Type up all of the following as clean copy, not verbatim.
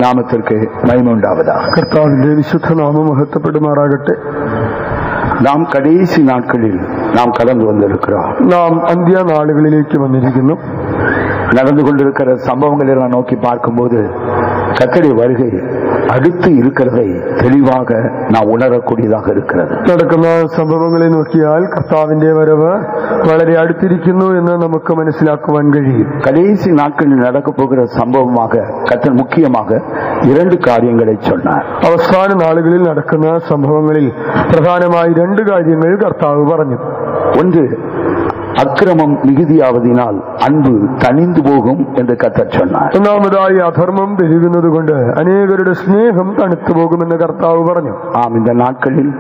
நாமத்திற்கு மகிமை உண்டாவதாக. கர்த்தாவின் விசுத்த நாமம் மகத்துவப்படுமாறாகட்ടെ. நாம் கடைசி நாட்களில் நாம் கடந்து வந்திருக்கிறோம். நாம் அந்திய நாடுகளிലേക്ക് வந்திருக்கிறோம். நடந்து கொண்டிருக்கிற சம்பவங்களை எல்லாம் நோக்கி பார்க்கும்போது கர்த்தருடைய வருகை அடுத்து இருக்கிறதை தெளிவாக நாம் உணரக்கூடியதாக இருக்கிறது. നടക്കുന്ന സംഭവങ്ങളെ നോക്കിയാൽ കർത്താവിന്റെ വരവ് വളരെ അടുത്തിരിക്കുന്നു എന്ന് നമുക്ക് മനസ്സിലാക്കുവാൻ കഴിയും. கடைசி நாட்களில் நடக்க போகிற சம்பவமாக கர்த்தர் முக்கியமாக 2 காரியங்களை சொன்னார். അവസാന നാളുകളിൽ നടക്കുന്ന സംഭവങ്ങളിൽ പ്രധാനമായി 2 കാര്യങ്ങൾ കർത്താവ് പറഞ്ഞു. ஒன்று, அக்கிரமம் மிகுதியாவதினால் அன்பு தணிந்து போகும் என்று கர்த்தர் சொன்னார். ഒന്നാമതായി അധർമ്മം പെരുകുന്നത് കൊണ്ട് അനേകരുടെ സ്നേഹം തണുത്തു പോകുമെന്ന് കർത്താവ് പറഞ്ഞു. ஆம், இந்த நாட்களில்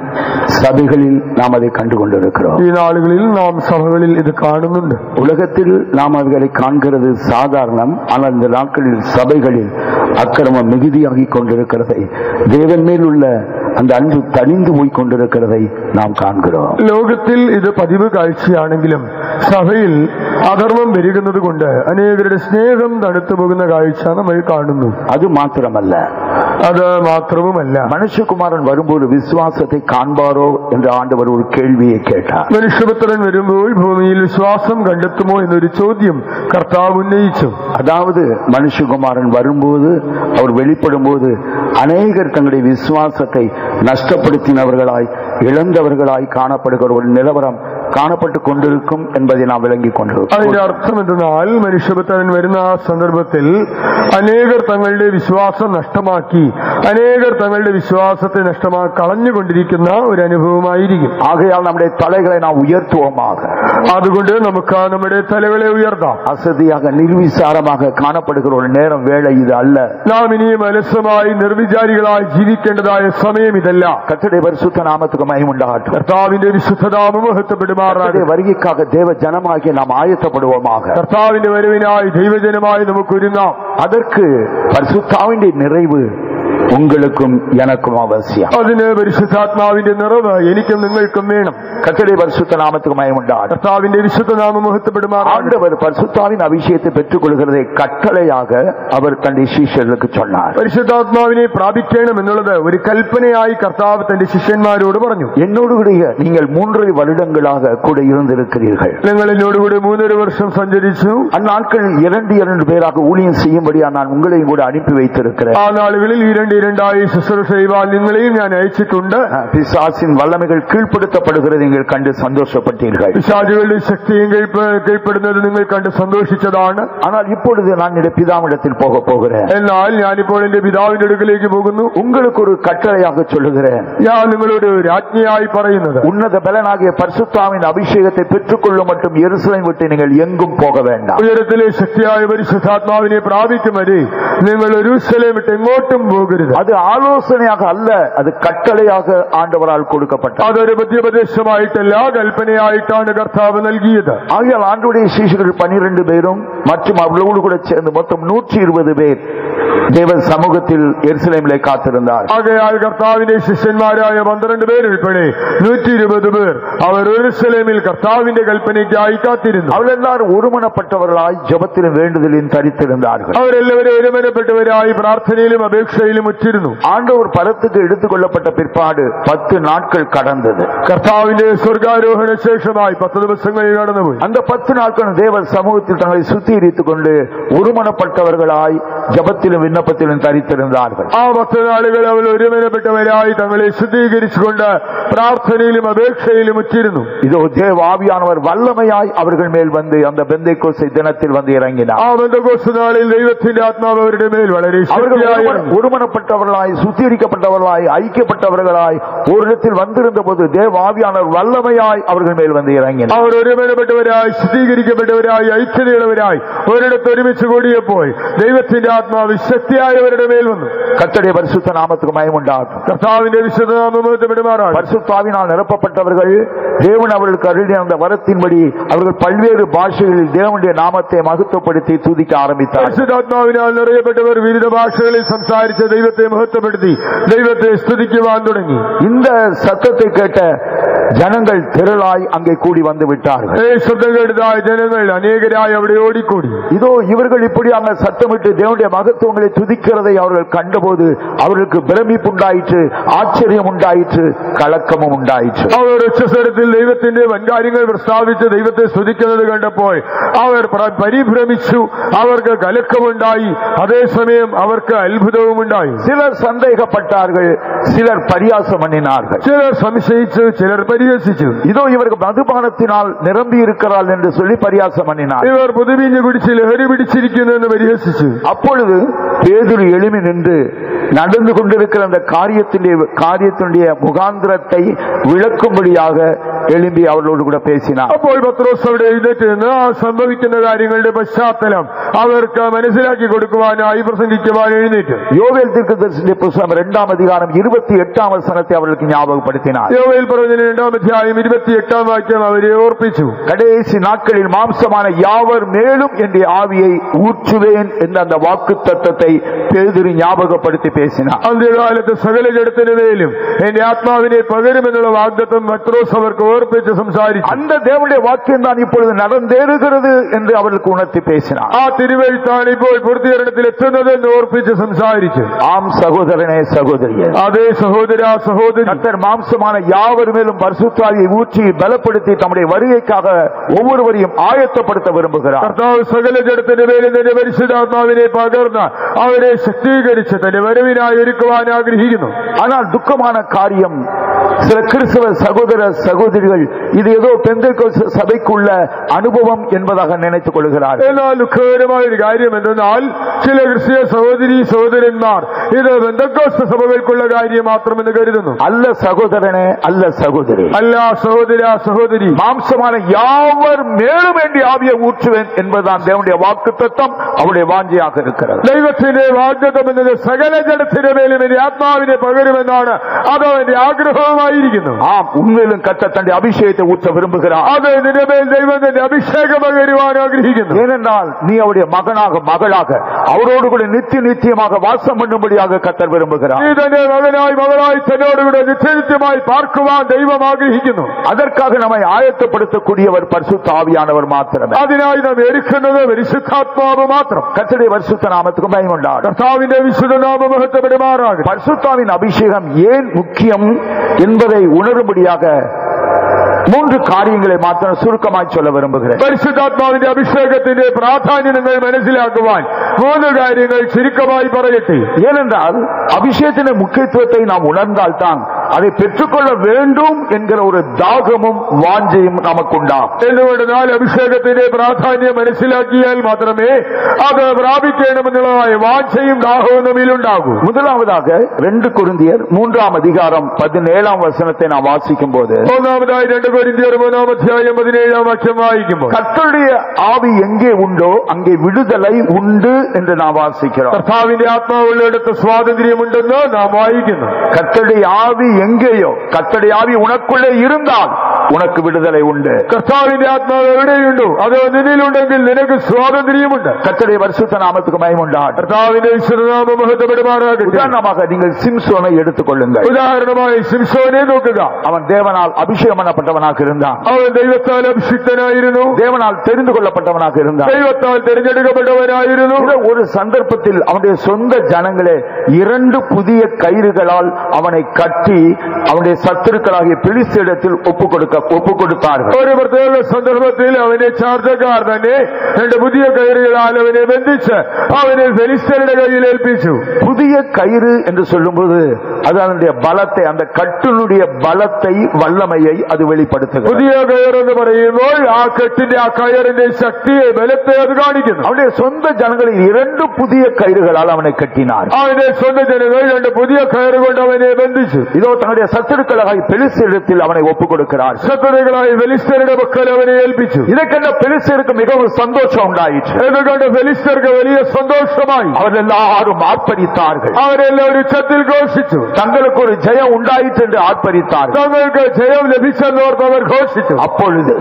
சபைகளில் நாம் அதை கண்டுகொண்டிருக்கிறோம். ഈ നാളുകളിൽ നാം സഭകളിൽ ഇത് കാണുന്നുണ്ട്. உலகத்தில் நாம் அவர்களை காண்கிறது சாதாரணம். ஆனால் இந்த நாட்களில் சபைகளில் அக்கிரமம் மிகுதியாகி கொண்டிருக்கிறதை, தேவன் மேல் உள்ள அந்த அன்பு தணிந்து போய் கொண்டிருக்கிறதை நாம் காண்கிறோம். ലോകത്തിൽ ഇത് പതിവ് കാഴ്ചയാണെങ്കിലും സഭയിൽ അധർമ്മം പെരുകുന്നത് കൊണ്ട് അനേകരുടെ സ്നേഹം തണുത്തു പോകുന്ന കാഴ്ച നമ്മൾ കാണുന്നു. அது மாத்திரமல்ல, അത് മാത്രവുമല്ല, மனுஷகுமாரன் வரும்போது விசுவாசத்தை காண்பாரோ என்று ஆண்டவர் ஒரு கேள்வியை கேட்டார். മനുഷ്യപുത്രൻ വരുമ്പോൾ ഭൂമിയിൽ വിശ്വാസം കണ്ടെത്തുമോ എന്നൊരു ചോദ്യം കർത്താവ് ഉന്നയിച്ചു. அதாவது மனுஷகுமாரன் வரும்போது, அவர் வெளிப்படும் போது அநேகர் தங்களுடைய விசுவாசத்தை நஷ்டப்படுத்தினவர்களாய், இழந்தவர்களாய் காணப்படுகிற ஒரு நிலவரம் കാണപ്പെട്ടു കൊണ്ടിരിക്കും என்பதை നാം വിളങ്ങി കൊണ്ടിരിക്കും. അതിന്റെ അർത്ഥം എന്തെന്നാൽ മനുഷ്യപുത്രൻ വരുന്ന ആ സന്ദർഭത്തിൽ അനേകർ തങ്ങളുടെ വിശ്വാസം നഷ്ടമാക്കി, അനേകർ തങ്ങളുടെ വിശ്വാസത്തെ കളഞ്ഞുകൊണ്ടിരിക്കുന്ന ഒരു അനുഭവമായിരിക്കും. ആകയാൽ നമ്മുടെ തലകളെ നാം ഉയർത്തുவோமாக. അതുകൊണ്ട് നമുക്ക് നമ്മുടെ തലകളെ ഉയർത്താം. അസതിயாக നിർവിചാരமாக കാണപ്പെടുகிற ഒരു നേരം വേള ഇത് അല്ല. നാം ഇനിയും അലസമായി നിർവിചാരികളായി ജീവിക്കേണ്ടതായ സമയം ഇതല്ല. കർത്താവിന്റെ പരിശുദ്ധ നാമത്തിற்கு മഹിമ ഉണ്ടാകട്ടെ. കർത്താവിന്റെ വിശുദ്ധ നാമം മഹത്വപ്പെടുമാറാകട്ടെ. வருகைக்காக தேவ ஜனமாகிய நாம் ஆயத்தப்படுவோமாக. കർത്താവിന്റെ വരവിനായി ദൈവജനമായി നമുക്ക് ഒരുങ്ങാം. அதற்கு பரிசுத்தாவிന്റെ நிறைவு உங்களுக்கும் எனக்கும் அவசியம். അതിന് പരിശുദ്ധാത്മാവിന്റെ നിറവ് എനിക്കും നിങ്ങൾക്കും വേണം. கர்த்தருடைய பரிசுத்த நாமத்துக்கு மகிமை உண்டாகட்ടെ. കർത്താവിന്റെ വിശുദ്ധ നാമം മഹത്വപ്പെടുമാറാകട്ടെ. ஆண்டவர் பரிசுத்தாவின் அபிஷேகத்தை பெற்றுக் கொள்கிறதை கட்டளையாக அவர் தன்னுடைய சீஷர்களுக்கு சொன்னார். പരിശുദ്ധാത്മാവിനെ പ്രാപിക്കണം എന്നുള്ളത് ഒരു കൽപ്പനയായി കർത്താവ് തന്റെ ശിഷ്യന്മാരോട് പറഞ്ഞു. என்னோடு கூட நீங்கள் 3 வருடங்களாக கூட இருந்திருக்கிறீர்கள். നിങ്ങൾ എന്നോടുകൂടി 3.5 വർഷം സഞ്ചരിച്ചു. அந்நாட்களில் 2 பேராக ஊழியம் செய்யும்படியா நான் உங்களையும் கூட அனுப்பி வைத்திருக்கிறேன். ആ നാളുകളിൽ 2 ശുശ്രൂഷ ചെയ്യുവാൻ നിങ്ങളെയും ഞാൻ അയച്ചിട്ടുണ്ട്. பிசாசின் வல்லமைகள் கீழ்ப்படுத்தப்படுகிறது நீங்கள் கண்டு சந்தோஷப்பட்டீர்கள். പിശാചുകളുടെ ശക്തിയും കീഴ്പ്പെടുന്നത് നിങ്ങൾ കണ്ട് സന്തോഷിച്ചതാണ്. ஆனால் இப்பொழுது நான் என் பிதாவிடத்தில் போக போகிறேன். എന്നാൽ ഞാനിപ്പോൾ എന്റെ പിതാവിന്റെ അടുക്കലേക്ക് പോകുന്നു. உங்களுக்கு ஒரு கட்டளையாக சொல்லுகிறேன். ഞാൻ നിങ്ങളോട് രാജ്ഞിയായി പറയുന്നത്, உன்னத பலனாகிய பரிசுத்தாவின் அபிஷேகத்தை பெற்றுக்கொள்ளும் மட்டும் எருசலேம் விட்டு நீங்கள் எங்கும் போக வேண்டாம். ഉയരത്തിലെ ശക്തിയായ പരിശുദ്ധാത്മാവിനെ പ്രാപിക്കും വരെ നിങ്ങൾ യെരൂശലേം വിട്ട് എങ്ങോട്ടും പോകരുത്. அது ஆலோசனையாக அல்ல, அது கட்டளையாக ஆண்டவரால் கொடுக்கப்பட்டது. അതൊരു മധ്യപ്രദേശമായിട്ടല്ല, കൽപ്പനയായിട്ടാണ് കർത്താവ് നൽകിയത്. ஆகையால் ஆண்டவருடைய சீஷர்கள் 12 பேரும் மற்றும் அவர்களோடு கூட சேர்ந்து மொத்தம் 120 பேர் தேவ சமூகத்தில் எருசலேமிலே காத்திருந்தார். ആകയാൽ കർത്താവിന്റെ ശിഷ്യന്മാരായ 12 പേർ ഉൾപ്പെടെ 120 പേർ അവർ യെരൂശലേമിൽ കർത്താവിന്റെ കൽപ്പനയ്ക്കായി കാത്തിരുന്നു. അവരെല്ലാവരും ഒരുമനപ്പെട്ടവர்களாய் ஜெபத்திலும் வேண்டுதலிலும் தரித்திருந்தார்கள். അവരെല്ലാവരും ഒരുമനപ്പെട്ടവരായി പ്രാർത്ഥനയിലും അപേക്ഷയിലും ഉറ്റിരുന്നു. ஆண்டவர் பரத்துக்கு எடுத்துக் கொள்ளப்பட்ட பிற்பாடு 10 நாட்கள் கடந்தது. കർത്താവിന്റെ സ്വർഗാരോഹണ ശേഷമായി 10 ദിവസങ്ങൾ കടന്നുപോയി. அந்த 10 நாட்கள் தேவ சமூகத்தில் தங்களை சுத்திகரித்துக் கொண்டு ഒരുമനപ്പെട്ടவர்களாய் ஜெபத்திலும் விண்ணப்பத்திலும் தரித்திருந்தார்கள். ആ 10 നാളുകൾ അവർ ഒരുമനപ്പെട്ടവരായി തങ്ങളെ ശുദ്ധീകരിച്ചുകൊണ്ട് പ്രാർത്ഥനയിലും അപേക്ഷയിലും ഉറ്റിരുന്നു. இதோ தேவ ஆவியானவர் வல்லமையாய் அவர்கள் மேல் வந்து அந்த பெந்தேகோஸ்தே தினத்தில் வந்து இறங்கினார். ആ പെന്തക്കോസ്ത് നാളിൽ ദൈവത്തിന്റെ ആത്മാവ് അവരുടെ മേൽ വളരെ ശക്തിയായി ஒருமனப்பட்டவர்களாய் சுத்திகரிக்கப்பட்டவர்களாய் ஐக்கியப்பட்டவர்களாய் ஒரு இடத்தில் வந்திருந்த போது தேவ ஆவியானவர் வல்லமையாய் அவர்கள் மேல் வந்து இறங்கினார். അവർ ഒരുമനപ്പെട്ടവരായി ശുദ്ധീകരിക്കപ്പെട്ടവരായി ഐക്യതയുള്ളവരായി ഒരിടത്ത് ഒരുമിച്ച് കൂടിയപ്പോൾ ദൈവത്തിന്റെ ആത്മാവ് ശക്തിയായി അവരുടെ മേൽ വന്നു. கர்த்தருடைய பரிசுத்த நாமத்துக்கு மகிமை உண்டாகட்டும். കർത്താവിന്റെ വിശുദ്ധ നാമം മഹത്വപ്പെടുമാറാകട്ടെ. பரிசுத்தாவினால் நிரப்பப்பட்டவர்கள் தேவன் அவர்களுக்கு அருளிய அந்த வரத்தின்படி அவர்கள் பல்வேறு பாஷைகளில் தேவனுடைய நாமத்தை மகத்துவப்படுத்தி துதிக்க ஆரம்பித்தார். പരിശുദ്ധാത്മാവിനാൽ നിറയപ്പെട്ടവർ വിവിധ ഭാഷകളിൽ സംസാരിച്ച് ദൈവത്തെ മഹത്വപ്പെടുത്തി ദൈവത്തെ സ്തുതിക്കുവാൻ തുടങ്ങി. இந்த சத்தத்தை கேட்ட ஜனங்கள் திரளாய் அங்கே கூடி வந்து விட்டார்கள். ശബ്ദം കേട്ടതായ ജനങ്ങൾ അനേകരായി അവിടെ ഓടിക്കൂടി. இதோ இவர்கள் இப்படி அங்க சத்தமிட்டு தேவனுடைய மகத்துவங்களை தங்களை துதிக்கிறதை அவர்கள் கண்டபோது அவர்களுக்கு பிரமிப்பு உண்டாயிற்று, ஆச்சரியம் உண்டாயிற்று, கலக்கமும் ഉണ്ടായിച്ചു. അവർ ഉച്ചസ്വരത്തിൽ ദൈവത്തിന്റെ വൻകാര്യങ്ങൾ പ്രസ്താവിച്ച് ദൈവത്തെ സ്തുതിക്കുന്നത് കണ്ടപ്പോൾ അവർ പരിഭ്രമിച്ചു, അവർക്ക് കലക്കമുണ്ടായി, അതേസമയം അവർക്ക് അത്ഭുതവുമുണ്ടായി. ചിലർ സന്ദേഹപ്പെട്ടാர்கள், ചിലർ പരിഹാസം பண்ணினார்கள். ചിലർ സംശയിച്ചു, ചിലർ പരിഹസിച്ചു. இதோ இவர்கள் மதுபானத்தினால் நிரம்பி இருக்கிறார்கள் என்று சொல்லி பரியாசம் பண்ணினார். இவர் புதுவீஞ்சு குடிச்சு லஹரி பிடிச்சிருக்கிறது என்று பரிஹசிச்சு. அப்பொழுது பேதுரு எழும்பி நின்று நடந்து கொண்டிருக்கிற அந்த காரியத்தினுடைய முகாந்திரத்தை விளக்கும்படியாக எழும்பி அவர்களோடு கூட பேசினார். അപ്പോൾ പത്രോസ് അവിടെ എഴുന്നേറ്റ് നിന്ന് ആ സംഭവിക്കുന്ന കാര്യങ്ങളുടെ പശ്ചാത്തലം അവർക്ക് മനസ്സിലാക്കി കൊടുക്കുവാനായി പ്രസംഗിക്കുവാൻ എഴുന്നേറ്റ്. யோவேல் தீர்க்கதரிசியின் புத்தகம் 2ஆம் அதிகாரம் 28ஆம் வசனத்தை அவர்களுக்கு ஞாபகப்படுத்தினார். யோவேல் പ്രവചനം 2ആം അധ്യായം 28ആം വാക്യം അവരെ ഓർപ്പിച്ചു. கடைசி நாட்களில் மாம்சமான யாவர் மேலும் என்ற ஆவியை ஊற்றுவேன் என்ற அந்த வாக்குத்தத்தத்தை பேதுரு ஞாபகப்படுத்தி பேசினார். അന്ത്യകാലത്ത് സകല ജഡത്തിനു മേലും എന്റെ ആത്മാവിനെ പകരുമെന്നുള്ള വാഗ്ദത്തം പത്രോസ് അവർക്ക് ഓർപ്പിച്ച് സംസാരിച്ചു. அந்த தேவனுடைய வாக்கியம் தான் இப்பொழுது நடந்தேறுகிறது என்று அவர்களுக்கு உணர்த்தி பேசினார். ആ തിരുവെഴുത്താണ് ഇപ്പോൾ പൂർത്തീകരണത്തിൽ എത്തുന്നത് എന്ന് ഓർപ്പിച്ച് സംസാരിച്ചു. ஆம் சகோதரனே சகோதரியே, അതേ സഹോദര സഹോദരി, கர்த்தர் மாம்சமான யாவர் மேலும் பரிசுத்த ஆவியை ஊற்றி பலப்படுத்தி தம்முடைய வருகைக்காக ஒவ்வொருவரையும் ஆயத்தப்படுத்த விரும்புகிறார். കർത്താവ് സകല ജഡത്തിന്റെ മേലും തന്റെ പരിശുദ്ധാത്മാവിനെ പകർന്ന് അവരെ ശക്തീകരിച്ച് തന്റെ വരവിനായി ഒരുക്കുവാൻ ആഗ്രഹിക്കുന്നു. ஆனால் துக்கமான காரியம், சில கிறிஸ்தவ சகோதர சகோதரிகள் இது ஏதோ பெந்தேகோஸ்தே சபைக்குள்ள அனுபவம் என்பதாக நினைத்துக் கொள்கிறார்கள். എന്നാൽ ദുഃഖകരമായ ഒരു കാര്യം എന്തെന്നാൽ ചില ക്രിസ്തീയ സഹോദരി സഹോദരന്മാർ ഇത് പെന്തക്കോസ്തേ സഭകൾക്കുള്ള കാര്യം മാത്രമെന്ന് കരുതുന്നു. அல்ல சகோதரனே, அல்ல சகோதரி, അല്ല സഹോദര സഹോദരി, மாம்சமான யாவர் மேலும் வேண்டிய ஆவியை ஊற்றுவேன் என்பதுதான் தேவனுடைய வாக்குத்தத்தம், அவருடைய வாஞ்சையாக இருக்கிறது. ദൈവത്തിന്റെ വാഗ്ദത്തം എന്നത് സകല ജഡത്തിന്റെ മേലും എന്റെ ആത്മാവിനെ പകരുമെന്നാണ്. അത് അവന്റെ ആഗ്രഹമായിരിക്കുന്നു. ஆம், உண்மையிலும் கர்த்தர் தன்னுடைய அபிஷேகத்தை ஊற்ற விரும்புகிறார். അത് നിന്റെ മേൽ ദൈവം തന്റെ അഭിഷേകം പകരുവാൻ ആഗ്രഹിക്കുന്നു. ஏனென்றால் நீ அவருடைய மகனாக மகளாக அவரோடு கூட நித்தியமாக வாசம் பண்ணும்படியாக கர்த்தர் விரும்புகிறார். നീ തന്റെ മകനായി മകളായി തന്നോടുകൂടെ നിത്യനിത്യമായി പാർക്കുവാൻ ദൈവം ആഗ്രഹിക്കുന്നു. அதற்காக நம்மை ஆயத்தப்படுத்தக்கூடியவர் பரிசுத்த ஆவியானவர் மாத்திரமே. അതിനായി നാം ഒരുക്കുന്നത് പരിശുദ്ധാത്മാവ് മാത്രം. கர்த்தருடைய பரிசுத்த நாமத்துக்கு மகிமை உண்டாகட்டும். കർത്താവിന്റെ വിശുദ്ധ നാമം മഹത്വപ്പെടുമാറാകട്ടെ. பரிசுத்தாவின் அபிஷேகம் ஏன் முக்கியம் என்பதை உணரும்படியாக 3 காரியங்களை மாத்திரம் சுருக்கமாய் சொல்ல விரும்புகிறேன். പരിശുദ്ധാത്മാവിന്റെ അഭിഷേകത്തിന്റെ പ്രാധാന്യം നിങ്ങൾ മനസ്സിലാക്കുവാൻ 3 കാര്യങ്ങൾ ചുരുക്കമായി പറയട്ടെ. ஏனென்றால் அபிஷேகத்தின் முக்கியத்துவத்தை நாம் உணர்ந்தால்தான் அதை பெற்றுக்கொள்ள வேண்டும் என்கிற ஒரு தாகமும் வாஞ்சையும் நமக்குண்டாகும். എന്തുകൊണ്ടെന്നാൽ അഭിഷേകത്തിന്റെ പ്രാധാന്യം മനസ്സിലാക്കിയാൽ മാത്രമേ അത് പ്രാപിക്കണമെന്നുള്ളതായ വാഞ്ചയും ദാഹവും നമ്മിലുണ്ടാകൂ. முதலாவதாக 2 கொரிந்தியர் 3ஆம் அதிகாரம் 17ஆம் வசனத்தை நாம் வாசிக்கும் போது, ഒന്നാമതായി 2 കൊരിന്ത്യർ 3ആം അധ്യായം 17ആം വാക്യം വായിക്കുമ്പോൾ, கர்த்தருடைய ஆவி எங்கே உண்டோ அங்கே விடுதலை உண்டு என்று நாம் வாசிக்கிறோம். കർത്താവിന്റെ ആത്മാവുള്ളിടത്ത് സ്വാതന്ത്ര്യമുണ്ടെന്ന് നാം വായിക്കുന്നു. கர்த்தருடைய ஆவி எங்கேயோ, கர்த்தருடைய ஆவி உனக்குள்ளே இருந்தால் உனக்கு விடுதலை உண்டு. കർത്താവിന്റെ ആത്മാവ് എവിടെയുണ്ടോ അത് നിന്നിലുണ്ടെങ്കിൽ നിനക്ക് സ്വാതന്ത്ര്യമുണ്ട്. கர்த்தருடைய பரிசுத்த நாமத்துக்கு மகிமை உண்டாகட்டும். കർത്താവിന്റെ വിശുദ്ധനാമം മഹത്വപ്പെടുമാറാകട്ടെ. உதாரணமாக நீங்கள் சிம்சோனை எடுத்துக்கொள்ளுங்கள். ഉദാഹരണമായി സിംസോനെ നോക്കുക. அவன் தேவனால் அபிஷேகம் பண்ணப்பட்டவனாக இருந்தான். അവൻ ദൈവത്താൽ അഭിഷിക്തനായിരുന്നു. தேவனால் தெரிந்து கொள்ளப்பட்டவனாக இருந்தான். ദൈവത്താൽ തിരഞ്ഞെടുക്കപ്പെട്ടവനായിരുന്നു. ஒரு சந்தர்ப்பத்தில் அவனுடைய சொந்த ஜனங்களே 2 புதிய கயிறுகளால் அவனை கட்டி அவனுடைய சத்துருக்களாகிய பெலிஸ்தரிடத்தில் ஒப்பு கொடுத்தார்கள். ഒരു പ്രത്യേക സന്ദർഭത്തിൽ അവന്റെ ചാർജക്കാർ തന്നെ 2 പുതിയ കയറുകളാൽ അവനെ ബന്ധിച്ച് അവനെ ഫെലിസ്തരുടെ കയ്യിൽ ഏൽപ്പിച്ചു. புதிய கயிறு என்று சொல்லும்போது அது அதனுடைய பலத்தை, அந்த கட்டினுடைய பலத்தை, வல்லமையை அது வெளிப்படுத்துகிறது. പുതിയ കയർ എന്ന് പറയുമ്പോൾ ആ കെട്ടിന്റെ ആ കയറിന്റെ ശക്തിയെ, ബലത്തെ അത് കാണിക്കുന്നു. அவனுடைய சொந்த ஜனங்களில் 2 புதிய கயிறுகளால் அவனை கட்டினார். അവന്റെ സ്വന്തം ജനങ്ങൾ 2 പുതിய കയറ് കൊണ്ട് അവനെ ബന്ധിച്ചു. இதோ தன்னுடைய சத்துருக்களாகிய பெலிஸ்தரிடத்தில் அவனை ஒப்புக் கொடுக்கிறார். ശത്രുക്കളായി ഫെലിസ്തരുടെ പക്കൽ അവനെ ഏൽപ്പിച്ചു. இதை கண்ட பெலிஸ்தருக்கு மிகவும் சந்தோஷம் உண்டாயிற்று. എന്നുകൊണ്ട് ഫെലിസ്തർക്ക് വലിയ സന്തോഷമായി. அவர்கள் எல்லாரும் ஆர்ப்பரித்தார்கள். അവരെല്ലാവരും ഉച്ചത്തിൽ ഘോഷിച്ചു. தங்களுக்கு ஒரு ஜெயம் உண்டாயிற்று என்று ஆர்ப்பரித்தார்கள். തങ്ങൾക്ക് ജയം ലഭിച്ചെന്നോർത്ത് അവർ ഘോഷിച്ചു. அப்பொழுது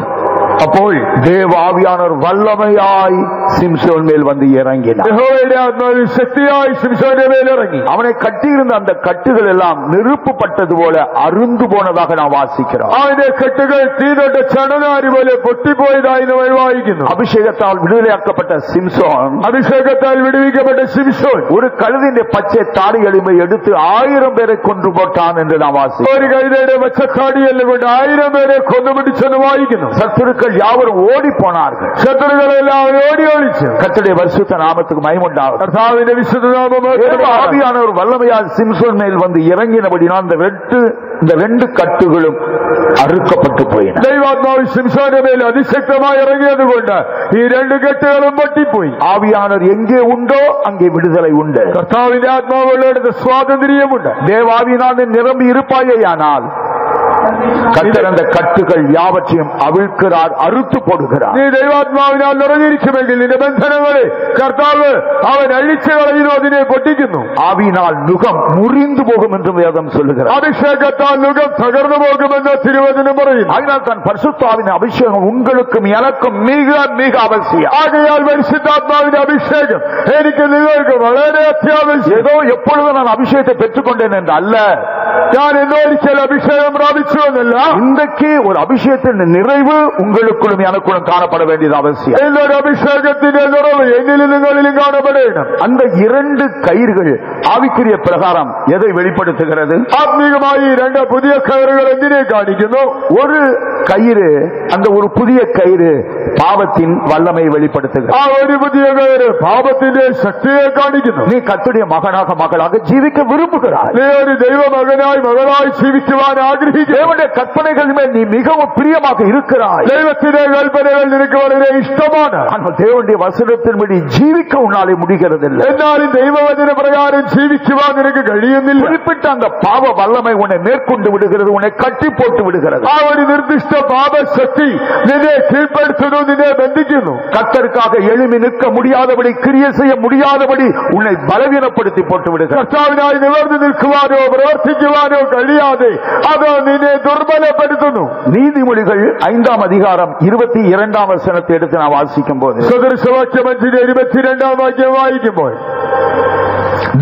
അപ്പോൾ ദേവാവിയാനവർ വല്ലമയായി സിംസോൻ മേൽ വന്ന് ഇറങ്ങിனார். യഹോവയുടെ ആത്മാവ് ശക്തിയായി ശിംശോന്റെ മേൽ ഇറങ്ങി. അവനെ കട്ടിയിരുന്ന அந்த கட்டுகள் எல்லாம் நெருப்புப்பட்டது போல அருந்து போனதாக நாம் வாசிக்கிறோம். അവന്റെ കെട്ടുകൾ തീതൊട്ട ചണനാരി പോലെ പൊട്ടിപ്പോയതായി നമ്മൾ വായിക്കുന്നു. அபிஷேகத்தால் விடுதலையாக்கப்பட்ட சிம்சோன், അഭിഷേകത്താൽ വിടുവിക്കപ്പെട്ട ശിംശോൻ ஒரு கழுதிന്റെ பச்சை தாடி எலும்பை எடுத்து 1000 பேரை கொன்று போட்டான் என்று நாம் வாசிக்கிறோம். ഒരു കഴുതയുടെ പച്ചക്കാടിയെല്ലാം കൊണ്ട് 1000 പേരെ കൊന്നുപിടിച്ചെന്ന് വായിക്കുന്നു. சத்துருக்கள் யாவரும் ஓடி போனார்கள். ശത്രുക്കളെല്ലാം ഓടി ഒളിച്ചു. கர்த்தருடைய பரிசுத்த நாமத்துக்கு மகிமை உண்டாகட்டும். കർത്താവിന്റെ വിശുദ്ധ നാമം ஆவியானவர் வல்லமையால் சிம்சோன் மேல் வந்து இறங்கினபடினால் இந்த ரெண்டு கட்டுகளும் அறுக்கப்பட்டு போயின. ദൈവാത്മാവ് ശിംശോന്റെ മേൽ അതിശക്തമായി ഇറങ്ങിയത് കൊണ്ട് ഈ രണ്ട് കെട്ടുകളും പൊട്ടിപ്പോയി. ஆவியானவர் எங்கே உண்டோ அங்கே விடுதலை உண்டு. കർത്താവിന്റെ ആത്മാവുള്ളയിടത്ത് സ്വാതന്ത്ര്യമുണ്ട്. தேவாவியினால் நிரம்பி இருப்பாயேயானால் கர்த்தர் அந்த கட்டுகள் யாவற்றையும் அவிழ்க்கிறார், அறுத்து போடுகிறார். നീ ദൈവാത്മാവിനാൽ നിറഞ്ഞിരിക്കുമെങ്കിൽ നിന്റെ ബന്ധനങ്ങളെ കർത്താവ് അവൻ അഴിച്ചു കളയുന്നു, അതിനെ പൊട്ടിക്കുന്നു. ஆவியினால் நுகம் முறிந்து போகும் என்று வேதம் சொல்லுகிறார். അഭിഷേകത്താൽ നുകം തകർന്നു പോകുമെന്ന് തിരുവചനം പറയുന്നു. അതിനാൽ தான் பரிசுத்த ஆவியின் அபிஷேகம் உங்களுக்கும் எனக்கும் மிக மிக அவசியம். ആകയാൽ പരിശുദ്ധാത്മാവിന്റെ അഭിഷേകം എനിക്ക് നിങ്ങൾക്ക് വളരെ അത്യാവശ്യം. ஏதோ எப்பொழுது நான் அபிஷேகத்தை பெற்றுக்கொண்டேன் என்று அல்ல, ഞാൻ എന്നൊരിക്കൽ അഭിഷേകം പ്രാപിച്ചു എന്നല്ല, இன்றைக்கு ஒரு அபிஷேகத்தின் நிறைவு உங்களுக்குள்ளும் எனக்குள்ளும் காணப்பட வேண்டியது அவசியம். എന്നൊരു അഭിഷേകത്തിന്റെ നിറവ് എന്നിലും നിങ്ങളിലും കാണപ്പെടണം. அந்த இரண்டு கயிறுகள் ஆவிக்குரிய பிரகாரம் எதை வெளிப்படுத்துகிறது? ആത്മീകമായി രണ്ട് പുതിയ കയറുകൾ എന്തിനെ കാണിക്കുന്നു? ஒரு கயிறு, அந்த ஒரு புதிய கயிறு பாவத்தின் வல்லமை வெளிப்படுத்துகிறது. ആ ഒരു പുതിയ കയറ് പാപത്തിന്റെ ശക്തിയെ കാണിക്കുന്നു. நீ கர்த்தருடைய மகனாக மகளாக ஜீவிக்க விரும்புகிறாய். നീ ഒരു ദൈവ മകനായി മകളായി ജീവിക്കുവാൻ ആഗ്രഹിക്കുന്നു. தேவனுடைய கற்பனைகள் மேல் நீ மிகவும் பிரியமாக இருக்கிறாய். ദൈവത്തിന്റെ കൽപ്പനകൾ നിനക്ക് വളരെ ഇഷ്ടമാണ്. ஆனால் தேவனுடைய வசனத்தின்படி ஜீவிக்க உன்னாலே முடிகிறதில்லை. എന്നാലും ദൈവവചന പ്രകാരം ജീവിക്കുവാൻ നിനക്ക് കഴിയുന്നില്ല. குறிப்பிட்ட அந்த பாவ வல்லமை உன்னை மேற்கொண்டு விடுகிறது, உன்னை கட்டி போட்டு விடுகிறது. ആ ഒരു നിർദ്ദിഷ്ട പാപശക്തി നിന്നെ കീഴ്പ്പെടുത്തുന്നു, നിന്നെ ബന്ധിക്കുന്നു. கர்த்தருக்காக எழும்பி நிற்க முடியாதபடி, கிரியை செய்ய முடியாதபடி உன்னை பலவீனப்படுத்தி போட்டு விடுகிறது. കർത്താവിനായി നിവർന്നു നിൽക്കുവാനോ പ്രവർത്തിക്കുവാനോ കഴിയാതെ അത് നിന്നെ ദുർബലപ്പെടുത്തുന്നു. நீதிமொழிகள் 5ஆம் அதிகாரம் 22ஆம் வசனத்தை எடுத்து நான் வாசிக்கும் போது, സദൃശവാക്യം 5:22 വാക്യം വായിക്കുമ്പോൾ,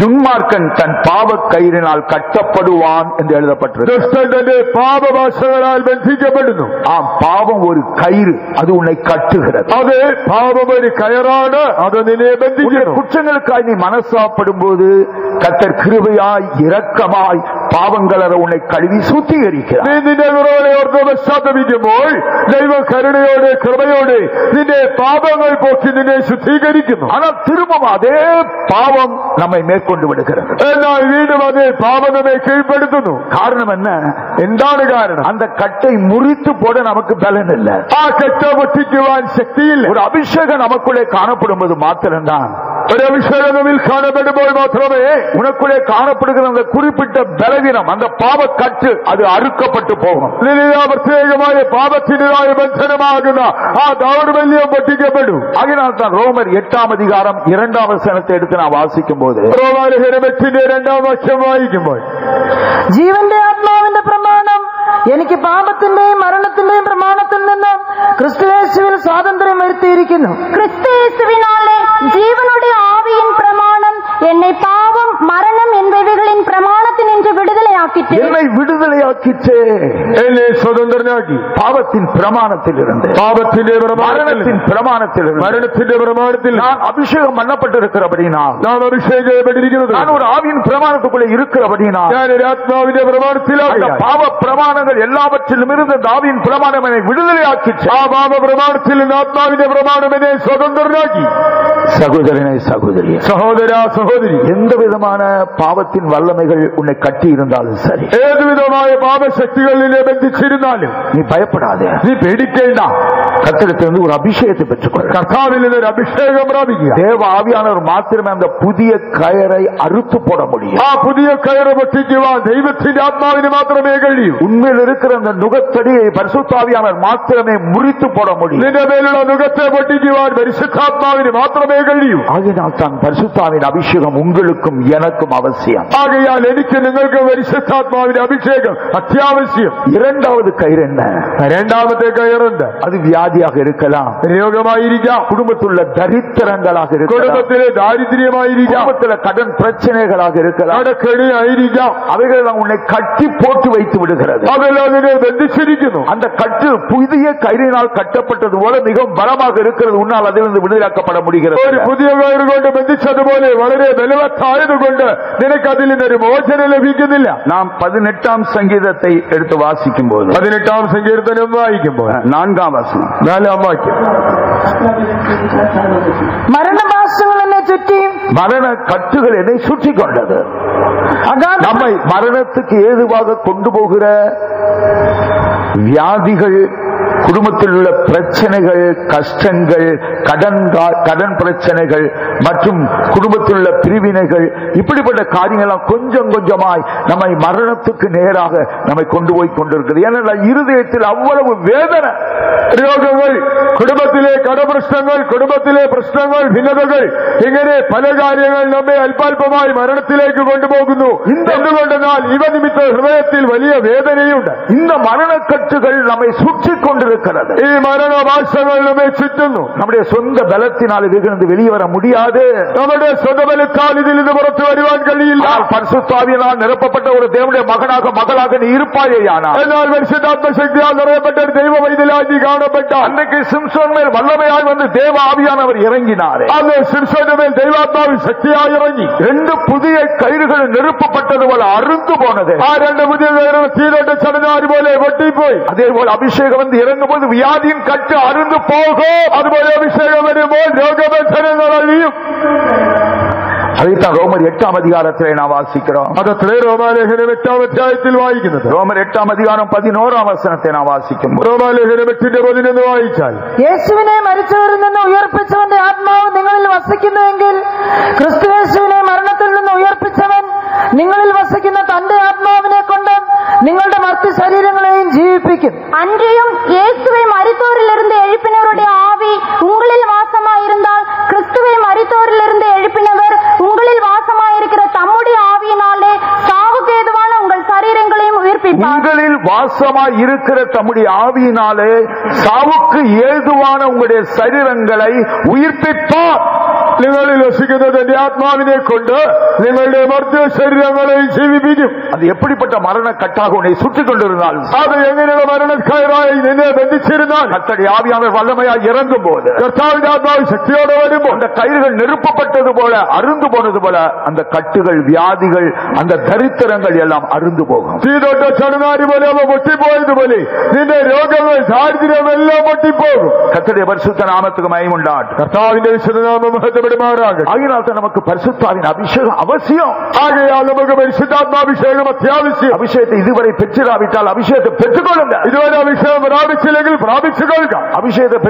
துன்மார்க்கன் தன் பாவ கயிறினால் கட்டப்படுவான் என்று எழுதப்பட்டிருக்கு. ദുഷ്ടൻ തന്റെ പാപഭാഷകളാൽ ബന്ധിക്കപ്പെടുന്നു. ஆம், பாவம் ஒரு கயிறு, அது உன்னை கட்டுகிறது. അത് പാപം ഒരു കയറാണ്, അത് നിന്നെ ബന്ധിക്കുന്നു. குற்றங்களுக்காய் நீ மனசாப்படும் போது கர்த்தர் கிருபையாய் இரக்கமாய் பாவங்களற உன்னை கழுவி சுத்திகரிக்கிறார். നീ നിന്റെ കുറവുകളെ ഓർത്ത് പശ്ചാത്തപിക്കുമ്പോൾ ദൈവം കരുണയോടെ കൃപയോടെ നിന്റെ പാപങ്ങൾ പോക്കി നിന്നെ ശുദ്ധീകരിക്കുന്നു. ஆனால் திரும்பவும் அதே பாவம் நம்மை மேற்கொண்டு விடுகிறது. എന്നാൽ വീണ്ടും അതേ പാപം നമ്മെ കീഴ്പ്പെടുത്തുന്നു. காரணம் என்ன? എന്താണ് കാരണം? அந்த கட்டை முறித்து போட நமக்கு பலன் இல்லை. ആ കെട്ട പൊട്ടിക്കുവാൻ ശക്തിയില്ല. ஒரு அபிஷேகம் நமக்குள்ளே காணப்படும்போது மாத்திரம்தான், ഒരു അഭിഷേകം നമ്മിൽ കാണപ്പെടുമ്പോൾ മാത്രമേ உனக்குள்ளே காணப்படுகிற அந்த குறிப்பிட்ட பலவீனம், அந்த பாவ கட்டு அது அறுக்கப்பட்டு போகும். പ്രത്യേകമായ പാപത്തിൻ്റെതായ ബന്ധനമാകുന്ന ആ ദൗർബല്യം പൊട്ടിക്കപ്പെടും. அதனால் தான் ரோமர் 8ஆம் அதிகாரம் 2ஆம் வசனத்தை எடுத்து நான் வாசிக்கும் போது, റോമാലേഖനം 8:2 വാക്യം വായിക്കുമ്പോൾ, ജീവന്റെ ആത്മാവിന്റെ പ്രമാണം എനിക്ക് പാപത്തിന്റെയും മരണത്തിന്റെയും പ്രമാണത്തിൽ നിന്ന് ക്രിസ്തുയേശുവിൽ സ്വാതന്ത്ര്യം വരുത്തിയിരിക്കുന്നു. கிறிஸ்துவினாலே ஜீவனுடைய ஆவியின் பிரமாணம் என்னை பாவம் மரணம் என்பவைகளின் பிரமாணத்தினின்று விடுதலையாக்கிற்று. என்னை விடுதலையாக்கிற்றே, എന്നെ സ്വതന്ത്രനാക്കി. பாவத்தின் பிரமாணத்தில் இருந்து, പാപത്തിന്റെ மரணத்தின் பிரமாணத்தில் இருந்து, മരണത്തിന്റെ പ്രമാണത്തിൽ நான் அபிஷேகம் பண்ணப்பட்டிருக்கிறபடினால், നാം അഭിഷേകപ്പെട്ടിരിക്കുന്നത്, நான் ஒரு ஆவியின் பிரமாணத்துக்குள்ளே இருக்கிறபடினால், ഞാൻ ഒരു ആത്മാവിന്റെ പ്രമാണത്തിലാണ്. அந்த பாவ பிரமாணங்கள் எல்லாவற்றிலும் இருந்து அந்த ஆவியின் பிரமாணம் என்னை விடுதலையாக்கிற்று. ആ പാപ പ്രമാണത്തിൽ നിന്ന് ആത്മാവിന്റെ പ്രമാണം എന്നെ സ്വതന്ത്രനാക്കി. சகோதரனே சகோதரியே, സഹോദര സഹോദരി, எந்த விதமான பாவத்தின் வல்லமைகள் உன்னை கட்டி இருந்தாலும் சரி, ഏതുവിധമായ പാപശക്തികൾ നിന്നെ ബന്ധിച്ചിരുന്നാലും நீ பயப்படாதே, നീ പേടിക്കേണ്ട. கர்த்தரிடத்திலிருந்து ஒரு அபிஷேகத்தை பெற்றுக்கொள். കർത്താവിൽ നിന്നൊരു അഭിഷേകം പ്രാപിക്കുക. தேவ ஆவியானவர் மாத்திரமே அந்த புதிய கயரை அறுத்து போட முடியும். ആ പുതിയ കയറ് പൊട്ടിക്കുവാൻ ദൈവത്തിന്റെ ആത്മാവിന് മാത്രമേ കഴിയൂ. உண்மையில் இருக்கிற அந்த நுகத்தடியை பரிசுத்த ஆவியானவர் மாத்திரமே முறித்து போட முடியும். നിന്റെ മേലുള്ള നുകത്തെ പൊട്ടിക്കുവാൻ പരിശുദ്ധാത്മാവിന് മാത്രമേ കഴിയൂ. ஆகையினால் தான் பரிசுத்தாவின் அபிஷேகம் உங்களுக்கும் எனக்கும் அவசியம். ആകയാൽ എനിക്ക് നിങ്ങൾക്ക് പരിശുദ്ധ പരിശുദ്ധാത്മാവിന്റെ അഭിഷേകം അത്യാവശ്യം. இரண்டாவது கயிறு என்ன? രണ്ടാമത്തെ കയറുണ്ട്. அது வியாதியாக இருக்கலாம், രോഗമായിരിക്കാം, குடும்பத்துள்ள தரித்திரங்களாக இருக்கலாம், കുടുംബത്തിലെ ദാരിദ്ര്യമായിരിക്കാം, குடும்பத்துல கடன் பிரச்சனைகளாக இருக்கலாம், കടക്കെണിയായിരിക്കാം. அவைகள் உன்னை கட்டி போட்டு வைத்து விடுகிறது. അതെല്ലാം നിന്നെ ബന്ധിച്ചിരിക്കുന്നു. அந்த கட்டு புதிய கயிறினால் கட்டப்பட்டது போல மிகவும் பலமாக இருக்கிறது. உன்னால் அதிலிருந்து விடுதலாக்கப்பட முடிகிறது. ഒരു പുതിയ കയറ് കൊണ്ട് ബന്ധിച്ചതുപോലെ വളരെ ബലവത്തായതുകൊണ്ട് നിനക്ക് അതിൽ നിന്നൊരു മോചനം ലഭിക്കുന്നില്ല. நாம் 18ஆம் சங்கீதத்தை எடுத்து வாசிக்கும் போது 18ஆം സങ്കീർത്തനം വായിക്കുമ്പോൾ 4ஆம் வசனம் 4ആം വാക്യം, മരണഭാസങ്ങൾ എന്നെ ചുറ്റി, மரண கட்டுகள் என்னை சுற்றி கொண்டது. நம்மை மரணத்துக்கு ஏதுவாக கொண்டு போகிற வியாதிகள், குடும்பத்தில் உள்ள பிரச்சனைகள், கஷ்டங்கள், கடன் பிரச்சனைகள் மற்றும் குடும்பத்தில் உள்ள பிரிவினைகள், இப்படிப்பட்ட காரியங்கள் கொஞ்சம் கொஞ்சமாய் நம்மை மரணத்துக்கு நேராக நம்மை கொண்டு போய் கொண்டிருக்கிறது. ஏனென்றால் இருதயத்தில் அவ்வளவு வேதனை. രോഗങ്ങൾ, കുടുംബത്തിലെ കടപ്രശ്നങ്ങൾ, കുടുംബത്തിലെ പ്രശ്നങ്ങൾ, ഭിന്നതകൾ, ഇങ്ങനെ പല കാര്യങ്ങൾ നമ്മെ അല്പാൽപമായി മരണത്തിലേക്ക് കൊണ്ടുപോകുന്നു. എന്തുകൊണ്ടെന്നാൽ ഇവ നിമിത്തം ഹൃദയത്തിൽ വലിയ വേദനയുണ്ട്. இந்த மரணக்கட்டுகள் நம்மை சுற்றி கொண்டிருக்கிறது. ഈ മരണഭാഷകൾ നമ്മെ ചുറ്റുന്നു. நம்முடைய சொந்த பலத்தினால் இதிலிருந்து வெளியே வர முடியாது. നമ്മുടെ സ്വന്തം ബലത്താൽ ഇതിൽ നിന്ന് പുറത്തു വരുവാൻ കഴിയില്ല. பரிசுத்தாவியினால் நிரப்பப்பட்ட ஒரு தேவனுடைய மகனாக மகளாக நீ இருப்பாயேயானால், എന്നാൽ പരിശുദ്ധാത്മശക്തിയാൽ നിറയപ്പെട്ട ഒരു ദൈവ വൈതലായി കാണപ്പെട്ട அன்றைக்கு சிம்சோன் மேல் வல்லமையாய் வந்து தேவ ஆவியானவர் இறங்கினார். അന്ന് ശിംശോന്റെ മേൽ ദൈവാത്മാവ് ശക്തിയായി ഇറങ്ങി. 2 புதிய கயிறுகள் நிரப்பப்பட்டது போல அறுந்து போனது. ആ 2 പുതിയ കയറുകൾ തീരട്ട് ചടനാരി പോലെ വെട്ടിപ്പോയി. அதேபோல் அபிஷேகம் வந்து இறங்கும் போது வியாதியின் கட்டு அறுந்து போகும். അതുപോലെ അഭിഷേകം വരുമ്പോൾ രോഗബന്ധനങ്ങൾ അഴിയും. அதைத்தான் ரோமர் 8ஆம் அதிகாரத்திலே நாம் வாசிக்கிறோம். അതത്രേ റോമാലേഖനം 8ആം അധ്യായത്തിൽ വായിക്കുന്നത്. ரோமர் 8ஆம் அதிகாரம் 11ஆம் வசனத்தை நாம் വാസിക്കും. റോമാലേഖനം 8:11 വായിച്ചാൽ, യേശുവിനെ മരിച്ചവരിൽ നിന്ന് ഉയർപ്പിച്ചവന്റെ ആത്മാവ് നിങ്ങളിൽ വസിക്കുന്നുവെങ്കിൽ ക്രിസ്തുയേശുവിനെ മരണത്തിൽ നിന്ന് ഉയർപ്പിച്ചവൻ നിങ്ങളിൽ വസിക്കുന്ന തന്റെ ആത്മാവിനെ കൊണ്ട് നിങ്ങളുടെ മർത്യ ശരീരങ്ങളെയും ജീവിപ്പിക്കും. அன்றியும் இயேசுவை மரித்தோரிலிருந்து எழுப்பினவருடைய ஆவி உங்களில் வாசமாயிருந்தால் கிறிஸ்துவை மரித்தோரிலிருந்து எழுப்பினவர் உங்களில் வாசமாயிருக்கிற தம்முடைய ஆவியினாலே சாவுக்கு ஏதுவான உங்கள் சரீரங்களையும் உயிர்ப்பிப்பார். உங்களில் வாசமாய் இருக்கிற தம்முடைய ஆவியினாலே சாவுக்கு ஏதுவான உங்களுடைய சரீரங்களை உயிர்ப்பிப்பார். നിങ്ങളിൽ വസിക്കുന്ന തന്റെ ആത്മാവിനെ കൊണ്ട് നിങ്ങളുടെ മർത്യ ശരീരങ്ങളെ ജീവിപ്പിക്കും. அது எப்படிப்பட்ட மரண கட்டாக உன்னை சுற்றிக் கொண்டிருந்தால், അത് എങ്ങനെയുള്ള മരണക്കയറായി നിന്നെ ബന്ധിച്ചിരുന്നാൽ, கர்த்தருடைய ஆவியானவர் வல்லமையாய் இறங்கும் போது, കർത്താവിന്റെ ആത്മാവ് ശക്തിയോടെ വരുമ്പോൾ, அந்த கயிறுகள் நிரப்பப்பட்டது போல அருந்து போனது போல அந்த கட்டுகள், வியாதிகள், அந்த தரித்திரங்கள் எல்லாம் அருந்து போகும். തീതൊട്ട ചടനാരി പോലെ അവ പൊട്ടിപ്പോയതുപോലെ നിന്റെ രോഗങ്ങൾ, ദാരിദ്ര്യം എല്ലാം പൊട്ടിപ്പോകും. கர்த்தருடைய பரிசுத்த நாமத்துக்கு மகிமை உண்டாகட்டும். കർത്താവിന്റെ വിശുദ്ധനാമം മഹത്വപ്പെടുമാറാകട്ടെ. ஆகினால் தான் நமக்கு பரிசுத்தாவின் அபிஷேகம் அவசியம். ആകയാൽ നമുക്ക് പരിശുദ്ധാത്മാഭിഷേകം അത്യാവശ്യം. அபிஷேகத்தை இதுவரை பெற்றிராவிட்டால் அபிஷேகத்தை பெற்றுக்கொள்ளுங்க. ഇതുവരെ അഭിഷേകം പ്രാപിച്ചില്ലെങ്കിൽ പ്രാപിച്ചുകൊള്ളുക. அபிஷேகத்தை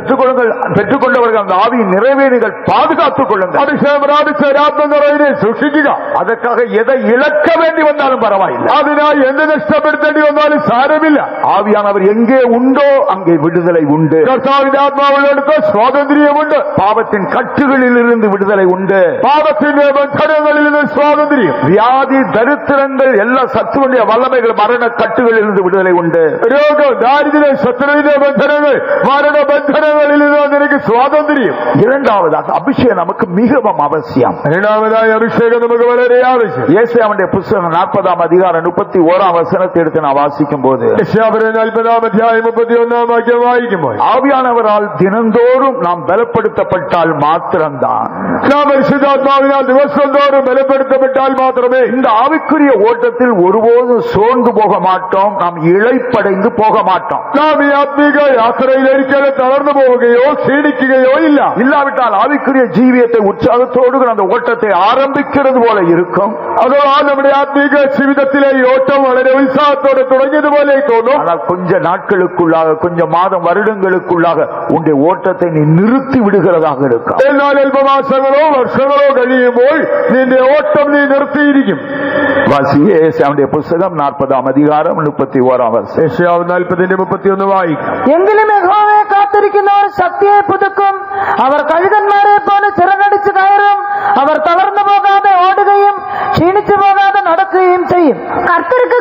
பெற்றுக்கொண்டவர்கள் அந்த ஆவியின் நிறைவை நீங்கள் பாதுகாத்துக் கொள்ளுங்கள். അഭിഷേകം പ്രാപിച്ച ആത്മനിറവിനെ സൂക്ഷിക്കുക. அதற்காக எதை இழக்க வேண்டி வந்தாலும் பரவாயில்லை. അതിനായി എന്ത് നഷ്ടപ്പെടുത്തേണ്ടി വന്നാലും സാരമില്ല. ஆவியானவர் எங்கே உண்டோ அங்கே விடுதலை உண்டு. കർത്താവിന്റെ ആത്മാവിനടുത്ത് സ്വാതന്ത്ര്യമുണ്ട്. பாவத்தின் கட்டுகளில் இருந்து விடுதலை உண்டு. പാപത്തിന്റെ ബന്ധനങ്ങളിൽ നിന്ന് സ്വാതന്ത്ര്യം. வியாதி, தரித்திரங்கள், எல்லா சத்துருடைய வல்லமைகள், மரண கட்டுகளில் இருந்து விடுதலை உண்டு. രോഗം, ദാരിദ്ര്യം, ശത്രുവിന്റെ ബന്ധനങ്ങൾ, മരണബന്ധനങ്ങളിൽ നിന്ന് നിനക്ക് സ്വാതന്ത്ര്യം. இரண்டாவதாக அபிஷேகம் நமக்கு மிகவும் அவசியம். രണ്ടാമതായി അഭിഷേകം നമുക്ക് വളരെ ആവശ്യം. യേശയ്യാവിന്റെ പുസ്തകം 40ஆம் அதிகாரம் 31ஆம் வசனத்தை எடுத்து நான் வாசிக்கும் போது, യശയ്യാവിന്റെ 40ஆம் അധ്യായം 31ஆம் വാക്യം വായിക്കുമ്പോൾ, ஆவியானவரால் தினந்தோறும் நாம் பலப்படுத்தப்பட்டால் மாத்திரம்தான், നാം പരിശുദ്ധാത്മാവിനാൽ ദിവസം തോറും ബലപ്പെടുത്തപ്പെട്ടാൽ മാത്രമേ இந்த ஆவிக்குரிய ஓட்டத்தில் ஒருபோதும் சோர்ந்து போக மாட்டோம், நாம் இளைப்படைந்து போக மாட்டோம். നാം ഈ ആത്മീക യാത്രയിൽ ഒരിക്കലും തളർന്നു പോവുകയോ ക്ഷീണിക്കുകയോ ഇല്ല. இல்லாவிட்டால் ஆவிக்குரிய ஜீவியத்தை உற்சாகத்தோடு அந்த ஓட்டத்தை ஆரம்பிக்கிறது போல இருக்கும். അഥവാ നമ്മുടെ ആത്മീക ജീവിതത്തിലെ ഈ ഓട്ടം വളരെ ഉത്സാഹത്തോടെ തുടങ്ങിയതുപോലെ തോന്നും. ஆனால் கொஞ்ச நாட்களுக்குள்ளாக, கொஞ்ச மாதம், வருடங்களுக்குள்ளாக உன்னுடைய ஓட்டத்தை நீ நிறுத்தி விடுகிறதாக இருக்கும். എന്നാൽ അല്പമാസങ്ങളോ വർഷങ്ങളോ കഴിയുമ്പോൾ നിന്റെ ഓട്ടം നീ നിർത്തിയിരിക്കും. യേശയ്യാവിന്റെ പുസ്തകം 40ஆம் அதிகாரம் 31ஆம் വചനം. യശയ്യാവ് 40:31 വായിക്കും. എങ്കിലും യഹോവയെ കാത്തിരിക്കുന്നവർ ശക്തിയെ പുതുക്കും. അവർ കഴുകന്മാരെ പോലെ ചിറകടിച്ച് കയറും. അവർ തളർന്നു പോകാതെ ഓടുകയും ക്ഷീണിച്ചു പോകാതെ നടക്കുകയും ചെയ്യും. கர்த்தருக்கு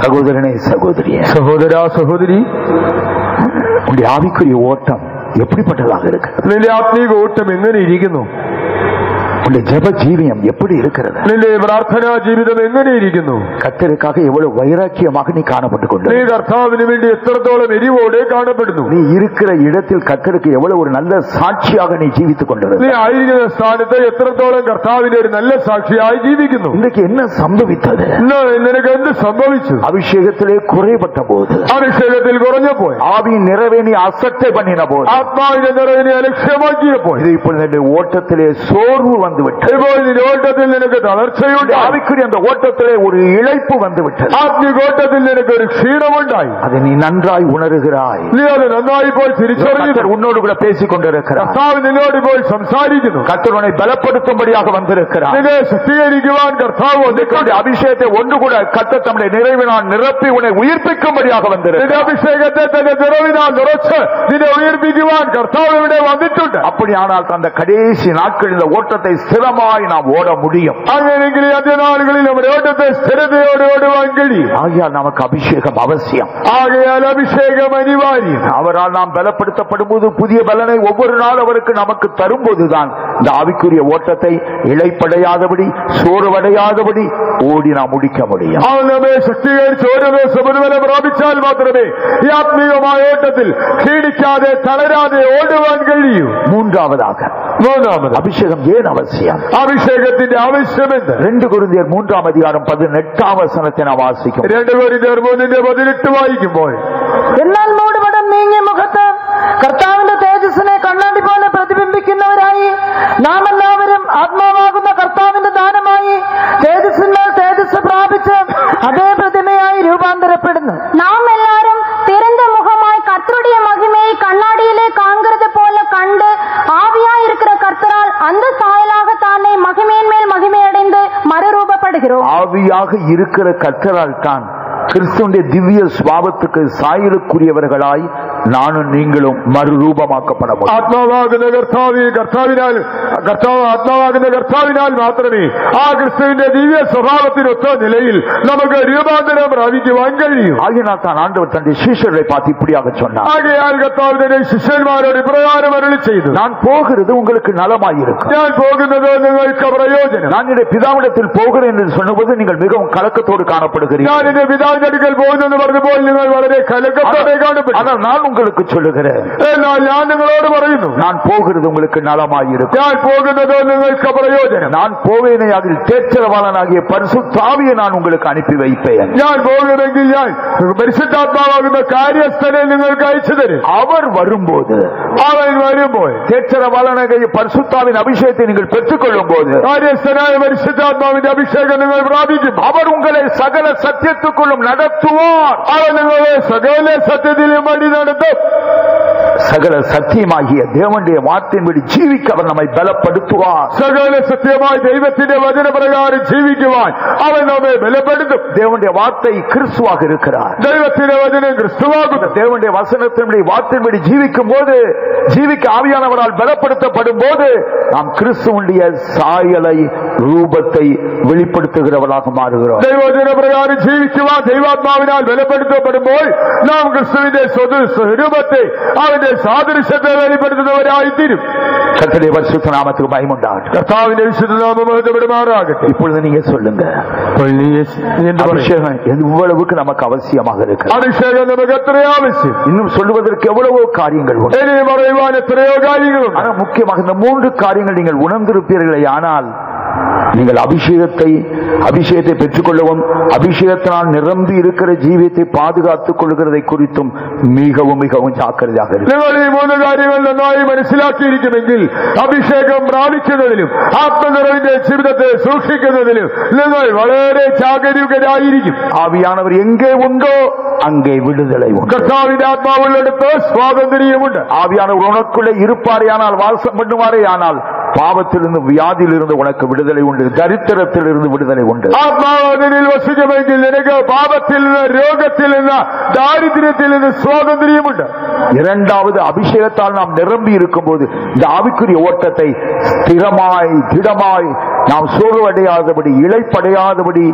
சகோதரனே சகோதரியே, സഹോദരാ സഹോദരി, உன்னுடைய ஆவிக்குரிய ஓட்டம் எப்படிப்பட்டதாக இருக்கு? നിന്റെ ആത്മീക ഓട്ടം എങ്ങനെ ഇരിക്കുന്നു? உன்னுடைய ஜெப ஜீவியம் எப்படி இருக்கிறது? നിന്റെ പ്രാർത്ഥനാ ജീവിതം എങ്ങനെ ഇരിക്കുന്നു? கர்த்தருக்காக எவ்வளவு வைராக்கியமாக நீ காணப்பட்டுக் கொண்டு, നീ കർത്താവിന് വേണ്ടി എത്രത്തോളം എരിവോടെ കാണപ്പെടുന്നു? நீ இருக்கிற இடத்தில் கர்த்தருக்கு எவ்வளவு ஒரு நல்ல சாட்சியாக நீ ஜீவித்துக் നീ கொண்டிருக்கிறாய். ആയിരിക്കുന്ന സ്ഥാനത്ത് എത്രത്തോളം കർത്താവിന്റെ ഒരു നല്ല സാക്ഷിയായി ജീവിക്കുന്നു? இன்றைக்கு என்ன சம்பவித்தது? ഇന്ന് നിനക്ക് എന്ത് സംഭവിച്ചു? அபிஷேகத்திலே குறைபட்ட போது, അഭിഷേകത്തിൽ കുറഞ്ഞപ്പോൾ, ஆவியின் நிறைவை நீ அசட்டை பண்ணின போது, ആത്മാവിന്റെ നിറവിനെ അലക്ഷ്യമാക്കിയപ്പോൾ, இது இப்பொழுது ஓட்டத்திலே சோர்வு வந்துவிட்டது. ഇപ്പോൾ നിന്റെ ഓട്ടത്തിൽ നിനക്ക് തളർച്ചയുണ്ട്. ஆவிக்குரிய அந்த ஓட்டத்திலே ஒரு இழைப்பு வந்துவிட்டது. ആത്മീക ഓട്ടത്തിൽ നിനക്ക് ഒരു ക്ഷീണമുണ്ടായി. அதை நீ நன்றாய் உணர்கிறாய். നീ അത് നന്നായി ഇപ്പോൾ തിരിച്ചറിയുന്നു. கர்த்தர் உன்னோடு கூட பேசிக் கொண்டிருக்கிறார். കർത്താവ് നിന്നോട് ഇപ്പോൾ സംസാരിക്കുന്നു. கர்த்தர் உன்னை பலப்படுத்தும்படியாக வந்திருக்கிறார். നിന്നെ ശക്തീകരിക്കുവാൻ കർത്താവ് വന്നിട്ടുണ്ട്. அபிஷேகத்தை ஒன்று கூட கர்த்தர் தம்முடைய நிறைவினால் நிரப்பி உன்னை உயிர்ப்பிக்கும்படியாக നിന്റെ வந்திருக்கிறார். അഭിഷേകത്തെ തന്റെ നിറവിനാൽ നിറച്ച് നിന്നെ ഉയർപ്പിക്കുവാൻ കർത്താവ് ഇവിടെ വന്നിട്ടുണ്ട്. அப்படியானால் அந்த கடைசி நாட்களில் இந்த ஓட்டத்தை ஸ்திரமாய் நாம் ஓட முடியும். അങ്ങനെയെങ്കിൽ ഈ അന്ത്യനാളുകളിൽ നമ്മുടെ ഓട്ടത്തെ സ്ഥിരതയോടെ ഓടുവാൻ കഴിയും. ஆகையால் நமக்கு அபிஷேகம் அவசியம். ആകയാൽ അഭിഷേകം അനിവാര്യം. அவரால் நாம் பலப்படுத்தப்படும் போது புதிய பலனை ஒவ்வொரு நாள் அவருக்கு நமக்கு தரும்போதுதான் இந்த ஆவிக்குரிய ஓட்டத்தை இழைப்படையாதபடி சோர்வடையாதபடி ஓடி நாம் முடிக்க முடியும். അവൻ നമ്മെ ശക്തീകരിച്ച് ഓരോ ദിവസം ഒരുവനെ പ്രാപിച്ചാൽ മാത്രമേ ഈ ആത്മീയമായ ഓട്ടത്തിൽ ക്ഷീണിക്കാതെ തളരാതെ ഓടുവാൻ കഴിയൂ. மூன்றாவதாக മൂന്നാമത്, அபிஷேகம் ஏன் அவசியம்? അഭിഷേകത്തിന്റെ ആവശ്യമെന്ത്? 2 கொரிந்தியர் 3:18 நாம் வாசிக்கும். 2 കൊരിന്ത്യർ 3:18 വായിക്കുമ്പോൾ, എന്നാൽ മൂടുപടം നീങ്ങിയ മുഖത്ത് കർത്താവിന്റെ തേജസ്സിനെ കണ്ണാടി പോലെ പ്രതിബിംബിക്കുന്നവരായി നാം എല്ലാവരും ആത്മാവാകുന്ന കർത്താവിന്റെ ദാനമായി തേജസ്സിന്മേൽ തേജസ് പ്രാപിച്ച് അതേ പ്രതിമയായി രൂപാന്തരപ്പെടുന്നു. நாம் எல்லாரும் திறந்த முகமாய் கர்த்தருடைய மகிமையை கண்ணாடியிலே காண்கிறது போல கண்டு ஆவியாய் இருக்கிற கர்த்தரால் அந்த சாயலாக தானே மகிமையின் மேல் மகிமையடைந்து மறுரூபப்படுகிறோம். ஆவியாக இருக்கிற கர்த்தரால் தான் கிறிஸ்துவின் திவ்ய சுபாவத்துக்கு சாயலுக்குரியவர்களாய் நானும் நீங்களும் மறுரூபமாக்கப்பட முடியும். ആത്മാവാകുന്ന കർത്താവിനാൽ മാത്രമേ ആ ക്രിസ്തുവിന്റെ ദിവ്യ സ്വഭാവത്തിനൊത്ത നിലയിൽ നമുക്ക് രൂപാന്തരം പ്രാപിക്കുവാൻ കഴിയും. ஆகினால் தான் ஆண்டவர் தன்னுடைய சீஷர்களை பார்த்து இப்படியாக சொன்னார். ആകയാൽ കർത്താവ് തന്റെ ശിഷ്യന്മാരോട് ഇപ്രകാരം അരുളി ചെയ്തു, நான் போகிறது உங்களுக்கு நலமாயிருக்கும். ഞാൻ പോകുന്നത് നിങ്ങൾക്ക് പ്രയോജനം. நான் என்னுடைய பிதாவிடத்தில் போகிறேன் என்று சொன்னபோது நீங்கள் மிகவும் கலக்கத்தோடு காணப்படுகிறீர்கள். ഞാൻ എന്റെ പിതാവിന്റെ അടുക്കൽ പോകുന്നെന്ന് പറഞ്ഞപ്പോൾ നിങ്ങൾ വളരെ കലക്കത്തോടെ കാണപ്പെട്ടു. ஆனால் நான் உங்களுக்கு சொல்லுகிறேன், എന്നാൽ ഞാൻ നിങ്ങളോട് പറയുന്നു, நான் போகிறது உங்களுக்கு நலமாயிருக்கும். ഞാൻ പോകുന്നത് നിങ്ങൾക്ക് പ്രയോജനം. நான் போவேனே அதில் தேற்றரவாளனாகிய பரிசுத்த ஆவியை நான் உங்களுக்கு அனுப்பி வைப்பேன். ഞാൻ പോകുമെങ്കിൽ ഞാൻ പരിശുദ്ധാത്മാവാകുന്ന കാര്യസ്ഥനെ നിങ്ങൾക്ക് അയച്ചു തരും. அவர் வரும்போது, അവൻ വരുമ്പോൾ, தேற்றரவாளனாகிய பரிசுத்தாவின் அபிஷேகத்தை நீங்கள் பெற்றுக்கொள்ளும் போது, കാര്യസ്ഥനായ പരിശുദ്ധാത്മാവിന്റെ അഭിഷേകം നിങ്ങൾ പ്രാപിക്കും. அவர் உங்களை சகல சத்தியத்துக்குள்ளும் நடத்துவார். അവൻ നിങ്ങളെ സകല സത്യത്തിലും വഴി നടത്തും. சகல சத்தியமாகிய தேவனுடைய வார்த்தையின்படி ஜீவிக்க அவர் நம்மை பலப்படுத்துவார். സകല സത്യമായി ദൈവത്തിന്റെ വചനപ്രകാരം ജീവിക്കുവാൻ അവൻ നമ്മെ ബലപ്പെടുത്തും. தேவனுடைய வார்த்தை கிறிஸ்துவாக இருக்கிறார். ദൈവത്തിന്റെ വചനം ക്രിസ്തുവാകുന്നു. தேவனுடைய வசனத்தின்படி வார்த்தையின்படி ஜீவிக்கும் போது, ஜீவிக்க ஆவியானவரால் பலப்படுத்தப்படும் போது நாம் கிறிஸ்துவுடைய சாயலை ரூபத்தை வெளிப்படுத்துகிறவர்களாக மாறுகிறோம். ദൈവവചനപ്രകാരം ജീവിക്കുവാൻ ദൈവാത്മാവിനാൽ ബലപ്പെടുത്തപ്പെടുമ്പോൾ നാം ക്രിസ്തുവിന്റെ സ്വരൂപത്തെ അവന്റെ സാദൃശ്യത്തെ വെളിപ്പെടുത്തുന്നവരായി തീരും. கர்த்தருடைய பரிசுத்த நாமத்துக்கு மகிமை உண்டாகட்டும். കർത്താവിന്റെ വിശുദ്ധ നാമം മഹത്വപ്പെടുമാറാകട്ടെ. இப்பொழுது நீங்க சொல்லுங்க, அபிஷேகம் எவ்வளவுக்கு நமக்கு அவசியமாக இருக்கு? അഭിഷേകം നമുക്ക് എത്ര ആവശ്യം? இன்னும் சொல்லுவதற்கு எவ்வளவோ காரியங்கள் உண்டு. ഇനി പറയുവാൻ എത്രയോ കാര്യങ്ങളുണ്ട്. ஆனால் முக்கியமாக இந்த 3 காரியங்கள் நீங்கள் உணர்ந்திருப்பீர்களே ஆனால் நீங்கள் அபிஷேகத்தை பெற்றுக்கொள்ளவும் அபிஷேகத்தினால் நிரம்பி இருக்கிற ஜீவியத்தை பாதுகாத்துக் கொள்கிறதை குறித்தும் மிகவும் மிகவும் ஜாக்கிரதையாக இருக்கும். നിങ്ങൾ ഈ 3 കാര്യങ്ങൾ നന്നായി മനസ്സിലാക്കിയിരിക്കുമെങ്കിൽ അഭിഷേകം പ്രാപിക്കുന്നതിലും ആത്മനിറവിന്റെ ജീവിതത്തെ സൂക്ഷിക്കുന്നതിലും നിങ്ങൾ വളരെ ജാഗരൂകരായിരിക്കും. ஆவியானவர் எங்கே உண்டோ அங்கே விடுதலை உண்டு. കർത്താവിന്റെ ആത്മാവുള്ളിടത്ത് സ്വാതന്ത്ര്യമുണ്ട്. ஆவியானவர் உனக்குள்ளே இருப்பாரேயானால், வாசம் பண்ணுவாரேயானால் பாவத்திலிருந்து வியாதியிலிருந்து உனக்கு விடுதலை உண்டு, தரித்திரத்திலிருந்து விடுதலை உண்டு. ആത്മാവിനിൽ വസിക്കുമെങ്കിൽ നിനക്ക് പാപത്തിൽ നിന്ന്, രോഗത്തിൽ നിന്ന്, ദാരിദ്ര്യത്തിൽ നിന്ന് സ്വാതന്ത്ര്യമുണ്ട്. இரண்டாவது, அபிஷேகத்தால் நாம் நிரம்பி இருக்கும் போது இந்த ஆவிக்குரிய ஓட்டத்தை ஸ்திரமாய் திடமாய் நாம் சோர்வடையாதபடி இளைப்படையாதபடி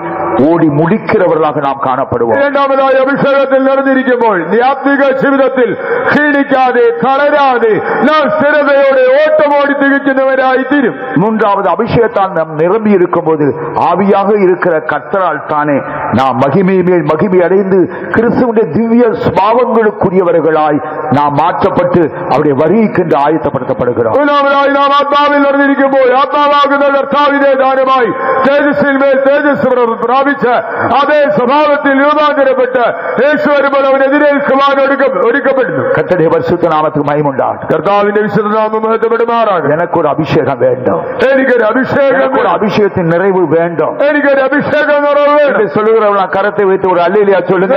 ஓடி முடிக்கிறவர்களாக நாம் காணப்படுவோம். இரண்டாவதாய் அபிஷேகத்தில் நடந்திருக்கும்போது நீ ஆத்மீக ஜீவிதத்தில் க்ஷீணிக்காதே, தளராதே, நாம் ஸ்திரதையோடு ஓட்டம் ஓடி திகழ்கின்றவராய் தீரும். மூன்றாவது அபிஷேகத்தால் நாம் நிரம்பி இருக்கும் போது ஆவியாக இருக்கிற கர்த்தரால் தானே நாம் மகிமை மேல் மகிமை அடைந்து கிறிஸ்துவின் திவ்ய சுபாவங்களுக்குரியவர்களாய் நாம் மாற்றப்பட்டு அவருடைய வருகைக்கென்று ஆயத்தப்படுத்தப்படுகிறோம். மூன்றாவதாய் நாம் ஆத்மாவில் நடந்திருக்கும் போது ஆத்மாவாகுന്ന കർത്താവിന്റെ ദാനമായി തേജസ്സിൽ മേൽ തേജസ് പ്രാപിച്ച അതേ സ്വഭാവത്തിൽ രൂപാന്തരപ്പെട്ട് യേശു വരുമ്പോൾ അവൻ എതിരേൽക്കുവാൻ ഒരുക്കപ്പെടുന്നു. கர்த்தருடைய பரிசுத்த நாமத்துக்கு மகிமை உண்டாகட்டும். കർത്താവിന്റെ വിശുദ്ധ നാമം മഹത്വപ്പെടുമാറാകട്ടെ. எனக்கு ஒரு அபிஷேகம் வேண்டும், എനിക്കൊരു അഭിഷേകം, ஒரு அபிஷேகத்தின் நிறைவு வேண்டும், എനിക്കൊരു അഭിഷേക നിറവ് വേണം. சொல்லுகிறவங்க கரத்தை வைத்து ஒரு அல்லேலூயா சொல்லுங்க.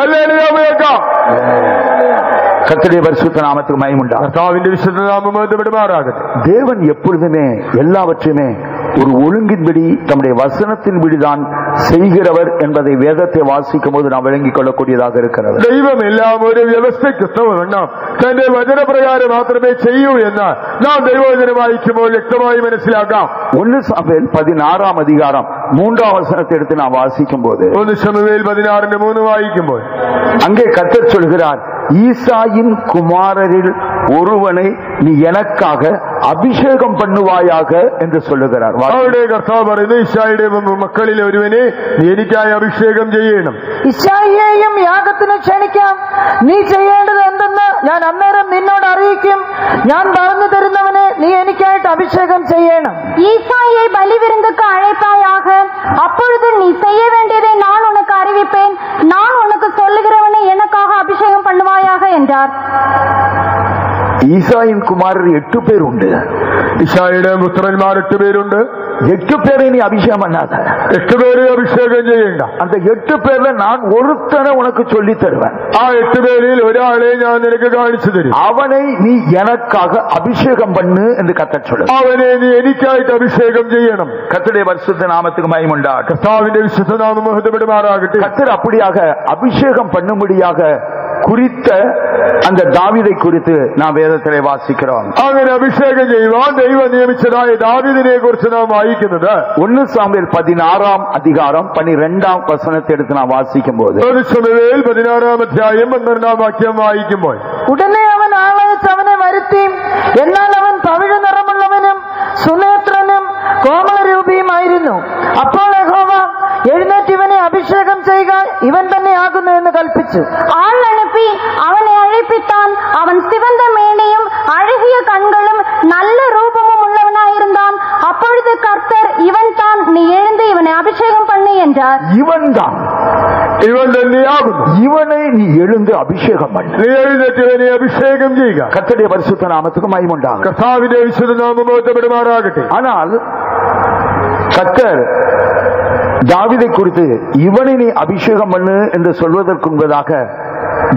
ഹല്ലേലൂയ മുഴക്കാം. கர்த்தருடைய பரிசுத்த நாமத்துக்கு மகிமை உண்டாகட்டும். കർത്താവിന്റെ വിശുദ്ധ നാമം മഹത്വപ്പെടുമാറാകട്ടെ. தேவன் எப்பொழுதுமே எல்லாவற்றையுமே ஒரு ஒழுங்கின்படி தம்முடைய வசனத்தின்படிதான் செய்கிறவர் என்பதை வேதத்தை வாசிக்கும் போது நாம் விளங்கிக் கொள்ளக்கூடியதாக இருக்கிறது. ദൈവം എല്ലാം ഒരു വ്യവസ്ഥയ്ക്കൊത്തവണ്ണം തന്റെ വചനപ്രകാരം മാത്രമേ ചെയ്യൂ എന്ന് നാം ദൈവവചനം വായിക്കുമ്പോൾ വ്യക്തമായി മനസ്സിലാക്കാം. 1 சாமுவேல் 16 அதிகாரம் 3 வசனத்தை எடுத்து நாம் வாசிக்கும் போது 1 ശമൂവേൽ 16:3 വായിക്കുമ്പോൾ அங்கே கர்த்தர் சொல்கிறார், ஈசாயின் குமாரரில் ஒருவனை நீ எனக்காக அபிஷேகம் பண்ணுவாயாக என்று சொல்லுகிறார். അവരുടെ കർത്താവ് പറയുന്നു, ഇശായിയുടെ മക്കളിൽ ഒരുവനെ നീ എനിക്കായി അഭിഷേകം ചെയ്യണം. ഇശായിയെയും യാഗത്തിന് ക്ഷണിക്കാം. നീ ചെയ്യേണ്ടത് എന്തെന്ന് ഞാൻ അന്നേരം നിന്നോട് അറിയിക്കും. ഞാൻ പറഞ്ഞു തരുന്നവനെ നീ എനിക്കായിട്ട് അഭിഷേകം ചെയ്യണം. ஈசாயை பலி விருந்துக்கு அழைப்பாயாக. அப்பொழுது நீ செய்ய வேண்டியதை நான் உனக்கு அறிவிப்பேன். நான் உனக்கு சொல்லுகிறவனை எனக்காக அபிஷேகம் பண்ணுவாயாக என்றார். ஈசாயின் குமாரர் 8 பேர் உண்டு. ഇശായിയുടെ പുത്രന്മാർ 8 പേരുണ്ട്. 8 பேரை நீ அபிஷேகம் பண்ணாத. 8 പേരെ അഭിഷേകം ചെയ്യണ്ട. அந்த 8 பேர்ல நான் ஒருத்தனை உனக்கு சொல்லி தருவேன். ആ 8 പേരിൽ ഒരാളെ ഞാൻ നിനക്ക് കാണിച്ചു തരും. அவனை நீ எனக்காக அபிஷேகம் பண்ணு என்று கர்த்தர் சொல்லுகிறார். അവനെ നീ എനിക്കായിട്ട് അഭിഷേകം ചെയ്യണം. கர்த்தருடைய பரிசுத்த நாமத்துக்கு மகிமை உண்டாகட்டும். കർത്താവിന്റെ വിശുദ്ധ നാമം മഹത്വപ്പെടുമാറാകട്ടെ. கர்த்தர் அப்படியாக அபிஷேகம் பண்ணும்படியாக குறித்த அந்த தாவீதை குறித்து நாம் வேதத்திலே வாசிக்கிறோம். അങ്ങനെ അഭിഷേകം ചെയ്യുവാൻ ദൈവം നിയമിച്ചതായ ദാവീദിനെ കുറിച്ച് നാം വായിക്കുന്നത് 1 சாமுவேல் 16 அதிகாரம் 12 வசனத்தை எடுத்து நாம் வாசிக்கும் போது 1 ശമൂവേൽ 16 12 വായിക്കുമ്പോൾ ഉടനെ അവൻ ആളയച്ച് അവനെ വരുത്തി. എന്നാൽ അവൻ പവിഴ നിറമുള്ളവനും സുനേത്രനും കോമളരൂപിയുമായിരുന്നു. അപ്പോൾ യഹോവ എഴുന്നേറ്റ് ഇവനെ അഭിഷേകം ചെയ്യുക, ഇവൻ തന്നെ ആകുന്നു എന്ന് കൽപ്പിച്ചു. ஆள் அனுப்பி அவனை அழைப்பித்தான். அவன் சிவந்த மேனியும் அழகிய கண்களும் நல்ல ரூபமும் உள்ளவனாயிருந்தான். அப்பொழுது கர்த்தர், இவன் தான், நீ எழுந்து இவனை அபிஷேகம் பண்ணு என்றார். இவன் தான், ഇവൻ തന്നെയാകുന്നു, இவனை நீ எழுந்து அபிஷேகம் பண்ணு. നീ എഴുന്നേറ്റ് ഇവനെ അഭിഷേകം ചെയ്യുക. கர்த்தருடைய பரிசுத்த நாமத்துக்கு மகிமை உண்டாகட்டும். കർത്താവിന്റെ വിശുദ്ധ നാമം മഹത്വപ്പെടുമാറാകട്ടെ. ஆனால் கர்த்தர் தாவீதை குறித்து இவனை நீ அபிஷேகம் பண்ணு என்று சொல்வதற்கு முன்பதாக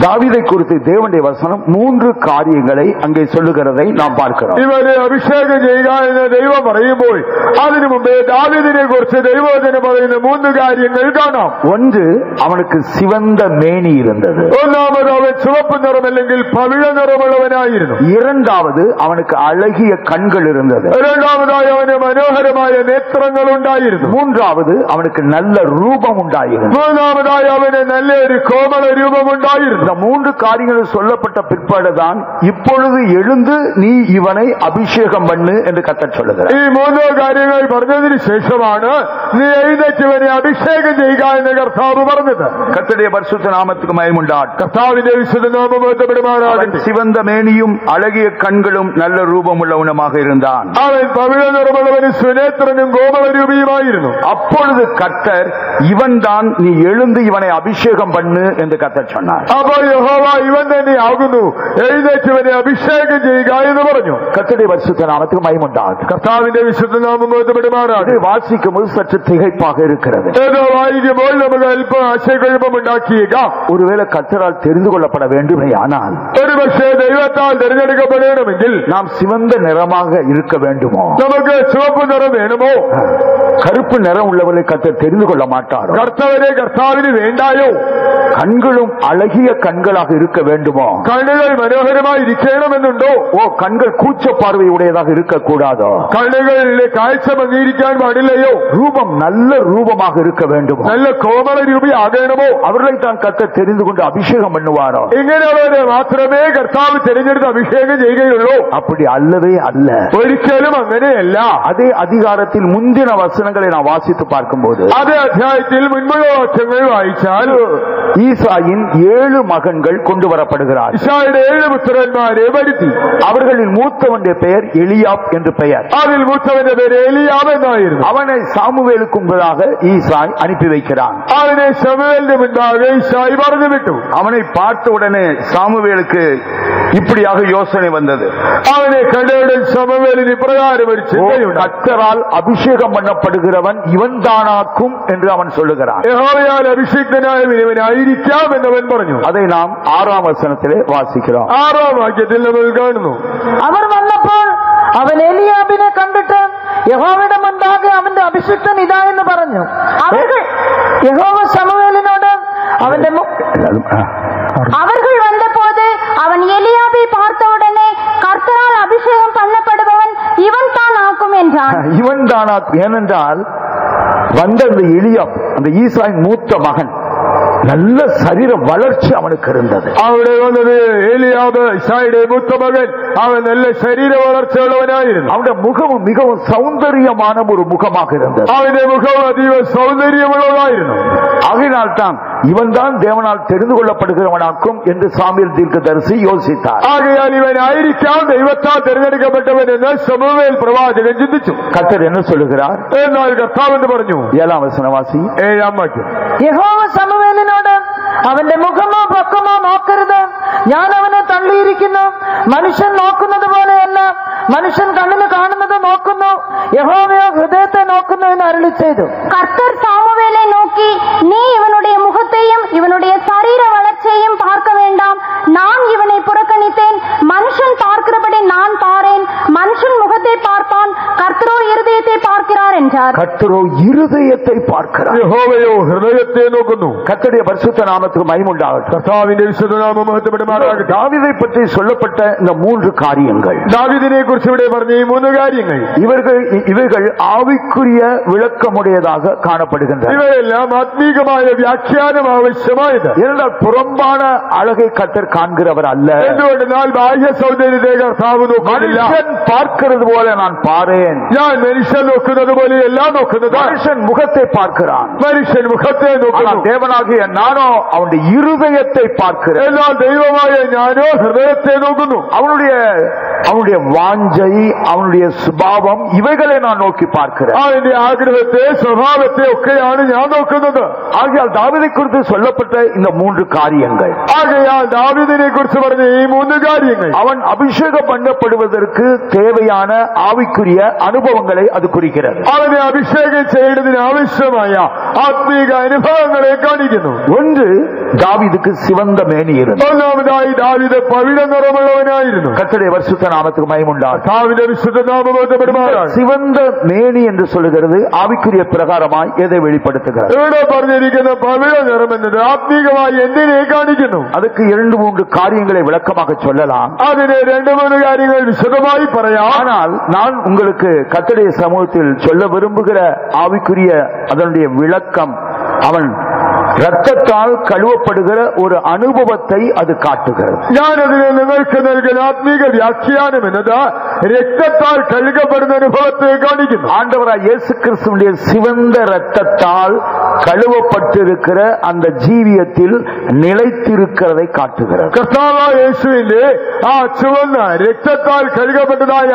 தாவீதை குறித்து தேவனுடைய வசனம் 3 காரியங்களை அங்கே சொல்லுகிறதை நாம் பார்க்கிறோம். ഇവനെ അഭിഷേകം ചെയ്യുക എന്ന് ദൈവം പറയുമ്പോൾ അതിനു മുമ്പേ ദാവീദിനെ കുറിച്ച് ദൈവവചനം പറയുന്ന 3 കാര്യങ്ങൾ കാണാം. ஒன்று, அவனுக்கு சிவந்த மேனி இருந்தது. ഒന്നാമത് അവൻ ചുവപ്പ് നിറം അല്ലെങ്കിൽ പവിഴ നിറമുള്ളവനായിരുന്നു. இரண்டாவது, அவனுக்கு அழகிய கண்கள் இருந்தது. രണ്ടാമതായി അവന് മനോഹരമായ നേത്രങ്ങൾ ഉണ്ടായിരുന്നു. மூன்றாவது, அவனுக்கு நல்ல ரூபம் உண்டாയിരുന്നു. മൂന്നാമതായി അവന് നല്ലൊരു കോമള രൂപമുണ്ടായിരുന്നു. இந்த 3 காரியங்கள் சொல்லப்பட்ட பிற்பாடுதான் இப்பொழுது எழுந்து நீ இவனை அபிஷேகம் பண்ணு என்று கர்த்தர் சொல்லுகிறார். ഈ 3 കാര്യങ്ങൾ പറഞ്ഞതിന് ശേഷമാണ് നീ എഴുന്നേറ്റ് ഇവനെ അഭിഷേകം ചെയ്യുക എന്ന് കർത്താവ് പറഞ്ഞത്. கர்த்தருடைய பரிசுத்த நாமத்துக்கு மகிமை உண்டாகட்டும். കർത്താവിന്റെ വിശുദ്ധ നാമം മഹത്വപ്പെടുമാറാകട്ടെ. சிவந்த மேனியும் அழகிய கண்களும் நல்ல ரூபம் உள்ளவனுமாக இருந்தான். അവൻ പവിഴ നിറമുള്ളവനും സുനേത്രനും കോമളരൂപിയുമായിരുന്നു. அப்பொழுது கர்த்தர், இவன் தான், நீ எழுந்து இவனை அபிஷேகம் பண்ணு என்று கர்த்தர் சொன்னார். അപ്പോൾ യഹോവ ഇവൻ തന്നെ ആകുന്നു, എഴുന്നേറ്റ് ഇവനെ അഭിഷേകം ചെയ്യുക എന്ന് പറഞ്ഞു. கர்த்தருடைய பரிசுத்த நாமத்துக்கு மகிமை உண்டாகட்டும். കർത്താവിന്റെ വിശുദ്ധ നാമം മഹത്വപ്പെടുമാറാകട്ടെ. இது வாசிக்கும் போது சற்று திகைப்பாக இருக்கிறது. ഏതോ വായിക്കുമ്പോൾ നമുക്ക് അല്പം ആശയക്കുഴപ്പം ഉണ്ടാക്കിയേക്കാം. ஒருவேளை கர்த்தரால் தெரிந்து கொள்ளப்பட வேண்டுமே ஆனால் ഒരു പക്ഷേ ദൈവത്താൽ തിരഞ്ഞെടുക്കപ്പെടണമെങ്കിൽ நாம் சிவந்த நிறமாக இருக்க வேண்டுமோ? നമുക്ക് ചുവപ്പ് നിറം വേണമോ? கருப்பு நிறம் உள்ளவர்களை கர்த்தர் தெரிந்து கொள்ள மாட்டாரோ? കർത്താവിനെ കർത്താവിന് വേണ്ടായോ? கண்களும் அழகிய அழகிய கண்களாக இருக்க வேண்டுமோ? கண்கள் മനോഹരമായി ഇരിക്കണമെന്നുണ്ടോ? ஓ, கண்கள் கூச்ச பார்வை உடையதாக இருக்கக்கூடாதோ? കണ്ണുകളിലെ കാഴ്ച മങ്ങിയിരിക്കാൻ പാടില്ലയോ? ரூபம் நல்ல ரூபமாக இருக்க வேண்டுமோ? നല്ല കോമള രൂപിയാകണമോ? அவர்களை தான் கர்த்தர் தெரிந்து கொண்டு அபிஷேகம் பண்ணுவாரோ? ഇങ്ങനെയുള്ളവരെ മാത്രമേ കർത്താവ് തിരഞ്ഞെടുത്ത് അഭിഷേകം ചെയ്യുകയുള്ളൂ. அப்படி அல்லவே அல்ல. ഒരിക്കലും അങ്ങനെയല്ല. அதே அதிகாரத்தில் முந்தின வசனங்களை நான் வாசித்து பார்க்கும்போது അതേ അധ്യായത്തിൽ മുൻപുള്ള വാക്യങ്ങൾ വായിച്ചാൽ ஈசாயின் 7 மகன்கள் கொண்டு வரப்படுகிறார். ഈശായുടെ 7 പുത്രന്മാരെ വരുത്തി. அவர்களின் மூத்தவனுடைய பெயர் எலியாப் என்று பெயர். അതിൽ മൂത്തവന്റെ പേര് എലിയാബ് എന്നായിരുന്നു. அவனை சாமுவேலுக்கு முன்பதாக ஈசாய் அனுப்பி வைக்கிறான். അവനെ ശമൂവേലിന്റെ മുൻപാകെ ഈശായി പറഞ്ഞു വിട്ടു. அவனை பார்த்த உடனே சாமுவேலுக்கு இப்படியாக யோசனை வந்தது. അവനെ കണ്ടയുടൻ ശമൂവേലിന് ഇപ്രകാരം ഒരു ചിന്തയുണ്ട്. கர்த்தரால் அபிஷேகம் பண்ணப்படுகிறவன் இவன் தானாக்கும் என்று அவன் சொல்லுகிறான். യഹോവയാൽ അഭിഷിക്തനായ ഇവനായിരിക്കാം എന്നവൻ പറഞ്ഞു. அதை நாம் 6ஆம் வசனத்திலே வாசிக்கிறோம். 6ആം വാക്യത്തിൽ നമ്മൾ കാണുന്നു. അവർ വന്നപ്പോൾ അവൻ എലിയാബിനെ കണ്ടിട്ട് യഹോവയുടെ മുൻപാകെ അവന്റെ അഭിഷിക്തൻ ഇതാ എന്ന് പറഞ്ഞു. യഹോവ ശമൂവേലിനോട് അവന്റെ அவர்கள் வந்தபோது அவன் எலியாபை பார்த்தவுடனே கர்த்தரால் அபிஷேகம் பண்ணப்படுபவன் இவன் தான் ஆக்கும் என்றான். இவன் தானாக்கும். ஏனென்றால் வந்த அந்த எலியாப், அந்த ஈசாயின் மூத்த மகன், நல்ல சரீர வளர்ச்சி அவனுக்கு இருந்தது. അവിടെ വന്നത് ഏലിയാബ്, ഈശായുടെ മൂത്ത മകൻ. അവൻ നല്ല ശരീര വളർച്ചയുള്ളവനായിരുന്നു. அவனுடைய முகமும் மிகவும் சௌந்தரியமான ஒரு முகமாக இருந்தது. അവന്റെ മുഖം അതീവ സൗന്ദര്യമുള്ളതായിരുന്നു. ஆகையினால் தான் இவன் தான் தேவனால் தெரிந்து கொள்ளப்படுகிறவனாக்கும் என்று சாமுவேல் தீர்க்கதரிசி யோசித்தார். ആകയാൽ ഇവനായിരിക്കാം ദൈവത്താൽ തിരഞ്ഞെടുക്കപ്പെട്ടവൻ എന്ന് ശമൂവേൽ പ്രവാചകൻ ചിന്തിച്ചു. கர்த்தர் என்ன சொல்லுகிறார்? എന്നാൽ കർത്താവ് എന്ന് പറഞ്ഞു. 7ஆம் வசனவாசி. 7ആം വാക്യം. യഹോവ ശമൂവേലിനോട് അവന്റെ മുഖമോ പൊക്കമോ നോക്കരുത്, ഞാൻ അവനെ തള്ളിയിരിക്കുന്നു. മനുഷ്യൻ നോക്കുന്നത് പോലെയല്ല, മനുഷ്യൻ കണ്ണിന് കാണുന്നത് നോക്കുന്നു, യഹോവയോ ഹൃദയത്തെ നോക്കുന്നു എന്ന് അരുളി ചെയ്തു. கர்த்தர் சாமுவேலை நோக்கி, நீ இவனுடைய முகத்தையும் இவனுடைய சரீர வளர்ச்சியையும் பார்க்க வேண்டாம், நான் இவனை புறக்கணித்தேன். மனுஷன் பார்க்கிறபடி நான் பாரேன், மனுஷன் முகத்தை பார்ப்பான், கர்த்தரோ இருதயத்தை பார்க்கிறார் என்றார். கர்த்தரோ இருதயத்தை பார்க்கிறார். യഹോവയോ ഹൃദയത്തെ നോക്കുന്നു. கர்த்தருடைய பரிசுத்த நாமத்துக்கு மகிமை உண்டாகட்டும். കർത്താവിന്റെ വിശുദ്ധനാമം മഹത്വപ്പെടുമാറാകട്ടെ. தாவீதை பற்றி சொல்லப்பட்ட இந்த 3 காரியங்கள், ദാവീദിനെ കുറിച്ച് ഇവിടെ പറഞ്ഞ ഈ 3 കാര്യങ്ങൾ, இவைகள் ஆவிக்குரிய விளக்கமுடையதாக காணப்படுகின்றன. ഇവയെല്ലാം ആത്മീകമായ വ്യാഖ്യാനം ആവശ്യമായത്. ஏனென்றால் புறம்பான அழகை கர்த்தர் காண்கிறவர் அல்ல. എന്തുകൊണ്ടെന്നാൽ ബാഹ്യ സൗന്ദര്യത്തെ കർത്താവ് നോക്കുന്നില്ല. மனுஷன் பார்க்கிறது போல நான் பாரேன். ഞാൻ മനുഷ്യൻ നോക്കുന്നത് പോലെ എല്ലാം നോക്കുന്നത്. மனுஷன் முகத்தை பார்க்கிறான், മനുഷ്യൻ മുഖത്തെ നോക്കുന്നു. தேவனாகிய நானோ அவனுடைய இருதயத்தை பார்க்கிறேன். എന്നാൽ ദൈവമായ ഞാനോ ഹൃദയത്തെ നോക്കുന്നു. அவனுடைய வாஞ்சை, அவனுடைய சுபாவம், இவைகளை நான் நோக்கி பார்க்கிறேன். അവന്റെ ആഗ്രഹത്തെ, സ്വഭാവത്തെ ഒക്കെയാണ് ഞാൻ നോക്കുന്നത്. ஆகையால் தாவீதை குறித்து சொல்லப்பட்ட இந்த 3 காரியங்கள், ആകയാൽ ദാവീദിനെ കുറിച്ച് പറഞ്ഞ ഈ 3 കാര്യങ്ങൾ, அவன் அபிஷேகம் பண்ணப்படுவதற்கு தேவையான ஆவிக்குரிய அனுபவங்களை அது குறிக்கிறது. അവനെ അഭിഷേകം ചെയ്യുന്നതിന് ആവശ്യമായ ആത്മീക അനുഭവങ്ങളെ കാണിക്കുന്നു. ஒன்று, தாவீதுக்கு சிவந்த மேனி இருந்தது. ഒന്നാമതായി ദാവീദ് പവിഴ നിറമുള്ളവനായിരുന്നു. கர்த்தருடைய பரிசுத்த நாமத்துக்கு மகிமை உண்டாகட்டும். കർത്താവിന്റെ വിശുദ്ധ നാമം മഹത്വപ്പെടുമാറാകട്ടെ. சிவந்த மேனி என்று சொல்லுகிறது ஆவிக்குரிய பிரகாரமாய் எதை வெளிப்படுத்துகிறது? ഇവിടെ പറഞ്ഞിരിക്കുന്ന പവിഴ നിറം എന്നത് ആത്മീകമായി എന്തിനെ കാണിക്കുന്നു? அதுக்கு 2-3 காரியங்களை விளக்கமாக சொல்லலாம். അതിന് 2-3 കാര്യങ്ങൾ വിശദമായി പറയാം. ஆனால் நான் உங்களுக்கு கர்த்தருடைய சமூகத்தில் சொல்ல விரும்புகிற ஆவிக்குரிய அதனுடைய விளக்கம், அவன் ரத்தத்தால் கழுவப்படுகிற ஒரு அனுபவத்தை அது காட்டுகிறது. ഞാനതിന് നിങ്ങൾക്ക് നൽകുന്ന ആത്മീക വ്യാഖ്യാനം എന്നത് രക്തത്താൽ കഴുകപ്പെടുന്ന അനുഭവത്തെ കാണിക്കുന്നു. ஆண்டவராய் இயேசு கிறிஸ்துவினுடைய சிவந்த ரத்தத்தால் கழுவப்பட்டிருக்கிற அந்த ஜீவியத்தில் நிலைத்திருக்கிறதை காட்டுகிறது. കർത്താവായ യേശുവിന്റെ ആ ചുവന്ന രക്തത്താൽ കഴുകപ്പെട്ടതായ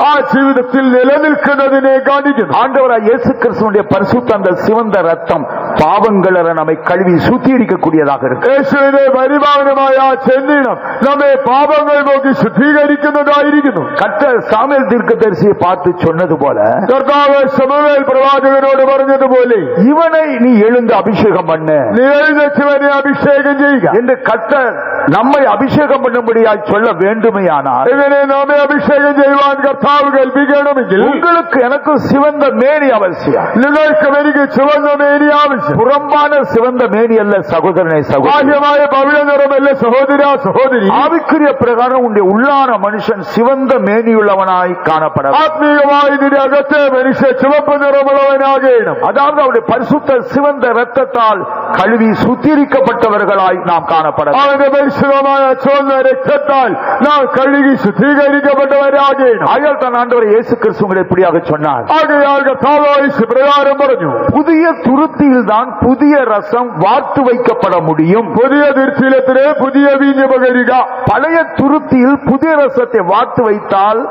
ആ ജീവിതത്തിൽ നിലനിൽക്കുന്നതിനെ കാണിക്കുന്നു. ஆண்டவராய் இயேசு கிறிஸ்துவினுடைய பரிசுத்த அந்த சிவந்த ரத்தம் பாவங்களை நம்மை கழுவி சுத்திகரிக்கக்கூடியதாக இருக்கு. യേശുവിന്റെ പരിപാവനമായ ആ ചെന്നീണം നമ്മെ പാപങ്ങൾ നോക്കി ശുദ്ധീകരിക്കുന്നതായിരിക്കുന്നു. கர்த்தர் சாமுவேல் தீர்க்கதரிசியை பார்த்து சொன்னது போல, കർത്താവ് ശമൂവേൽ പ്രവാചകനോട് പറഞ്ഞതുപോലെ, இவனை நீ எழுந்து அபிஷேகம் பண்ணு നീ എഴുന്നേറ്റവനെ അഭിഷേകം ചെയ്യുക என்று கர்த்தர் നമ്മെ അഭിഷേകം பண்ணும்படியாய் சொல்ல வேண்டுமேயானால் ഇങ്ങനെ നമ്മെ അഭിഷേകം ചെയ്യുവാൻ കർത്താവ് കൽപ്പിക്കണമെങ്കിൽ உங்களுக்கு எனக்கு சிவந்த மேனி அவசியம். നിങ്ങൾക്ക് എനിക്ക് ചുവന്ന മേനി ആവശ്യം. புறம்பான சிவந்த மேனி அல்ல சகோதரனே சகோதரி. ബാഹ്യമായ പവിഴ നിറമല്ല സഹോദര സഹോദരി. ஆவிக்குரிய பிரகாரம் உன்னுடைய உள்ளான மனுஷன் சிவந்த மேனியுள்ளவனாய் காணப்பட. ആത്മീയമായി നിന്റെ അകത്തെ മനുഷ്യ ചുവപ്പ് നിറമുള്ളവനാകണം. அதாவது அவருடைய பரிசுத்த சிவந்த இரத்தத்தால் கழுவி சுத்திகரிக்கப்பட்டவர்களாய் நாம் காணப்பட. അവന്റെ പരിശുദ്ധമായ ചുവന്ന രക്തത്താൽ നാം കഴുകി ശുദ്ധീകരിക്കപ്പെട്ടവരാകണം. ஆகையால் தான் ஆண்டவர் இயேசு கிறிஸ்து உங்களை இப்படியாக சொன்னார். ആകയാൽ കർത്താവ് പ്രകാരം പറഞ്ഞു, புதிய துருத்தியில் தான் புதிய ரசம் வார்த்து வைக்கப்பட முடியும். പുതിയ തിരുച്ചിലത്തിന് പുതിയ വീഞ്ഞ് പകരുക. பழைய துருத்தியில் புதிய ரசத்தை வார்த்து வைத்தால்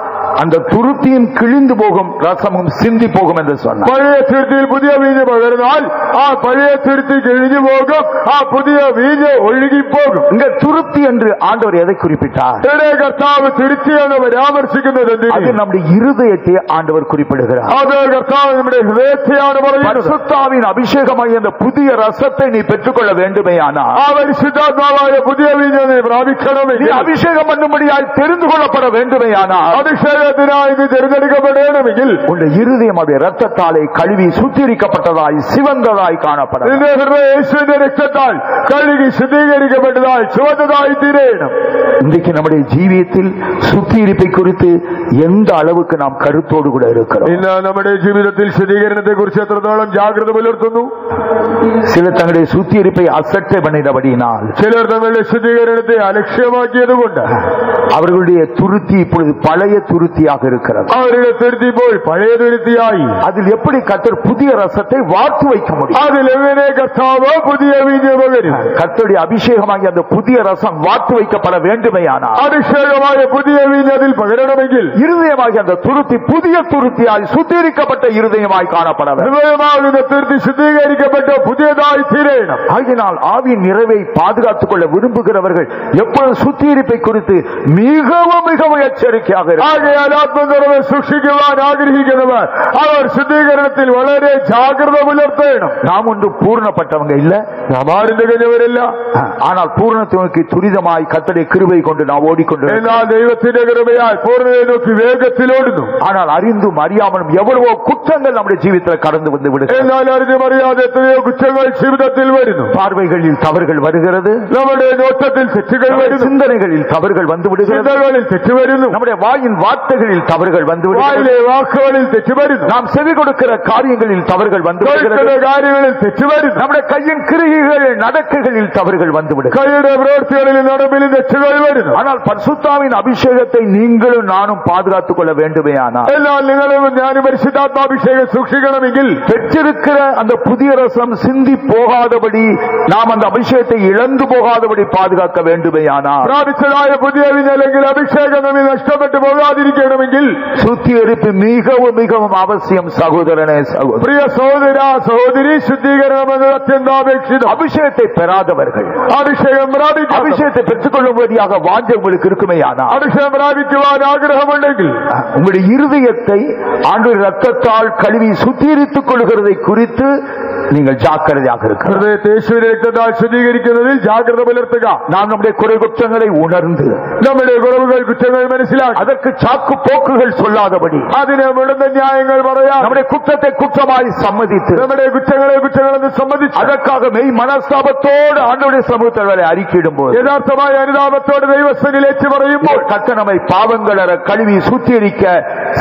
அந்த துருத்தியும் கிழிந்து போகும், ரசமும் சிந்தி போகும் என்று சொன்னார். പഴയ തിരുത്തിയിൽ പുതിയ വീഞ്ഞ് പകർന്നാൽ ആ പഴയ തിരുത്തി കിഴിഞ്ഞു പോകും, ആ പുതിയ വീഞ്ഞ് ഒഴുകിപ്പോകും. இங்க துருத்தி என்று ஆண்டவர் எதை குறிப்பிட்டார்? കർത്താവ് തിരുത്തിയാണ് പരാമർശിക്കുന്നത്. அது நம்முடைய இருதயத்தை ஆண்டவர் குறிப்பிடுகிறார். അത് കർത്താവ് നമ്മുടെ ഹൃദയത്തെയാണ് പറയുന്നത്. பரிசுத்தாவின் அபிஷேகமாய் அந்த புதிய ரசத்தை நீ பெற்றுக்கொள்ள வேண்டுமேயானால், ആ പരിശുദ്ധാത്മാവായ പുതിയ വീഞ്ഞ് നീ പ്രാപിക്കണമെങ്കിൽ, நீ அபிஷேகம் பண்ணும்படியாய் தெரிந்து கொள்ளப்பட வேண்டுமேயானால், അഭിഷേകത്തിനായി നീ തിരഞ്ഞെടുക്കപ്പെടണമെങ്കിൽ உன்னுடைய இருதயம் அவருடைய ரத்தத்தாலே கழுவி சுத்திகரிக்கப்பட்டதாய் சிவந்ததாய் காணப்படும். നിന്റെ ഹൃദയം യേശുവിന്റെ രക്തത്താൽ കഴുകി ശുദ്ധീകരിക്കപ്പെട്ടതായി ചുവന്നതായി തീരണം. இன்றைக்கு நம்முடைய ஜீவியத்தில் சுத்திகரிப்பை குறித்து எந்த அளவுக்கு நாம் கருத்தோடு கூட இருக்கிறோம்? ഇന്ന് നമ്മുടെ ജീവിതത്തിൽ ശുദ്ധീകരണത്തെ കുറിച്ച് എത്രത്തോളം ജാഗ്രത പുലർത്തുന്നു? சிலர் தங்களுடைய சுத்திகரிப்பை அசட்டை பண்ணினபடியினால், ചിലർ തങ്ങളുടെ ശുദ്ധീകരണത്തെ അലക്ഷ്യമാക്കിയതുകൊണ്ട് அவர்களுடைய துருத்தி இப்பொழுது பழைய துருத்தியாக இருக்கிறது. അവരുടെ തിരുത്തി പോയി പഴയ തിരുത്തിയായി. அதில் எப்படி கர்த்தர் புதிய ரசத்தை வார்த்து வைக்க முடியும்? അതിലെങ്ങനെ കർത്താവ് പുതിയ വീഞ്ഞ് പകരും? கர்த்தருடைய அபிஷேகமாகி அந்த புதிய ரசம் வார்த்து வைக்கப்பட வேண்டுமேயானால், അഭിഷേകമായ പുതിയ വീഞ്ഞ് അതിൽ പകരണമെങ്കിൽ இருதயமாகி அந்த துருத்தி புதிய துருத்தியாய் சுத்திகரிக்கப்பட்ட இருதயமாய் காணப்பட வேண்டும். ഹൃദയമാകുന്ന തിരുത്തി ശുദ്ധീകരിക്കപ്പെട്ട പുതിയതായി തീരണം. ஆகினால் ஆவியின் நிறைவை பாதுகாத்துக் கொள்ள விரும்புகிறவர்கள் எப்பொழுது சுத்திகரிப்பை குறித்து மிகவும் மிகவும் எச்சரிக்கையாக இருக்கிறார்கள். ആകയാൽ ആത്മനിറവെ സൂക്ഷിക്കുവാൻ ആഗ്രഹിക്കുന്നവർ അവർ ശുദ്ധീകരണത്തിൽ വളരെ ജാഗ്രത പുലർത്തണം. நாம் ஒன்று பூர்ணப்பட்டவங்க இல்ல, നാം ആരും തികഞ്ഞവരല്ല. ஆனால் பூர்ணத்தை நோக்கி துரிதமாய் கர்த்தருடைய கிருபை கொண்டு நாம் ஓடிக்கொண்டிருக்கிறோம். എന്നാൽ ദൈവത്തിന്റെ കൃപയാൽ പൂർണ്ണതയെ നോക്കി വേഗത്തിലോടുന്നു. ஆனால் அறிந்தும் அறியாமலும் எவ்வளவோ குற்றங்கள் நம்முடைய ஜீவிதத்தில் கடந்து வந்து விடுகிறது. എന്നാൽ അറിഞ്ഞും അറിയാതെ എത്രയോ കുറ്റങ്ങൾ ജീവിതത്തിൽ വരുന്നു. பார்வைகளில் தவறுகள் வருகிறது, നമ്മുടെ നോട്ടത്തിൽ തെറ്റുകൾ വരുന്നു, சிந்தனைகளில் தவறுகள் வந்து விடுகிறது, ചിന്തകളിൽ തെറ്റ് വരുന്നു, நம்முடைய வாயின் வார்த்தைகளில் தவறுகள் வந்து விடுகிறது, വായിലെ വാക്കുകളിൽ തെറ്റ് വരുന്നു, நாம் செவி கொடுக்கிற காரியங்களில் தவறுகள் வந்து விடுகிறது, കേൾക്കുന്ന കാര്യങ്ങളിൽ തെറ്റ് വരുന്നു, நம்முடைய கையின் கிரிகைகள் நடக்கைகளில் தவறுகள் வந்து விடுகிறது. കൈയുടെ പ്രവൃത്തികളിൽ നടപ്പിലും തെറ്റുകൾ വരുന്നു. ஆனால் பரிசுத்தாவின் அபிஷேகத்தை நீங்களும் நானும் பாதுகாத்துக் கொள்ள வேண்டுமேயானால், എന്നാൽ നിങ്ങളും ഞാനും പരിശുദ്ധാത്മാഭിഷേകം സൂക്ഷിക്കണമെങ്കിൽ பெற்றிருக்கிற அந்த புதிய ரசம் சிந்தி போகாதபடி, நாம் அந்த அபிஷேகத்தை இழந்து போகாதபடி பாதுகாக்க வேண்டுமேயானால், പ്രാപിച്ചതായ പുതിയ വീഞ്ഞ് അല്ലെങ്കിൽ അഭിഷേകം നമ്മെ നഷ്ടപ്പെട്ടു പോകാതിരിക്കണമെങ്കിൽ சுத்திகரிப்பு மிகவும் மிகவும் அவசியம். சகோதரனே சகோதரி, പ്രിയ സഹോദര സഹോദരി, ശുദ്ധീകരണം എന്നത് അത്യന്താപേക്ഷിതം. அபிஷேகத்தை பெறாதவர்கள் അഭിഷേകം പ്രാപിക്കുക, அபிஷேகத்தை பெற்றுக் கொள்ளும்படியாக வாஞ்சை உங்களுக்கு இருக்குமேயானால், അഭിഷേകം പ്രാപിക്കുവാൻ ആഗ്രഹമുണ്ടെങ്കിൽ உங்களுடைய இருதயத்தை ஆண்டவருடைய ரத்தத்தால் கழுவி சுத்திகரித்துக் கொள்கிறதை குறித்து நீங்கள் ஜாக்கிரதையாக இருக்கிறது. ഹൃദയത്തെ യേശുവിന്റെ രക്തത്താൽ ശുദ്ധീകരിക്കുന്നതിൽ ജാഗ്രത പുലർത്തുക. நாம் நம்முடைய குறை குற்றங்களை உணர்ந்து നമ്മുടെ കുറവുകൾ കുറ്റങ്ങൾ മനസ്സിലാക്കി அதற்கு சாக்கு போக்குகள் சொல்லாதபடி, അതിന് മുടന്ന ന്യായങ്ങൾ പറയാം, நம்முடைய குற்றத்தை குற்றமாய் சம்மதித்து, നമ്മുടെ കുറ്റങ്ങളെ കുറ്റങ്ങളെന്ന് സമ്മതിച്ച് அதற்காக மெய் மனஸ்தாபத்தோடு ஆண்டவருடைய சமூகத்தை அறிக்கையிடும் போது, യഥാർത്ഥമായ അനുതാപത്തോടെ ദൈവസ്ഥനിൽ ഏറ്റ് പറയുമ്പോൾ கர்த்தர் நம்மை பாவங்களற கழுவி சுத்திகரிக்க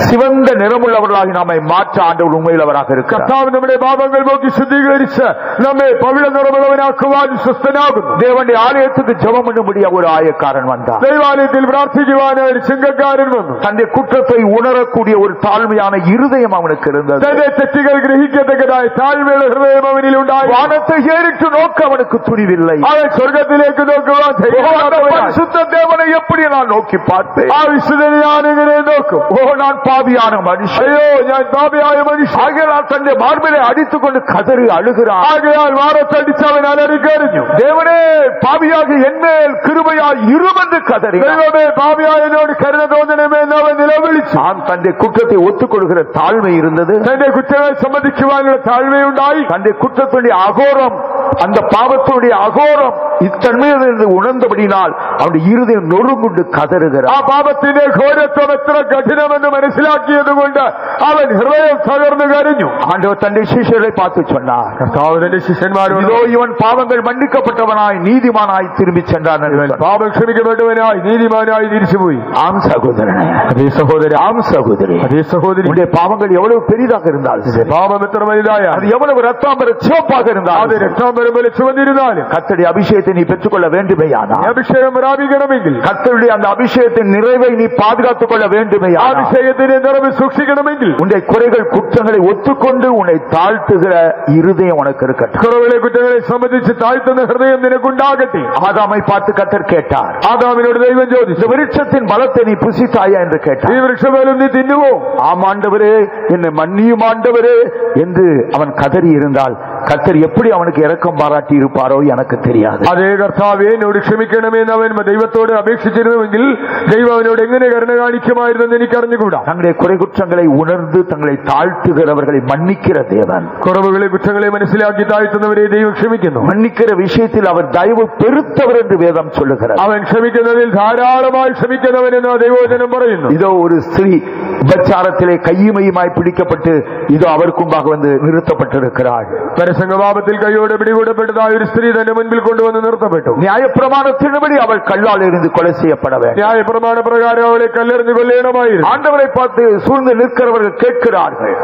சிவந்த நிறமுள்ளவர்களாகி நம்மை மாற்ற ஆண்டவர் உண்மையுள்ளவராக இருக்கிறார். കർത്താവ് നമ്മുടെ പാപങ്ങൾ നോക്കി ശുദ്ധീകരിച്ച് നമ്മെ പവിഴ നിറമുള്ളവനാക്കുവാൻ സ്വസ്ഥനാകുന്നു. தேவனுடைய ஆலயத்துக்கு ஜெபம் பண்ணும்படியா ஒரு ஆயக்காரன் வந்தார். ദൈവാലയത്തിൽ പ്രാർത്ഥിക്കുവാൻ ഒരു ചുങ്കക്കാരൻ വന്നു. தன்னுடைய குற்றத்தை உணரக்கூடிய ஒரு தாழ்மையான இருதயம் அவனுக்கு இருந்தது. തന്റെ തെറ്റുകൾ ഗ്രഹിക്കത്തക്കതായ താഴ്മയുള്ള ഹൃദയം അവനിൽ ഉണ്ടായി. வானத்தை ஏறிட்டு நோக்க அவனுக்கு துணிவில்லை. അവൻ സ്വർഗത്തിലേക്ക് നോക്കുവാൻ ധൈര്യമില്ലാത്തവനായി. சுத்த தேவனை எப்படி நான் நோக்கி பார்ப்பேன்? ആ വിശുദ്ധനെ ഞാൻ എങ്ങനെ നോക്കും? ஓ, நான் பாவியான மனுஷன். അയ്യോ, ഞാൻ പാപിയായ മനുഷ്യൻ. ஆகையால் தன்னுடைய மார்பிலை அடித்துக் கொண்டு கதறி அழுகிறான். ആകയാൽ വാറത്തടിച്ച് അവൻ അലറിക്കരഞ്ഞു. தேவனே, பாவியாக என்மேல் கிருபையாய் இரும் என்று கதறி. ദൈവമേ, പാപിയായ എന്നോട് കരുണ തോന്നണമേ എന്ന് അവൻ നിലവിളിച്ചു. நான் தன்னுடைய குற்றத்தை ஒத்துக்கொள்கிற தாழ்மை இருந்தது. തന്റെ കുറ്റങ്ങൾ സമ്മതിക്കുവാനുള്ള താഴ്മയുണ്ടായി. தன்னுடைய குற்றத்துடைய அகோரம், அந்த பாவத்துடைய அகோரம் இத்தன்மையிலிருந்து உணர்ந்தபடினால் அவனுடைய இருதயம் நொறுங்குண்டு கதறுகிறார். ആ പാപത്തിന്റെ ഘോരത്വം എത്ര കഠിനമെന്ന് മനസ്സിലാക്കിയതുകൊണ്ട് അവൻ ഹൃദയം തകർന്നു കരഞ്ഞു. ஆண்டவர் தன்னுடைய சிஷ்யர்களை பார்த்து சொன்னார், കർത്താവ് തന്റെ ശിഷ്യന്മാരോട്, இதோ இவன் பாவங்கள் மன்னிக்கப்பட்டவனாய் நீதிமானாய் திரும்பி சென்றான். പാപം ക്ഷമിക്കപ്പെട്ടവനായി നീതിമാനായി തിരിച്ചുപോയി. ஆம் சகோதரனே, അതേ സഹോദരൻ, ஆம் சகோதரி, അതേ സഹോദരി, உன்னுடைய பாவங்கள் எவ்வளவு பெரிதாக இருந்தாலும் சரி, പാപം എത്ര വലുതായാൽ, அது எவ்வளவு ரத்தாம்பர சிவப்பாக അത് இருந்தாலும், രക്താംബരം പോലെ ചുവന്നിരുന്നാലും, கர்த்தருடைய அபிஷேகத்தை நீ பெற்றுக்கொள்ள வேண்டுமேயானால், അഭിഷേകം പ്രാപിക്കണമെങ്കിൽ, கர்த்தருடைய அந்த அபிஷேகத்தின் நிறைவை நீ பாதுகாத்துக் கொள்ள வேண்டுமேயானால், അഭിഷേകത്തിന്റെ നിറവ് സൂക്ഷിക്കണമെങ്കിൽ, உன்னுடைய குறைகள் குற்றங்களை ஒத்துக்கொண்டு உன்னை தாழ்த்துகிற இருதயம் உனக்கு இருக்கட்டும். കുറവുകളെ കുറ്റങ്ങളെ സംബന്ധിച്ച് താഴ്ത്തുന്ന ഹൃദയം നിനക്കുണ്ടാകട്ടെ. ஆதாமை பார்த்து கர்த்தர் கேட்டார், ആദാമിനോട് ദൈവം ചോദിച്ചു, இந்த விருட்சத்தின் பலத்தை நீ புசித்தாயா என்று ഈ கேட்டார். വൃക്ഷഫലം നീ തിന്നുവോ? ஆம் ஆண்டவரே, என்னை மன்னியும் ஆண்டவரே என்று அவன் கதறி இருந்தால் கர்த்தர் எப்படி அவனுக்கு இரக்கம் பாராட்டி இருப்பாரோ எனக்கு தெரியாது. അതേ കർത്താവേ, എന്നോട് ക്ഷമിക്കണമെന്ന് അവൻ ദൈവത്തോട് അപേക്ഷിച്ചിരുന്നുവെങ്കിൽ ദൈവം അവനോട് എങ്ങനെ കരുണ കാണിക്കുമായിരുന്നെന്ന് എനിക്ക് അറിഞ്ഞുകൂടാ. தங்களுடைய குறை குற்றங்களை உணர்ந்து தங்களை தாழ்த்துகிறவர்களை மன்னிக்கிற தேவன். കുറവുകളെ കുറ്റങ്ങളെ മനസ്സിലാക്കി താഴ്ത്തുന്നവരെ ദൈവം ക്ഷമിക്കുന്നു. மன்னிக்கிற விஷயத்தில் அவர் தயவு பெருத்தவர் என்று வேதம் சொல்லுகிறார். അവൻ ക്ഷമിക്കുന്നതിൽ ധാരാളമായി ക്ഷമിക്കുന്നവനെന്ന് ദൈവവചനം പറയുന്നു. இதோ ஒரு ஸ்திரீ விபச்சாரத்திலே கையுமையுமாய் பிடிக்கப்பட்டு இதோ அவருக்கு முன்பாக வந்து நிறுத்தப்பட்டிருக்கிறாள். പരസംഗപാപത്തിൽ കൈയോടെ പിടികൂടപ്പെട്ടതായ ഒരു സ്ത്രീ തന്റെ മുൻപിൽ കൊണ്ടുവന്ന് നിർത്തപ്പെട്ടു. நியாயப்பிரமாணத்தின்படி அவள் கல்லால் எறிந்து கொலை செய்யப்பட வேண்டும். ന്യായപ്രമാണ പ്രകാരം അവളെ കല്ലെറിഞ്ഞു കൊല്ലണമായിരുന്നു. ஆண்டவரை பார்த்து சூழ்ந்து நிற்கிறவர்கள் கேட்கிறார்கள்,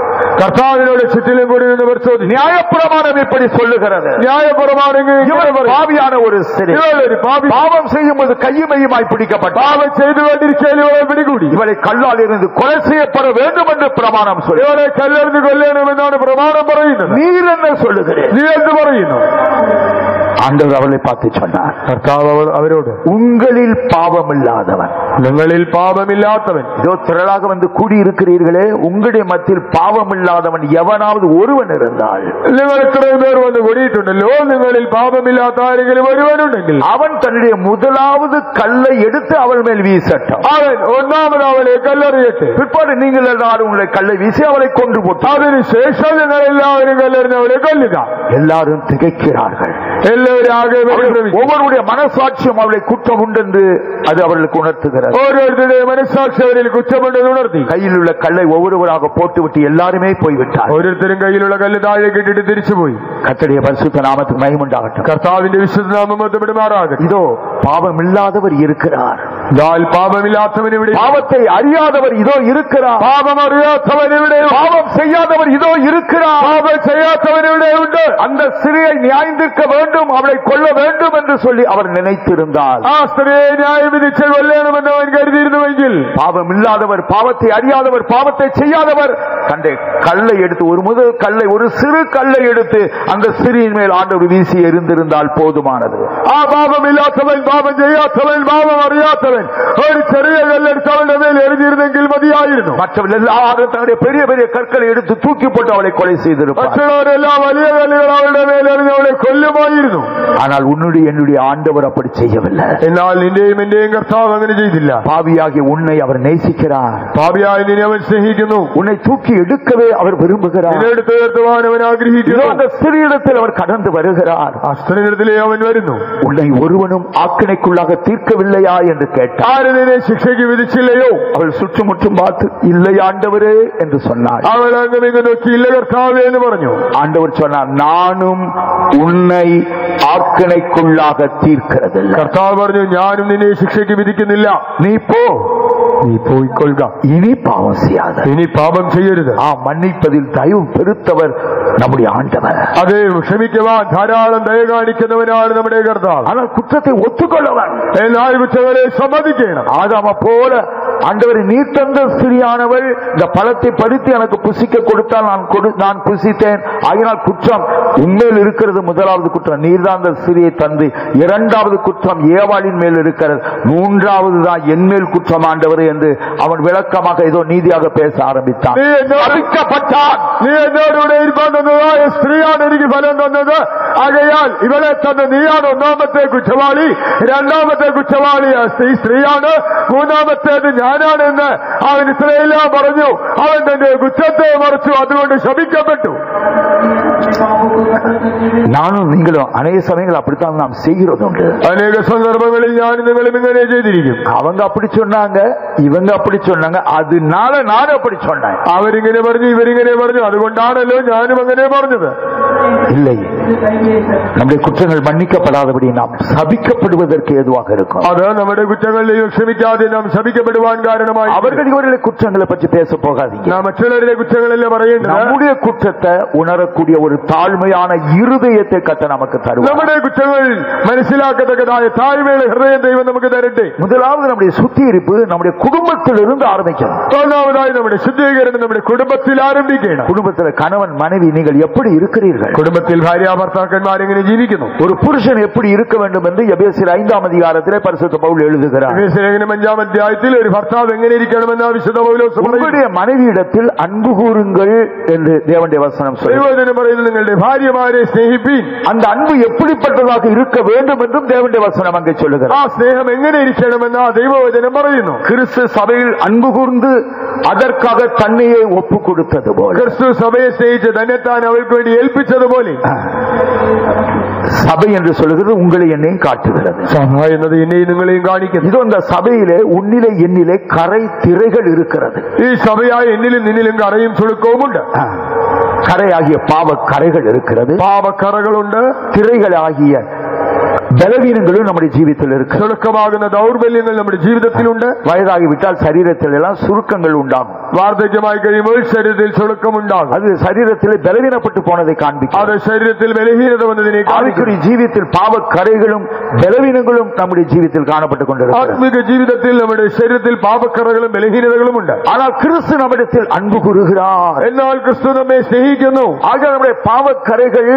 കർത്താവിനോട് ചുറ്റിലും കൂടി നിന്നവർ ചോദിച്ചു, நியாயப்பிரமாணம் இப்படி சொல்லுகிறது, ന്യായപ്രമാണം இவள் பாவியான ஒரு ஸ்திரீ பாவம் செய்யும் போது கையுமையுமாய் பிடிக்கப்பட்ட പാപം ചെയ്തുകൊണ്ടിരിക്കൽ ഇവളെ പിടികൂടി, இவளை கல்லால் இருந்து கொலை செய்யப்பட வேண்டும் என்று பிரமாணம் சொல்லி, ഇവളെ കല്ലെറിഞ്ഞു കൊല്ലണമെന്നാണ് പ്രമാണം പറയുന്നത്. நீர் என்ன சொல்லுகிறேன்? നീ എന്ത് പറയുന്നു? ஆண்டவர் அவளை பார்த்து சொன்னார், കർത്താവ് അവരോട്, உங்களில் பாவம் இல்லாதவன், നിങ്ങളിൽ പാപമില്ലാത്തവൻ, இதோ திரளாக வந்து கூடியிருக்கிறீர்களே, உங்களுடைய மத்தியில் பாவம் இல்லாதவன் எவனாவது ஒருவன் இருந்தால், നിങ്ങൾ ഇത്രയും പേർ വന്ന് കൂടിയിട്ടുണ്ടല്ലോ, നിങ്ങളിൽ പാപമില്ലാത്ത ആരെങ്കിലും ഒരുവനുണ്ടെങ്കിൽ அவன் தன்னுடைய முதலாவது கல்லை எடுத்து அவள் மேல் வீசட்டும். അവൻ ഒന്നാമത് അവളെ കല്ലെറിയട്ടെ. பிற்பாடு நீங்கள் எல்லாரும் உங்களை கல்லை வீசி அவளை கொன்று போட்டு. അതിനുശേഷം നിങ്ങൾ എല്ലാവരും കല്ലെറിഞ്ഞ് അവളെ കൊല്ലുക. எல்லாரும் திகைக்கிறார்கள். എല്ലാവരും ആകെ ஒவ்வொருடைய மனசாட்சியம் அவளை குற்றம் உண்டு என்று அது அவர்களுக்கு உணர்த்துகிறது. ഓരോരുത്തരുടെ മനസ്സാക്ഷി അവരിൽ കുറ്റമുണ്ടെന്ന് ഉണർത്തി கையில் உள்ள கல்லை ஒவ்வொருவராக போட்டுவிட்டு எல்லாருமே போய்விட்டார். ഓരോരുത്തരും കയ്യിലുള്ള കല്ല് താഴെ കിട്ടിട്ട് തിരിച്ചുപോയി. கர்த்தருடைய பரிசுத்த நாமத்துக்கு மகிமை உண்டாகட்டும். കർത്താവിന്റെ വിശുദ്ധ നാമം മഹത്വപ്പെടുമാറാകട്ടെ. இதோ பாவம் இல்லாதவர் இருக்கிறார், പാപമില്ലാത്തവൻ ഇവിടെ, பாவத்தை அறியாதவர் இதோ இருக்கிறார், പാപം അറിയാത്തവൻ ഇവിടെ, பாவம் செய்யாதவர் இதோ இருக்கிறார், പാപം ചെയ്യാത്തവൻ ഇവിടെ ഉണ്ട്. அந்த சிறியை நியாயந்திருக்க வேண்டும், அவளை கொல்ல வேண்டும் என்று சொல்லி அவர் நினைத்திருந்தார். ആ സ്ത്രീയെ ന്യായം വിധിച്ച് കൊല്ലണമെന്ന് അവൻ കരുതിയിരുന്നുവെങ്കിൽ, பாவம் இல்லாதவர், பாவத்தை அறியாதவர், பாவத்தை செய்யாதவர் தன்னுடைய கல்லை எடுத்து, ஒரு முதல் கல்லை, ஒரு சிறு கல்லை எடுத்து அந்த சிறியின் மேல் ஆண்டவர் வீசி எறிந்திருந்தால் போதுமானது. ആ പാപമില്ലാത്തവൻ, പാപം ചെയ്യാത്തവൻ, പാപം അറിയാത്തവൻ ഒരു ചെറിയ കല്ലെടുത്ത് അവളുടെ മേൽ എറിഞ്ഞിരുന്നെങ്കിൽ മതിയായിരുന്നു. மற்றவர்கள் எல்லாரும் தன்னுடைய பெரிய பெரிய கற்களை எடுத்து தூக்கி போட்டு அவளை கொலை செய்திருப்பார். മറ്റുള്ളവരെല്ലാം വലിയ കല്ലുകൾ അവളുടെ മേൽ എറിഞ്ഞ് അവളെ കൊല്ലുമായിരുന്നു. ஆனால் உன்னுடைய என்னுடைய ஆண்டவர் அப்படி செய்யவில்லை. എന്നാൽ നിന്റെയും എന്റെയും കർത്താവ് അങ്ങനെ ചെയ്തില്ല. பாவியாகிய உன்னை அவர் நேசிக்கிறார். പാപിയായി നിന്നെ അവൻ സ്നേഹിക്കുന്നു. உன்னை தூக்கி எடுக்கவே அவர் விரும்புகிறார். നിന്നെ എടുത്ത് ഉയർത്തുവാൻ അവൻ ആഗ്രഹിക്കുന്നു. அந்த சிறியிடத்தில் அவர் கடந்து வருகிறார். ആ സ്ത്രീയിടത്തിലേ അവൻ വരുന്നു. உன்னை ஒருவனும் ஆக்கினைக்குள்ளாக தீர்க்கவில்லையா என்று கேட்டார். ആര് നിന്നെ ശിക്ഷയ്ക്ക് വിധിച്ചില്ലയോ? அவள் சுற்றுமுற்றும் பார்த்து இல்லை ஆண்டவரே என்று சொன்னார். അവൾ അങ്ങ് നോക്കി ഇല്ല കർത്താവേ എന്ന് പറഞ്ഞു. ஆண்டவர் சொன்னார், நானும் உன்னை ஆக்கினைக்குள்ளாக தீர்க்கிறதில்லை. കർത്താവ് പറഞ്ഞു, ഞാനും നിന്നെ ശിക്ഷയ്ക്ക് വിധിക്കുന്നില്ല. நீ போ, നീ പോയിക്കൊള്ളുക, இனி பாவம் செய்யாத. ഇനി പാപം ചെയ്യരുത്. மன்னிப்பதில் தயவு பெருத்தவர் நம்முடைய ஆண்டவர். അത് ക്ഷമിക്കുവാൻ ധാരാളം ദയ കാണിക്കുന്നവനാണ് നമ്മുടെ കർത്താവ്. ஆனால் குற்றத்தை ஒத்துக்கொள்ளவன், എന്നാൽ കുറ്റങ്ങളെ സമ്മതിക്കണം. ஆதாம போல ஆண்டவரை நீர் தந்த ஸ்திரியானவள் இந்த பழத்தை பறித்து எனக்கு புசிக்க கொடுத்தால் நான் புசித்தேன், ஆகினால் குற்றம் உண்மையில் இருக்கிறது. முதலாவது குற்றம் நீர்தான் அந்த ஸ்திரியை தந்து, இரண்டாவது குற்றம் ஏவாளின் மேல் இருக்கிறது, மூன்றாவது தான் என் மேல் குற்றம் ஆண்டவர் என்று அவன் விளக்கமாக ஏதோ நீதியாக பேச ஆரம்பித்தான். നീ എന്നോടുകൂടെ ഇരിപ്പാൻ തന്നതായ സ്ത്രീയാണ് എനിക്ക് ഫലം തന്നത്, ആകയാൽ ഇവളെ തന്നെ നീയാണ് ഒന്നാമത്തെ കുറ്റവാളി, രണ്ടാമത്തെ കുറ്റവാളി ഈ സ്ത്രീയാണ്, മൂന്നാമത്തേത് ഞാനാണെന്ന് അവൻ ഇസ്രായേൽ പറഞ്ഞു. അവൻ തന്റെ കുറ്റത്തെ മറച്ചു, അതുകൊണ്ട് ശപിക്കപ്പെട്ടു. நானும் நீங்களும் அநேக சமயங்கள் அப்படித்தான் நாம் செய்கிறது உண்டு. அநேக சந்தர்ப்பங்களில் ஞானும் നിങ്ങളും ഇങ്ങനെ ചെയ്തിരിക്കും. அவங்க அப்படி சொன்னாங்க, இவங்க அப்படி சொன்னாங்க, அதனால நான் அப்படி சொன்னேன். അവരിങ്ങനെ പറഞ്ഞു, ഇവരിങ്ങനെ പറഞ്ഞു, അതുകൊണ്ടാണല്ലോ ഞാനും അങ്ങനെ പറഞ്ഞത്. இல்லை, நம்முடைய குற்றங்கள் மன்னிக்கப்படாதபடி நாம் சபிக்கப்படுவதற்கு ஏதுவாக இருக்கும். அது நம்முடைய குற்றங்கள் ക്ഷമിക്കാതെ നാം ശപിക്കപ്പെടുവാൻ കാരണമായി. அவர்களுடைய குற்றங்களை பற்றி பேச போகாதீங்க. നാം മറ്റുള്ളവരുടെ കുറ്റങ്ങളല്ല പറയേണ്ടത്. நம்முடைய குற்றத்தை உணரக்கூடிய ஒரு தாழ்மையான இருதயத்தை கர்த்தர் நமக்கு தருவார். നമ്മുടെ കുറ്റങ്ങൾ മനസ്സിലാക്കത്തക്കതായ താഴ്മയുള്ള ഹൃദയം ദൈവം നമുക്ക് തരട്ടെ. முதலாவது நம்முடைய சுத்திகரிப்பு நம்முடைய குடும்பத்திலிருந்து ஆரம்பிக்கணும். ഒന്നാമതായി നമ്മുടെ ശുദ്ധീകരണം നമ്മുടെ കുടുംബത്തിൽ ആരംഭിക്കണം. குடும்பத்தில் கணவன் மனைவி நீங்கள் எப்படி இருக்கிறீர்கள்? കുടുംബത്തിൽ ഭാര്യ ഭർത്താക്കന്മാർ എങ്ങനെ ജീവിക്കുന്നു? ஒரு புருஷன் எப்படி இருக்க வேண்டும் என்று எபேசியர் 5ஆம் அதிகாரத்திலே பரிசுத்த பவுல் எழுதுகிறார். എഫേസ്യർ 5ആം അധ്യായത്തിൽ ഒരു ഭർത്താവ് എങ്ങനെ ഇരിക്കണമെന്ന് വിശുദ്ധ പൗലോസ് പറയുന്നു. உங்களுடைய மனைவியிடத்தில் அன்பு கூறுங்கள் என்று தேவனுடைய வசனம் சொல்லுகிறது. ദൈവവചനം പറയുന്നു, നിങ്ങളുടെ ഭാര്യമാരെ സ്നേഹിപ്പീൻ. அந்த அன்பு எப்படிப்பட்டதாக இருக்க வேண்டும் என்றும் தேவனுடைய வசனம் அங்கே சொல்லுகிறது. ആ സ്നേഹം എങ്ങനെ ഇരിക്കണമെന്ന് ദൈവവചനം പറയുന്നു. கிறிஸ்து சபையில் அன்பு கூர்ந்து அதற்காக தன்னையே ஒப்பு கொடுத்தது போல, ക്രിസ്തു സഭയെ സ്നേഹിച്ച് തന്നെത്താൻ അവർക്ക് വേണ്ടി ഏൽപ്പിച്ചതുപോലെ சபை என்று சொல்லுகிறது உங்களை என்னையும் காட்டுகிறது. സഭ എന്നത് എന്നെയും നിങ്ങളെയും കാണിക്കുന്നു. இது அந்த சபையிலே உன்னிலே என்னிலே கரை திரைகள் இருக்கிறது. ഈ സഭയായ എന്നിലും നിന്നിലും കറയും ചുളുക്കവുമുണ്ട്. கரையாகிய பாவ கரைகள் இருக்கிறது, പാപക്കറകളുണ്ട്. திரைகளாகிய பலவீனங்களும் நம்முடைய ஜீவிதத்தில் இருக்கு. ചുളുക്കമാകുന്ന ദൗർബല്യങ്ങൾ നമ്മുടെ ജീവിതത്തിലുണ്ട്. வயதாகிவிட்டால் சரீரத்தில் எல்லாம் சுருக்கங்கள் உண்டாகும். വാർദ്ധക്യമായി കഴിയുമ്പോൾ ശരീരത്തിൽ ചുളുക്കമുണ്ടാകും. அது சரீரத்தில் பலவீனப்பட்டு போனதை காண்பிக்கும். അത് ശരീരത്തിൽ ബലഹീനത വന്നതിനെ ஆவிக்குரிய ஜீவிதத்தில் பாவ கரைகளும் பலவீனங்களும் நம்முடைய ஜீவிதத்தில் காணப்பட்டுக் கொண்டிருக்கிறது. ആത്മിക ജീവിതത്തിൽ നമ്മുടെ ശരീരത്തിൽ പാപക്കറകളും ബലഹീനതകളും ഉണ്ട്. ஆனால் கிறிஸ்து நம்மிடத்தில் அன்பு கூறுகிறார். എന്നാൽ ക്രിസ്തു നമ്മെ സ്നേഹിക്കുന്നു. ஆக நம்முடைய பாவ கரைகள்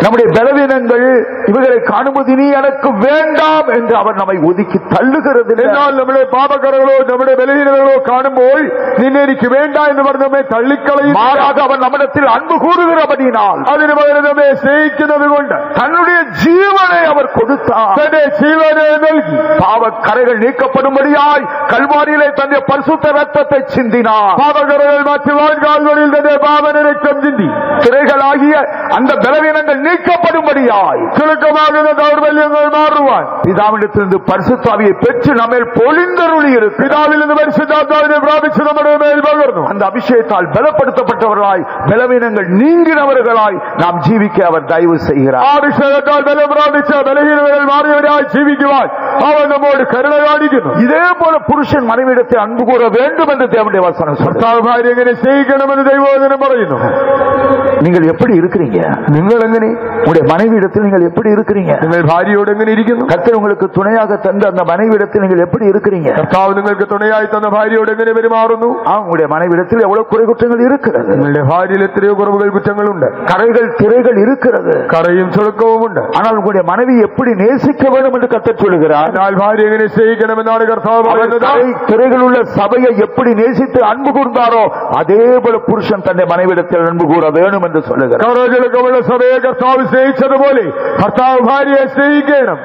நம்முடைய பலவீனங்கள் இவைகளை காணும்போது இனி எனக்கு வேண்டாம் என்று அவர் நம்மை ஒதுக்கி தள்ளுகிறது. എന്നാൽ നമ്മുടെ പാപക്കറകളോ നമ്മുടെ ബലഹീനതകളോ കാണുമ്പോൾ നിന്നെ എനിക്ക് വേണ്ട എന്ന് പറഞ്ഞ് നമ്മെ തള്ളിക്കളയും. மாறாக அவர் நம்மிடத்தில் அன்பு கூறுகிறபடியினால், അതിന് പകരം നമ്മെ സ്നേഹിക്കുന്നത് കൊണ്ട് தன்னுடைய ஜீவனை அவர் கொடுத்தார். തന്റെ ജീവനെ നൽകി பாவ கரைகள் நீக்கப்படும்படியாய் கல்வாரியிலே தன்னுடைய பரிசுத்த ரத்தத்தை சிந்தினார். പാപക്കറകൾ മാറ്റുവാൻ കാൽവരിയിൽ തന്റെ പാവന രക്തം ചിന്തി திரைகளாகிய அந்த பலவீனங்கள் நீக்கப்படும்படியாய் ചുളുക്കമാകുന്ന ദൗർബല്യങ്ങൾ മാറുവാൻ பிதாவிடத்திலிருந்து பரிசுத்த ஆவியை பெற்று நம்மேல் பொழிந்தருளி இருக்கு. പിതാവിൽ നിന്ന് പരിശുദ്ധാത്മാവിനെ പ്രാപിച്ച് നമ്മുടെ മേൽ പകർന്നു. அந்த அபிஷேகத்தால் பலப்படுத்தப்பட்டவர்களாய் பலவீனங்கள் நீங்கினவர்களாய் நாம் ஜீவிக்க அவர் தயவு செய்கிறார். ആ അഭിഷേകത്താൽ ബലം പ്രാപിച്ച് ബലഹീനതകൾ മാറിയവരായി ജീവിക്കുവാൻ അവൻ നമ്മോട് കരുണ കാണിക്കുന്നു. இதே போல புருஷன் மனைவியிடத்தை அன்பு கூற வேண்டும் என்று தேவனுடைய வசனம் சொல்றார். ഭർത്താവ് ഭാര്യ എങ്ങനെ സ്നേഹിക്കണമെന്ന് ദൈവവചനം പറയുന്നു. நீங்கள் எப்படி இருக்கிறீங்க? നിങ്ങൾ എങ്ങനെ உங்களுடைய மனைவியிடத்தில் நீங்கள் எப்படி இருக்கிறீங்க? നിങ്ങൾ ഭാര്യയോട് എങ്ങനെ ഇരിക്കുന്നു? கர்த்தர் உங்களுக்கு துணையாக தந்த அந்த மனைவியிடத்தில் நீங்கள் எப்படி இருக்கிறீங்க? കർത്താവ് നിങ്ങൾക്ക് തുണയായി തന്ന ഭാര്യയോട് എങ്ങനെ പെരുമാറുന്നു? உங்களுடைய மனைவியிடத்தில் எவ்வளவு குறை குற்றங்கள் இருக்கிறது. നിങ്ങളുടെ ഭാര്യയിൽ എത്രയോ കുറവുകൾ കുറ്റങ്ങളുണ്ട്. கரைகள் திரைகள் இருக்கிறது. കറയും ചുളുക്കവുമുണ്ട്. ஆனால் உங்களுடைய மனைவி எப்படி நேசிக்க வேண்டும் என்று கர்த்தர் சொல்லுகிறார். എന്നാൽ ഭാര്യ എങ്ങനെ സ്നേഹിക്കണമെന്നാണ് കർത്താവ് പറയുന്നത്. திரைகள் உள்ள சபையை எப்படி நேசித்து அன்பு கூர்ந்தாரோ அதே போல புருஷன் தன்னை மனைவியிடத்தில் அன்பு கூற வேணும் என்று சொல்லுகிறார். കറചുളുക്കമുള്ള സഭയെ കർത്താവ് സ്നേഹിച്ചതുപോലെ ഭർത്താവ് ഭാര്യയെ സ്നേഹിക്കണം.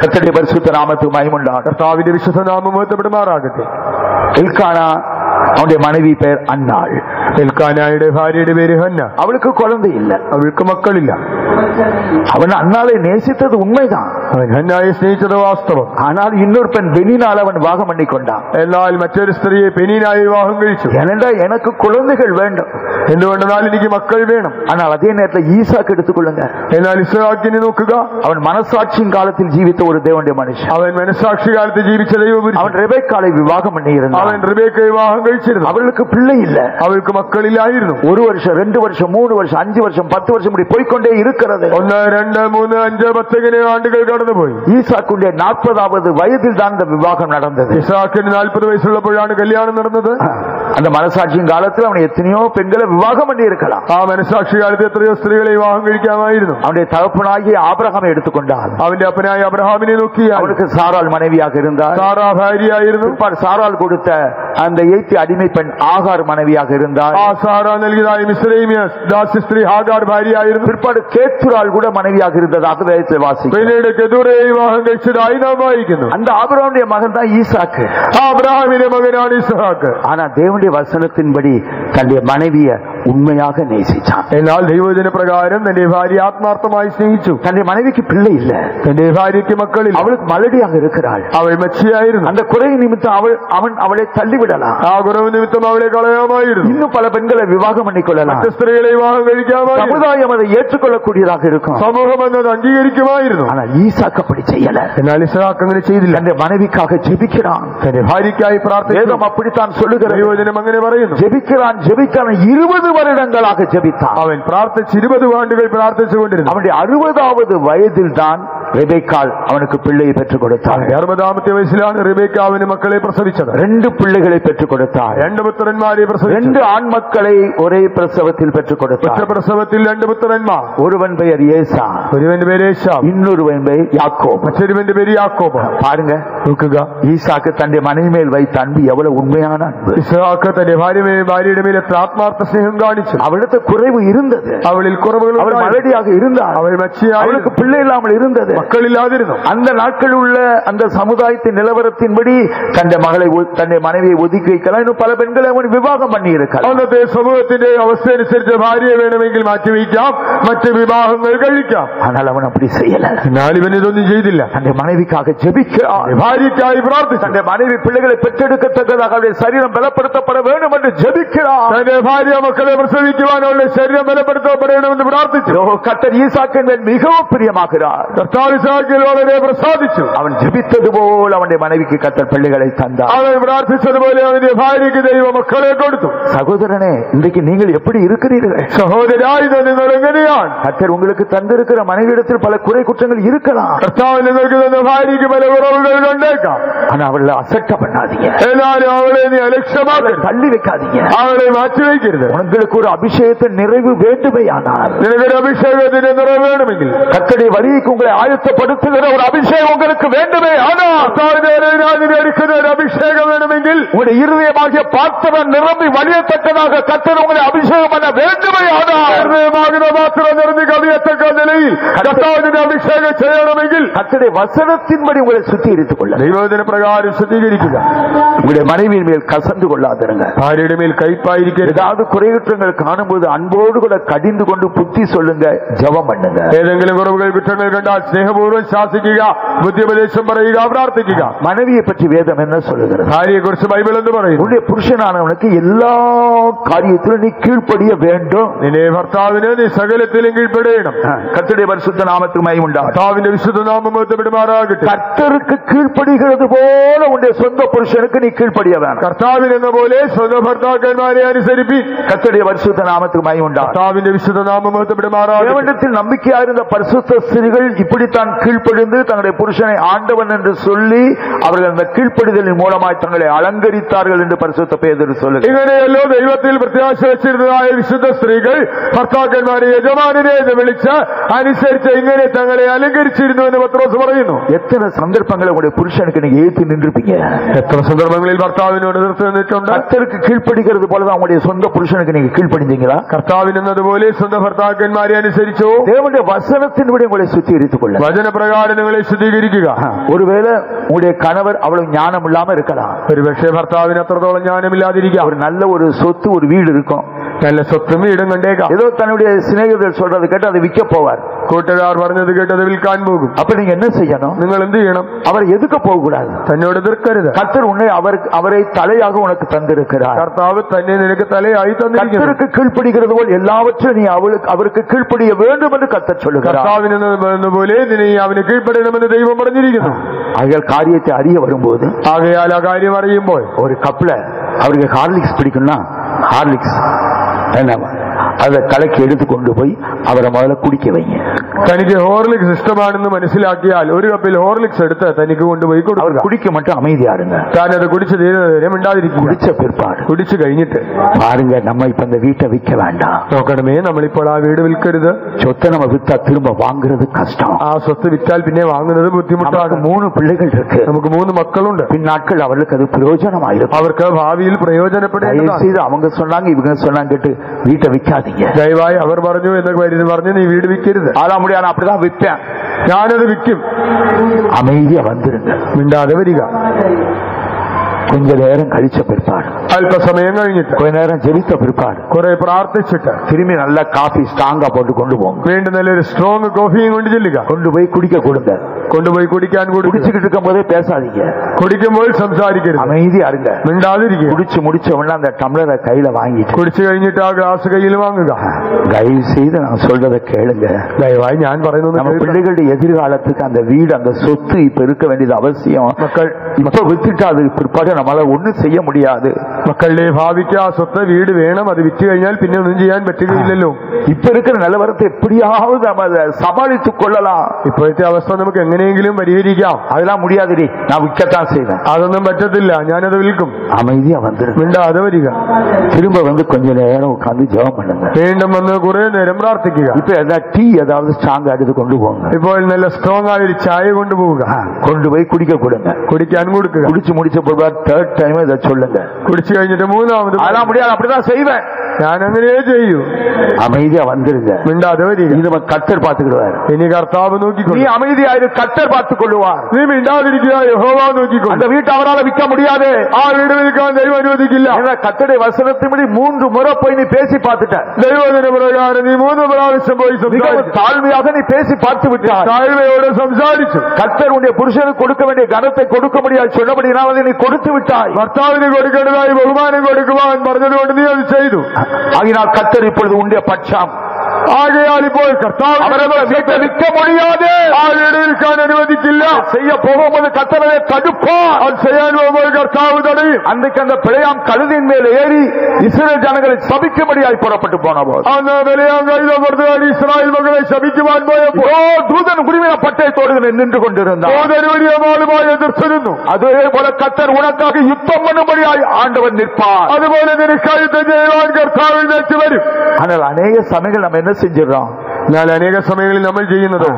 கர்த்தருடைய பரிசுத்த நாமத்துக்கு மகிமை உண்டாகட்டும். കർത്താവിന്റെ വിശുദ്ധ നാമം മഹത്വപ്പെടുമാറാകട്ടെ. எல்கானா அவனுடைய மனைவி பெயர் அன்னாள். എൽക്കാനായുടെ ഭാര്യയുടെ പേര് ഹന്ന. அவளுக்கு குழந்தை இல்ல, അവൾക്ക് മക്കളില്ല. அவன் அன்னாளை நேசித்தது உண்மைதான். അവൻ ഹന്നായെ സ്നേഹിച്ചത് വാസ്തവം. ஆனால் இன்னொரு பெண் பெண்ணினால் அவன் விவாகம் பண்ணி கொண்டான். എന്നാൽ മറ്റൊരു സ്ത്രീയെ പെനീനായി വിവാഹം കഴിച്ചു. ஏனென்றா எனக்கு குழந்தைகள் வேண்டும், എന്തുകൊണ്ടെന്നാൽ എനിക്ക് മക്കൾ വേണം. ஆனால் அதே நேரத்தில் ஈசாக்கு எடுத்துக்கொள்ளுங்க. എന്നാൽ ഇസ്ഹാക്കിനെ നോക്കുക. அவன் மனசாட்சியின் காலத்தில் ஜீவித்த ஒரு தேவனுடைய மனுஷன். അവൻ മനസ്സാക്ഷി കാലത്ത് ജീവിച്ച ദൈവപുരുഷൻ. அவன் ரெபெக்காளை விவாகம் பண்ணி இருந்தான். അവൻ റിബേക്ക വിവാഹം കഴിച്ചിരുന്നു. அவளுக்கு பிள்ளை இல்ல. അവൾക്ക് മക്കളില്ലായിരുന്നു. 1 வருஷம் 2 வருஷம் 3 வருஷம் 5 வருஷம் 10 வருஷம் இப்படி போய்கொண்டே இருக்க இருக்கிறது. 1, 2, 3, 5, 10 ഇങ്ങനെ ആണ്ടുകൾ കടന്നുപോയി. ஈசாக்குடைய 40வது வயதில் தான் இந்த விவாகம் நடந்தது. ഇസാക്കിന് 40 വയസ്സുള്ളപ്പോഴാണ് കല്യാണം നടന്നത്. அந்த மனசாட்சியின் காலத்தில் அவன் எத்தனையோ பெண்களை விவாகம் பண்ணி இருக்கலாம். ആ മനസാക്ഷി കാലത്ത് എത്രയോ സ്ത്രീകളെ വിവാഹം കഴിക്കാമായിരുന്നു. அவனுடைய தகப்பனாகிய ஆபிரகாமை எடுத்துக்கொண்டான். അവന്റെ അപ്പനായ അബ്രഹാമിനെ നോക്കിയാൽ அவனுக்கு சாராள் மனைவியாக இருந்தார். സാറാ ഭാര്യയായിരുന്നു. சாராள் கொடுத்த அந்த எய்த்து அடிமை பெண் ஆகார் மனைவியாக இருந்தார். ആ സാറാ നൽകിയതായ മിസ്രൈമിയ ദാസി സ്ത്രീ ഹാഗാർ ഭാര്യയായിരുന്നു. பிற்பாடு கேத்துராள் கூட மனைவியாக இருந்ததாக வேதத்தில் வாசிக்கிறோம். പിന്നീട് കെതൂരയെ വിവാഹം കഴിച്ചതായി നാം വായിക്കുന്നു. அந்த ஆபிரகாமுடைய மகன் தான் ஈசாக்கு. ആ അബ്രഹാമിന്റെ മകനാണ് ഇസ്ഹാക്ക്. ஆனா தேவனுடைய வசனத்தின்படி தன்னுடைய மனைவிய உண்மையாக நேசிச்சான். എന്നാൽ ദൈവവചന പ്രകാരം തന്റെ ഭാര്യ ആത്മാർത്ഥമായി സ്നേഹിച്ചു. தன்னுடைய மனைவிக்கு பிள்ளை இல்ல, തന്റെ ഭാര്യയ്ക്ക് മക്കളില്ല, அவளுக்கு மலடியாக இருக்கிறாள். അവൾ മച്ചിയായിരുന്നു. அந்த குறை நிமித்தம் அவன் அவளை தள்ளிவிடலாம். ആ കുറവ് നിമിത്തം അവളെ കളയാമായിരുന്നു. இன்னும் பல பெண்களை விவாகம் பண்ணிக்கொள்ளலாம். മറ്റ് സ്ത്രീകളെ വിവാഹം കഴിക്കാമായിരുന്നു. சமுதாயம் அதை ஏற்றுக்கொள்ளக்கூடியதாக இருக்கும். സമൂഹം എന്നത് അംഗീകരിക്കുമായിരുന്നു. ஆனால் ஈசாக்கு அப்படி செய்யல. എന്നാൽ ഇസ്ഹാക്ക് അങ്ങനെ ചെയ്തില്ല. தன்னுடைய மனைவிக்காக ஜெபிக்கிறான். തന്റെ ഭാര്യയ്ക്കായി പ്രാർത്ഥിച്ചു. வேதம் அப்படித்தான் சொல்லுகிறது. ദൈവവചനം അങ്ങനെ പറയുന്നു. ஜெபிக்கிறான் 20 வருடங்களாக ஜெபித்தான். അവൻ പ്രാർത്ഥിച്ച് 20 ആണ്ടുകൾ പ്രാർത്ഥിച്ചുകൊണ്ടിരുന്നു. அவனுடைய 60வது வயதில் தான் ரெபெக்காள் அவனுக்கு பிள்ளையை பெற்றுக் கொடுத்தாள். 60ാമത്തെ വയസ്സിലാണ് റിബേക്ക അവന് മക്കളെ പ്രസവിച്ചത്. 2 பிள்ளைகளை பெற்றுக் கொடுத்தாள். 2 പുത്രന്മാരെ പ്രസവിച്ചു. 2 ஆண் மக்களை ஒரே பிரசவத்தில் பெற்றுக் ഒറ്റ கொடுத்தாள். പ്രസവത്തിൽ 2 പുത്രന്മാർ. ஒருவன் பெயர் ஏசா, ഒരുവന്റെ പേര് ഏശാവ്, இன்னொருவன் பெயர் யாக்கோப். മറ്റൊരുവന്റെ പേര് യാക്കോബ്. பாருங்க, നോക്കുക, ஈசாக்கு தன்னுடைய மனைவி மேல் வைத்த அன்பு எவ்வளவு உண்மையான அன்பு. ഇസ്ഹാക്ക് തന്റെ ഭാര്യയുടെ മേൽ എത്ര ആത്മാർത്ഥ സ്നേഹം കാണിച്ചു. அவளுக்கு குறைவு இருந்தது, അവളിൽ കുറവുകൾ அவள் ഉണ്ടായിരുന്നു. மலடியாக இருந்தாள், അവൾ മച്ചിയായി, அவளுக்கு பிள்ளை இல்லாமல் இருந்தது. മക്കളില്ലാതിരുന്നു. அந்த நாட்களில் உள்ள அந்த சமுதாயத்தின் நிலவரத்தின்படி தன்னுடைய மனைவியை ஒதுக்கி வைக்கலாம். இன்னும் பல பெண்களை அவன் விவாகம் பண்ணி இருக்கலாம். അന്നത്തെ സമൂഹത്തിന്റെ അവസ്ഥ അനുസരിച്ച് ഭാര്യയെ വേണമെങ്കിൽ മാറ്റിവയ്ക്കാം, മറ്റ് വിവാഹങ്ങൾ കഴിക്കാം. ஆனால் அவன் அப்படி செய்யல. എന്നാൽ ഇവൻ ഇതൊന്നും ചെയ്തില്ല. தன்னுடைய மனைவிக்காக ஜெபிக்கிறான். ഭാര്യയ്ക്കായി പ്രാർത്ഥിച്ചു. தன்னுடைய மனைவி பிள்ளைகளை பெற்றெடுக்கத்தக்கதாக அவருடைய சரீரம் பலப்படுத்தப்பட வேண்டும் என்று ஜெபிக்கிறான். തന്റെ ഭാര്യ മക്കളെ പ്രസവിക്കുവാൻ അവളുടെ ശരീരം ബലപ്പെടുത്തപ്പെടണമെന്ന് പ്രാർത്ഥിച്ചു. கர்த்தர் ஈசாக்கின் மேல் மிகவும் பிரியமாகிறார். കർത്താവ് ഇസ്ഹാക്കിൽ വളരെ പ്രസാദിച്ചു. அவன் ஜெபித்தது போல் அவனுடைய மனைவிக்கு கர்த்தர் பிள்ளைகளை தந்தார். അവൻ പ്രാർത്ഥിച്ചതുപോലെ അവന്റെ ഭാര്യയ്ക്ക് ദൈവ മക്കളെ കൊടുത്തു. சகோதரனே, இன்றைக்கு நீங்கள் எப்படி இருக்கிறீர்கள்? സഹോദരായി നിങ്ങൾ എങ്ങനെയാണ്? கர்த்தர் உங்களுக்கு தந்திருக்கிற மனைவியிடத்தில் பல குறை குற்றங்கள் இருக்கலாம். കർത്താവ് നിങ്ങൾക്ക് തന്ന ഭാര്യയ്ക്ക് പല കുറവുകൾ കണ്ടേക്കാം. ஆனா அவளை அசட்ட பண்ணாதீங்க, എന്നാലും അവളെ നീ അലക്ഷ്യമാക്കരുത്, தள்ளி வைக்காதீங்க. അവളെ മാറ്റിവയ്ക്കരുത്. உங்களுக்கு ஒரு அபிஷேகத்தின் நிறைவு வேண்டுமையானால், നിനക്കൊരു അഭിഷേകത്തിന്റെ നിറവ് വേണമെങ്കിൽ, கர்த்தருடைய வழிக்கு உங்களை ஆயத்தப்படுத்துகிற ஒரு அபிஷேகம் உங்களுக்கு வேண்டுமே ஆனால், എടുക്കുന്ന ഒരു അഭിഷേകം വേണമെങ്കിൽ, உங்களுடைய இருதயமாகிய பாத்திரம் நிரம்பி வழியத்தக்கதாக கர்த்தர் உங்களை அபிஷேகம் பண்ண வேண்டுமே ஆனால், ഹൃദയമാകുന്ന പാത്രം നിറഞ്ഞ് കവിയത്തക്ക നിലയിൽ കർത്താവിന്റെ അഭിഷേകം ചെയ്യണമെങ്കിൽ கர்த்தருடைய வசனத்தின்படி உங்களை சுத்திகரித்துக் கொள்ள, ദൈവവചന പ്രകാരം ശുദ്ധീകരിക്കുക. உங்களுடைய மனைவியின் மேல் கசந்து கொள்ளாதிருங்க. ഭാര്യയുടെ മേൽ കൈപ്പായിരിക്കരുത്. ஏதாவது குறைகுற்றங்கள் காணும்போது அன்போடு கூட கடிந்து கொண்டு புத்தி சொல்லுங்க, ஜெபம் பண்ணுங்க. ഏതെങ്കിലും കുറവുകൾ കുറ്റങ്ങൾ കണ്ടാൽ സ്നേഹപൂർവ്വം ശാസിക്കുക, ബുദ്ധിപദേശം പറയുക, പ്രാർത്ഥിക്കുക. மனைவியை பற்றி வேதம் என்ன சொல்லுகிறது? ഭാര്യയെ കുറിച്ച് ബൈബിൾ എന്ന് പറയും, உன்னுடைய புருஷனானவனுக்கு எல்லா காரியத்திலும் நீ கீழ்ப்படிய வேண்டும். നിന്റെ ഭർത്താവിന് നീ സകലത്തിലും കീഴ്പ്പെടണം. கர்த்தருடைய பரிசுத்த நாமத்துக்கு மகிமை உண்டாகட்டும். കർത്താവിന്റെ വിശുദ്ധ നാമം മഹത്വപ്പെടുമാറാകട്ടെ. கர்த்தருக்கு கீழ்ப்படுகிறது போல உன்னுடைய சொந்த புருஷனுக்கு நீ கீழ்ப்படிய வேணும். കർത്താവിനെന്ന പോലെ സ്വന്തം ഭർത്താക്കന്മാരെ അനുസരിപ്പി. கர்த்தருடைய பரிசுத்த நாமத்துக்கு மகிமை உண்டாகட்டும். കർത്താവിന്റെ വിശുദ്ധ നാമം മഹത്വപ്പെടുമാറാകട്ടെ. தேவனிடத்தில் நம்பிக்கையா இருந்த பரிசுத்த ஸ்திரீகள் இப்படித்தான் கீழ்ப்படிந்து தங்களுடைய புருஷனை ஆண்டவன் என்று சொல்லி அவர்கள் அந்த கீழ்ப்படிதலின் மூலமாய் தங்களை அலங்கரித்தார்கள் என்று பரிசுத்த பேதுரு சொல்லுகிறார். ഇങ്ങനെയല്ലോ ദൈവത്തിൽ പ്രത്യാശ വെച്ചിരുന്നതായ വിശുദ്ധ സ്ത്രീകൾ ഭർത്താക്കന്മാരെ യജമാനനെ എന്ന് വിളിച്ച് അനുസരിച്ച് ഇങ്ങനെ തങ്ങളെ അലങ്കരിച്ചിരുന്നു എന്ന് പത്രോസ് പറയുന്നു. எத்தனை சந்தர்ப்பங்களை உங்களுடைய புருஷனுக்கு நீங்க ஏத்து நின்றுப்பீங்க? എത്ര സന്ദർഭങ്ങളിൽ ഭർത്താവിനോട് എതിർത്ത് നിന്നിട്ടുണ്ട്? கர்த்தருக்கு கீழ்ப்படுகிறது போலதான் உங்களுடைய சொந்த புருஷனுக்கு நீங்க கீழ்ப்படிந்தீங்களா? കർത്താവിനെന്നതുപോലെ സ്വന്തം ഭർത്താക്കന്മാരെ അനുസരിച്ചോ? தேவனுடைய வசனத்தின்படி உங்களை சுத்திகரித்துக் கொள்ள, വചനപ്രകാരം നിങ്ങളെ ശുദ്ധീകരിക്കുക. ஒருவேளை உங்களுடைய கணவர் அவ்வளவு ஞானம் இல்லாம இருக்கலாம். ഒരുപക്ഷെ ഭർത്താവിന് അത്രത്തോളം ജ്ഞാനമില്ലാതിരിക്കാം. ஒரு நல்ல ஒரு சொத்து, ஒரு வீடு இருக்கும், നല്ല സ്വത്തും വീടും കണ്ടേക്കാം. ஏதோ தன்னுடைய சிநேகிதர் சொல்றது கேட்டு அதை விற்க போவார். കൂട്ടുകാർ പറഞ്ഞത് കേട്ടത് വിൽക്കാൻ പോകും. அப்ப நீங்க என்ன செய்யணும்? നിങ്ങൾ എന്ത് ചെയ്യണം? அவர் எதுக்க போக கூடாது. തന്നോട് എതിർക്കരുത്. கர்த்தர் உன்னை அவரை தலையாக உனக்கு தந்திருக்கிறார். കർത്താവ് തന്നെ നിനക്ക് തലയായി തന്നിരിക്കുന്നു. கர்த்தருக்கு கீழ்ப்படுகிறது போல் எல்லாவற்றையும் நீ அவருக்கு கீழ்ப்படிய வேண்டும் என்று கர்த்தர் சொல்லுகிறார். കർത്താവിനെന്ന പോലെ നീ അവന് കീഴ്പ്പെടണമെന്ന് ദൈവം പറഞ്ഞിരിക്കുന്നു. ஆகையால் காரியத்தை அறிய வரும்போது, ആകയാൽ ആ കാര്യം അറിയുമ്പോൾ, ஒரு கப்ல அவருக்கு ஹார்லிக்ஸ் பிடிக்கும்னா ஹார்லிக்ஸ் என்ன அதை கலக்கி எடுத்து கொண்டு போய் അവരെ முதல்ல കുടിക്ക வைங்க. തനിക്ക് ഹോർലിക്സ് ഇഷ്ടമാണെന്ന് മനസ്സിലാക്കിയാൽ ഒരു കപ്പിൽ ഹോർലിക്സ് എടുത്ത് തനിക്ക് കൊണ്ടുപോയി കൊടുക്കുക. കുടിക്ക மட்டும் அமைதியா இருங்க. താൻ അത് കുടിച്ച് തീരുന്നവരെ മിണ്ടാതിരിക്കുക. കുടിച്ച പിற்பாடு കുടിച്ചു കഴിഞ്ഞിട്ട് பாருங்க, நம்ம இப்ப இந்த வீட்டை விற்க வேண்டாம். നോക്കണമേ, നമ്മളിപ്പോൾ ആ വീട് വിൽക്കരുത്. சொத்தை நம்ம வித்தா திரும்ப வாங்குறது கஷ்டம். ആ സ്വത്ത് വിറ്റാൽ പിന്നെ വാങ്ങുന്നത് ബുദ്ധിമുട്ടാണ്. 3 பிள்ளைகள் இருக்கு. നമുക്ക് 3 മക്കളുണ്ട്. பின்னாட்கள் அவர்களுக்கு அது பிரயோஜனமாயிருக்கும். അവർക്ക് ഭാവിയിൽ പ്രയോജനപ്പെടേണ്ടതാണ്. அவங்க சொன்னாங்க, இவங்க சொன்னாங்க கேட்டு வீட்டை விற்காதீங்க. ദയവായി അവർ പറഞ്ഞു എന്നൊക്കെ പറഞ്ഞു നീ വീട് വിൽക്കരുത്. அதான் முடியாது, அப்படிதான் விற்பேன். ഞാനത് വിൽക്കും. அமைதியா வந்துருங்க, മിണ്ടാതെ വരിക. கொஞ்ச நேரம் கழிச்ச பிற்பாடு, അല്പസമയം കഴിഞ്ഞിട്ട്, கொஞ்ச நேரம் ஜெபித்த பிற்பாடு, കുറെ പ്രാർത്ഥിച്ചിട്ട് திரும்பி நல்ல காஃபி ஸ்ட்ராங்கா போட்டு கொண்டு போங்க. വീണ്ടും നല്ലൊരു സ്ട്രോങ് കോഫിയും കൊണ്ട് ചെല്ലുക. கொண்டு போய் குடிக்க கொடுங்க. കൊണ്ടുപോയി കുടിക്കാൻ കൊടുക്കുക. குடிச்சுக்கிட்டு இருக்கும் போதே பேசாதீங்க. കുടിക്കുമ്പോൾ സംസാരിക്കരുത്. அமைதியா இருங்க, മിണ്ടാതിരിക്കുക. குடிச்சு முடிச்ச உடனே அந்த டம்ளரை கையில வாங்கிட்டு, കുടിച്ചു കഴിഞ്ഞിട്ട് ആ ഗ്ലാസ് കയ്യിൽ വാങ്ങുക. தயவு செய்து நான் சொல்றதை கேளுங்க. ദയവായി ഞാൻ പറയുന്നത് நம்ம பிள்ளைகளுடைய எதிர்காலத்துக்கு அந்த வீடு, அந்த சொத்து இப்ப இருக்க வேண்டியது அவசியம். മക്കൾ இப்ப வித்துட்டா அது பிற்பாடு நம்மளால ஒண்ணும் செய்ய முடியாது. മക്കളുടെ ഭാവിക്ക് ആ സ്വത്ത് വീട് വേണം. അത് വിറ്റ് കഴിഞ്ഞാൽ പിന്നെ ഒന്നും ചെയ്യാൻ പറ്റുകയില്ലല്ലോ. இப்ப இருக்கிற நிலவரத்தை எப்படியாவது நம்ம அதை சமாளித்துக் கொள்ளலாம். ഇപ്പോഴത്തെ അവസ്ഥ നമുക്ക് എങ്ങനെയെങ്കിലും പരിഹരിക്കാം. அதெல்லாம் முடியாதுடி, நான் விற்கத்தான் செய்வேன். അതൊന്നും പറ്റത്തില്ല, ഞാനത് വിൽക്കും. அமைதியா வந்துருங்க, മിണ്ടാതെ വരിക. திரும்ப வந்து கொஞ்ச நேரம் உட்கார்ந்து ஜெபம் பண்ணுங்க. വീണ്ടും വന്ന് കുറെ നേരം പ്രാർത്ഥിക്കുക. இப்ப ஏதாவது டீ ஏதாவது ஸ்ட்ராங்கா எடுத்து கொண்டு போங்க. ഇപ്പോൾ നല്ല സ്ട്രോങ് ആയ ഒരു ചായ കൊണ്ടുപോവുക. கொண்டு போய் குடிக்க கொடுங்க. കുടിക്കാൻ കൊടുക്കുക. குடிச்சு முடிச்ச பிறகு 3rd டைம் இதை சொல்லுங்க. കുടിച്ചു കഴിഞ്ഞിട്ട് 3ാമത്, அதெல்லாம் முடியாது, அப்படிதான் செய்வேன், ഞാൻ അങ്ങനെ ചെയ്യൂ. அமைதியா வந்துருங்க, മിണ്ടാതെ വരിക. இது நம்ம கர்த்தர் பார்த்துக்கிடுவார். ഇനി കർത്താവ് നോക്കിക്കൊള്ളു. நீ அமைதியாயிரு, கர்த்தர் பார்த்துக் கொள்ளுவார். നീ മിണ്ടാതിരിക്കുക, യഹോവ നോക്കിക്കൊള്ളു. அந்த வீட்டை அவரால் விற்க முடியாது. ആ വീട് വിൽക്കാൻ ദൈവം അനുവദിക്കില്ല. கர்த்தருடைய வசனத்தின்படி 3 முறை போய் நீ பேசி பார்த்துட்ட. ദൈവത്തിന്റെ പ്രകാരം നീ 3 പ്രാവശ്യം പോയി സംസാരിച്ചു. தாழ்மையாக நீ பேசி பார்த்து விட்டாய். താഴ്മയോടെ സംസാരിച്ചു. கர்த்தர் உன்னுடைய புருஷனுக்கு கொடுக்க வேண்டிய கனத்தை கொடுக்க முடியாது சொன்னபடினால் அதை நீ கொடுத்து விட்டாய். ഭർത്താവിന് കൊടുക്കേണ്ടതായി ബഹുമാനം കൊടുക്കുവാൻ പറഞ്ഞതുകൊണ്ട് നീ അത് ചെയ്തു. ஆகினால் கர்த்தர் இப்பொழுது உன்னுடைய பட்சம். ആകയാൽ ഇപ്പോൾ കർത്താവ് அவரை வீட்டை விற்க முடியாது, ആ വീട് വിൽക്കാൻ അനുവദിക്കില്ല. செய்ய போகும்போது கர்த்தரை தடுப்பார். അത് ചെയ്യാൻ പോകുമ്പോൾ കർത്താവ് തടയും. அன்றைக்கு அந்த பிழையாம் கழுதின் மேல் ஏறி இஸ்ரவேல் ஜனங்களை சபிக்கும்படியாய் புறப்பட்டு போனபோது, അന്ന് ബലിയാം കഴുതപ്പുറത്തുകാർ ഇസ്രായേൽ മക്കളെ ശപിക്കുവാൻ പോയപ്പോൾ தூதன் குடிமையின பட்டயத்தோடு நின்று கொண்டிருந்தார். ദൂതൻ വലിയ വാളുമായി എതിർത്തിരുന്നു. அதே போல கர்த்தர் உனக்காக யுத்தம் பண்ணும்படியாய் ஆண்டவர் நிற்பார். അതുപോലെ നിനക്ക് യുദ്ധം ചെയ്യുവാൻ കർത്താവ് എഴുന്നേറ്റ് വരും. ஆனால் அநேக சமயங்கள் நம்ம என்ன செஞ்சிடறோம்? എന്നാൽ അനേക സമയങ്ങളിൽ നമ്മൾ ചെയ്യുന്നത്,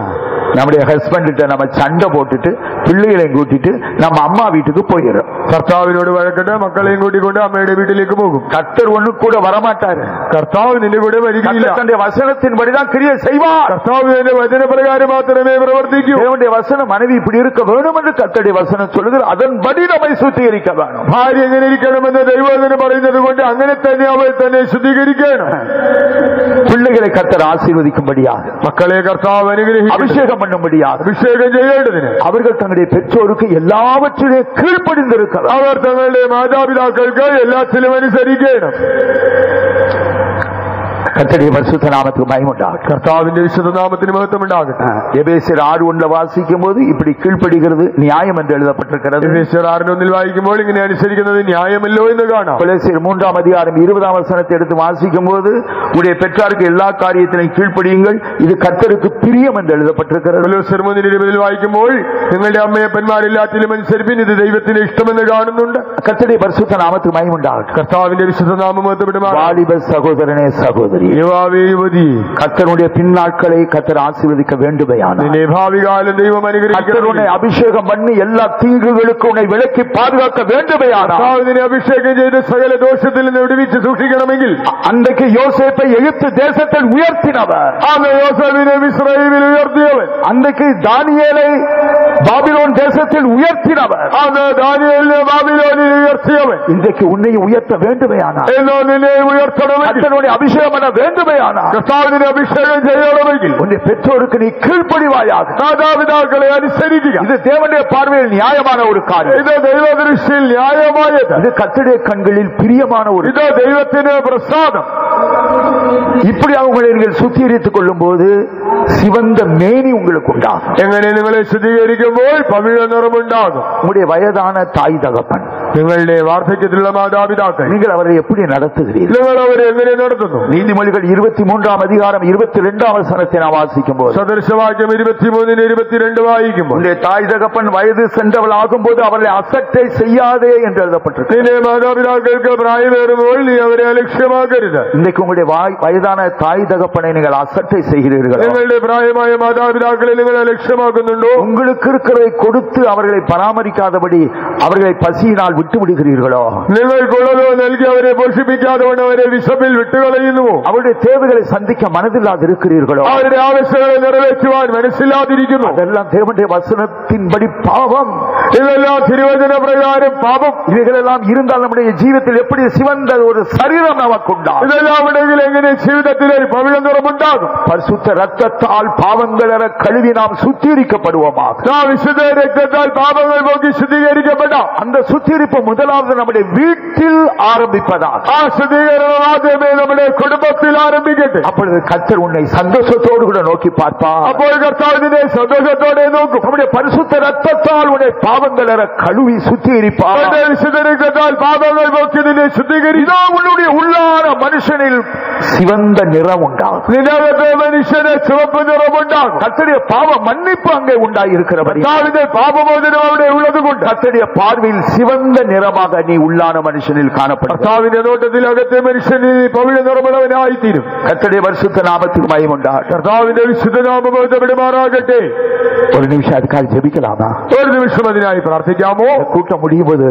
நம்முடைய ஹஸ்பண்ட் கிட்ட நம்ம சண்டை போட்டுட்டு பிள்ளைகளையும் கூட்டிட்டு நம்ம அம்மா வீட்டுக்கு போயிடும். കർത്താവിനോട് വഴക്കിട്ട് മക്കളെയും കൂട്ടിക്കൊണ്ട് അമ്മയുടെ വീട്ടിലേക്ക് പോകും. கர்த்தர் ஒண்ணு கூட வரமாட்டாரு. കർത്താവ് നിന്റെ കൂടെ വരികയില്ല. கர்த்தருடைய வசனத்தின்படிதான் கிரியை செய்வார். കർത്താവ് എന്റെ വചനപ്രകാരം മാത്രമേ പ്രവർത്തിക്കൂ. தேவனுடைய வசனம் மனைவி இப்படி இருக்க வேணும் என்று கர்த்தருடைய வசனம் சொல்லுகிறது. அதன்படி நம்மை சுத்திகரிக்க வேணும். ഭാര്യ എങ്ങനെ ഇരിക്കണമെന്ന് ദൈവവചനം പറയുന്നത് കൊണ്ട് അങ്ങനെ തന്നെ അവൾ തന്നെ ശുദ്ധീകരിക്കണം. பிள்ளைகளை கர்த்தர் ஆசீர்வதிக்கும்படியாக, മക്കളെ കർത്താവ് അനുഗ്രഹിക്കും, அபிஷேகம் பண்ணும்படியாக, അഭിഷേകം ചെയ്യേണ്ടതിന് அவர்கள் தங்களுடைய பெற்றோருக்கு எல்லாவற்றிலே கீழ்ப்படிந்திருக்கிறார். അവർ തങ്ങളുടെ മാതാപിതാക്കൾക്ക് എല്ലാത്തിലും അനുസരിക്കണം. கர்த்தருடைய பரிசுத்த நாமத்துக்கு மகிமை உண்டாகட்டும். കർത്താവിന്റെ വിശുദ്ധ നാമത്തിന് മഹത്വം ഉണ്ടാകട്ടെ. எபேசியர் 6:1 வாசிக்கும் போது இப்படி கீழ்ப்படுகிறது நியாயம் என்று எழுதப்பட்டிருக்கிறது. എഫേസ്യർ 6:1 വായിക്കുമ്പോൾ ഇങ്ങനെ അനുസരിക്കുന്നത് ന്യായമല്ലോ എന്ന് കാണാം. கொலோசியர் 3-ാം அதிகாரம் 20-ாம் வசனத்தை எடுத்து வாசிக்கும் போது உடைய பெற்றாருக்கு எல்லா காரியத்திலையும் கீழ்ப்படியுங்கள், இது கர்த்தருக்கு பிரியம் என்று எழுதப்பட்டிருக்கிறது. കൊലോസ്യർ 3:20 വായിക്കുമ്പോൾ നിങ്ങളുടെ അമ്മയപ്പന്മാരെല്ലാത്തിലും അനുസരിപ്പിൻ, ഇത് ദൈവത്തിന് ഇഷ്ടമെന്ന് കാണുന്നുണ്ട്. கர்த்தருடைய பரிசுத்த நாமத்துக்கு மகிமை உண்டாகட்டும். കർത്താവിന്റെ വിശുദ്ധ നാമം മഹത്വപ്പെടുമാറാകട്ടെ. வாலிப சகோதரனே சகோதரி, യുവാവേ യുവതി, கர்த்தருடைய பின்னாட்களை கர்த்தர் ஆசீர்வதிக்க வேண்டுமையானார். നിന്നെ ഭാവി കാലം ദൈവം അനുഗ്രഹിക്കണം. உன்னை அபிஷேகம் பண்ணி எல்லா தீங்குகளுக்கு உன்னை விலக்கி பாதுகாக்க வேண்டுமையானார். കർത്താവിനെ അഭിഷേകം ചെയ്ത് സകല ദോഷത്തിൽ നിന്ന് വിടുവിച്ച് സൂക്ഷിക്കണമെങ്കിൽ அன்றைக்கு யோசேப்பை எகிப்து தேசத்தில் உயர்த்தினவர், അന്ന് യോസേഫിനെ മിസ്രയീമിൽ ഉയർത്തിയവൻ, அன்றைக்கு தானியேலை பாபிலோன் தேசத்தில் உயர்த்தினவர், അന്ന് ദാനിയേലിനെ ബാബിലോണിൽ ഉയർത്തിയവൻ, இன்றைக்கு உன்னை உயர்த்த வேண்டுமையானார். എന്നോ നിന്നെ ഉയർത്തണമെങ്കിൽ, கர்த்தருடைய அபிஷேகம் பண்ண வேண்டுமையானார், കർത്താവിനെ അഭിഷേകം ചെയ്യണമെങ്കിൽ உன்னுடைய பெற்றோருக்கு நீ கீழ்ப்படிவாயாக. മാതാപിതാക്കളെ അനുസരിക്കുക. இது தேவனுடைய பார்வையில் நியாயமான ஒரு காரியம். ഇത് ദൈവദൃഷ്ടിയിൽ ന്യായമായത്. இது கர்த்தருடைய கண்களில் பிரியமான ஒரு, ഇത് ദൈവത്തിന് പ്രസാദം. இப்படி உங்களை நீங்கள் சுத்திகரித்துக் கொள்ளும் போது சிவந்த மேனி உங்களுக்கு உண்டாகும். എങ്ങനെ നിങ്ങളെ ശുദ്ധീകരിക്കുമ്പോൾ പവിഴ നിറമുണ്ടാകും. உங்களுடைய வயதான தாய் தகப்பன் നിങ്ങളുടെ വാർദ്ധക്യത്തിലുള്ള മാതാപിതാക്കൾ நீங்கள் அவரை எப்படி நடத்துகிறீர்கள்? നിങ്ങൾ അവരെ എങ്ങനെ നടത്തുന്നു? நீதிமொழிகள் 23ஆம் அதிகாரம் 22ஆம் வசனத்தை நாம் வாசிக்கும்போது, സദൃശവാക്യം 23:22 വായിക്കുമ്പോൾ, உன்னுடைய தாய் தகப்பன் வயது சென்றவள் ஆகும்போது அவர்களை அசட்டை செய்யாதே என்று எழுதப்பட்டிருக்கு. നിന്റെ മാതാപിതാക്കൾക്ക് പ്രായമേറുമ്പോൾ നീ അവരെ അലക്ഷ്യമാക്കരുത്. இன்றைக்கு உங்களுடைய வயதான தாய் தகப்பனை நீங்கள் அசட்டை செய்கிறீர்கள். നിങ്ങളുടെ പ്രായമായ മാതാപിതാക്കളെ നിങ്ങൾ അലക്ഷ്യമാക്കുന്നുണ്ടോ? உங்களுக்கு இருக்கிறதை கொடுத்து அவர்களை பராமரிக்காதபடி அவர்களை பசியினால் விட்டு விடுகிறீர்களோ? നിങ്ങൾക്കുള്ളതോ നൽകി അവരെ പോഷിപ്പിക്കാതെ അവരെ വിശപ്പിൽ വിട്ടുകളയുന്നുവോ? அவருடைய தேவைகளை சந்திக்க மனதில்லாது இருக்கிறீர்களோ? അവരുടെ ആവശ്യങ്ങളെ നിറവേറ്റുവാൻ മനസ്സില്ലാതിരിക്കുന്നു. அதெல்லாம் தேவனுடைய வசனத்தின்படி பாவம். ഇതെല്ലാം തിരുവചന പ്രകാരം പാപം. இவைகளெல்லாம் இருந்தால் நம்முடைய ஜீவிதத்தில் எப்படி சிவந்த ஒரு சரீரம் நமக்கு உண்டாகும்? ഇതെല്ലാം ഉണ്ടെങ്കിൽ എങ്ങനെ ജീവിതത്തിൽ ഒരു പവിഴ നിറമുണ്ടാകും? பரிசுத்த ரத்தத்தால் பாவங்கள கழுவி நாம் சுத்திகரிக்கப்படுவோமாக. വിശുദ്ധ രക്തത്താൽ പാപങ്ങൾ പോക്കി ശുദ്ധീകരിക്കപ്പെടാം. அந்த சுத்திகரிப்பு முதலாவது நம்முடைய வீட்டில் ஆரம்பிப்பதாக. ആ ശുദ്ധീകരണം ആദ്യമേ നമ്മുടെ കുടുംബത്തിൽ ആരംഭിക്കട്ടെ. அப்பொழுது கர்த்தர் உன்னை சந்தோஷத்தோடு கூட நோக்கி பார்ப்பார். അപ്പോൾ കർത്താവിനെ സന്തോഷത്തോടെ നോക്കും. நம்முடைய பரிசுத்த ரத்தத்தால் உன்னை பாவங்கள கழுவி சுத்திகரிப்பார். വിശുദ്ധ രക്തത്താൽ പാപങ്ങൾ പോക്കി നിന്നെ ശുദ്ധീകരിക്കും. உன்னுடைய உள்ளான மனுஷனில் சிவந்த நிறம் உண்டாகும். നിന്നകത്തെ മനുഷ്യന് ചുവപ്പ് നിറമുണ്ടാകും. கர்த்தருடைய பாவ மன்னிப்பு அங்கே உண்டாயிருக்கிறபடி കർത്താവിന്റെ പാപമോചനം അവിടെ ഉള്ളതുകൊണ്ട് கர்த்தருடைய பார்வையில் சிவந்த நிறமாக நீ உள்ளான மனுஷனில் காணப்படும். കർത്താവിന്റെ നോട്ടത്തിൽ അകത്തെ മനുഷ്യന് പവിഴ നിറമുള്ളവനായിത്തീരും. கர்த்தருடைய பரிசுத்த நாமத்துக்கு மகிமை உண்டாகட்டும். കർത്താവിന്റെ വിശുദ്ധ നാമം പെടുമാറാകട്ടെ. ஒரு நிமிஷம் அதுக்காக ஜெபிக்கலாமா? ഒരു നിമിഷം അതിനായി പ്രാർത്ഥിക്കാമോ? கூட்டம் முடியும் போது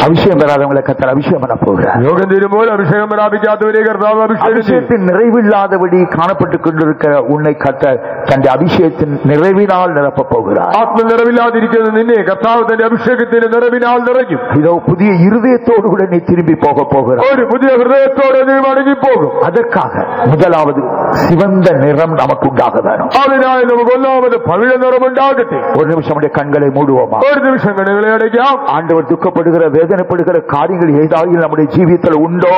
அபிஷேகம் பெறாதவங்களை கர்த்தர் அபிஷேகம் பண்ண போகிறார். യോഗം തീരുമ്പോൾ അഭിഷേകം പ്രാപിക്കാത്തവരെ കർത്താവ് அபிஷேகத்தின் நிறைவில்லாதபடி காணப்பட்டுக் கொண்டிருக்கிற உன்னை கர்த்தர் தன்னுடைய அபிஷேகத்தின் நிறைவினால் நிரப்ப போகிறார். ആത്മനിറവില്ലാതിരിക്കുന്ന നിന്നെ കർത്താവ് തന്റെ അഭിഷേകത്തിന്റെ നിറവിനാൽ നിറയ്ക്കും. இதோ புதிய இருதயத்தோடு கூட நீ திரும்பி போக போகிறார். ഒരു പുതിയ ഹൃദയത്തോടെ നീ മടങ്ങിപ്പോകും. அதற்காக முதலாவது சிவந்த நிறம் நமக்கு உண்டாக வேணும். അതിനായി നമുക്ക് ഒന്നാമത് പവിഴ നിറമുണ്ടാകട്ടെ. ஒரு நிமிஷம் நம்முடைய கண்களை மூடுவோமா? ഒരു നിമിഷം കണ്ണുകളെ അടയ്ക്കാം. ஆண்டவர் துக்கப்படுகிற வேதனைப்படுகிற காரியங்கள் ஏதாவது நம்முடைய ஜீவிதத்தில் உண்டோ?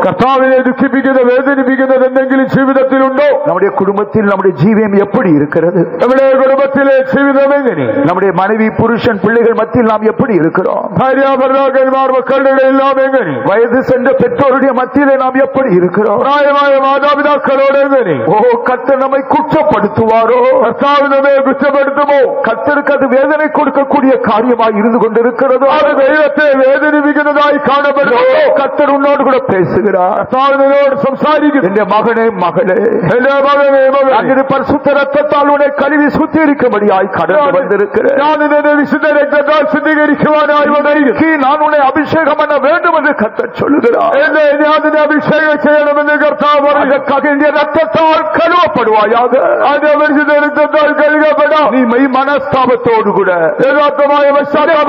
കർത്താവിനെ ദുഃഖിപ്പിക്കുന്ന വേദനിപ്പിക്കുന്നത് എന്തെങ്കിലും ജീവിതത്തിലുണ്ടോ? நம்முடைய குடும்பத்தில் நம்முடைய ஜீவியம் எப்படி இருக்கிறது? നമ്മുടെ കുടുംബത്തിലെ ജീവിതം എങ്ങനെ? நம்முடைய மனைவி புருஷன் பிள்ளைகள் மத்தியில் நாம் எப்படி இருக்கிறோம்? ഭാര്യ ഭർത്താക്കന്മാർ മക്കളുടെ എല്ലാം എങ്ങനെ? வயது சென்ற பெற்றோருடைய மத்தியிலே நாம் எப்படி இருக்கிறோம்? പ്രായമായ മാതാപിതാക്കളോട് എങ്ങനെ? ஓ, கர்த்தர் நம்மை குற்றப்படுத்துவாரோ? കർത്താവ് നമ്മെ കുറ്റപ്പെടുത്തുമോ? கர்த்தருக்கு அது வேதனை கொடுக்கக்கூடிய காரியமாய் இருந்து கொண்டிருக்கிறதோ? അത് ദൈവത്തെ വേദനിപ്പിക്കുന്നതായി കാണപ്പെടുമോ? கர்த்தர் உன்னோடு கூட பேசுகிறார். കർത്താവ് നിന്നോട് സംസാരിക്കുന്നു. என் மகனே மகளே, എന്റെ മകനെ മകളെ, அங்கே பரிசுத்த ரத்தத்தால் உன்னை கழுவி சுத்திகரிக்கும்படியாய் கடந்து வந்திருக்கிறேன். ഞാൻ നിന്നെ വിശുദ്ധ രക്തത്താൽ ശുദ്ധീകരിക്കുവാനായി വന്നിരിക്കുന്നു. நான் உன்னை அபிஷேகம் பண்ண வேண்டும் என்று கர்த்தர் சொல்லுகிறார். എന്നെ ഞാൻ നിന്നെ അഭിഷേകം ചെയ്യണമെന്ന് കർത്താവ് പറഞ്ഞു. அதற்காக இந்த ரத்தத்தால் கழுவப்படுவாயாக. അത് വിശുദ്ധ രക്തത്താൽ കഴുകപ്പെടാം. நீ மெய் மனஸ்தாபத்தோடு கூட യഥാർത്ഥമായ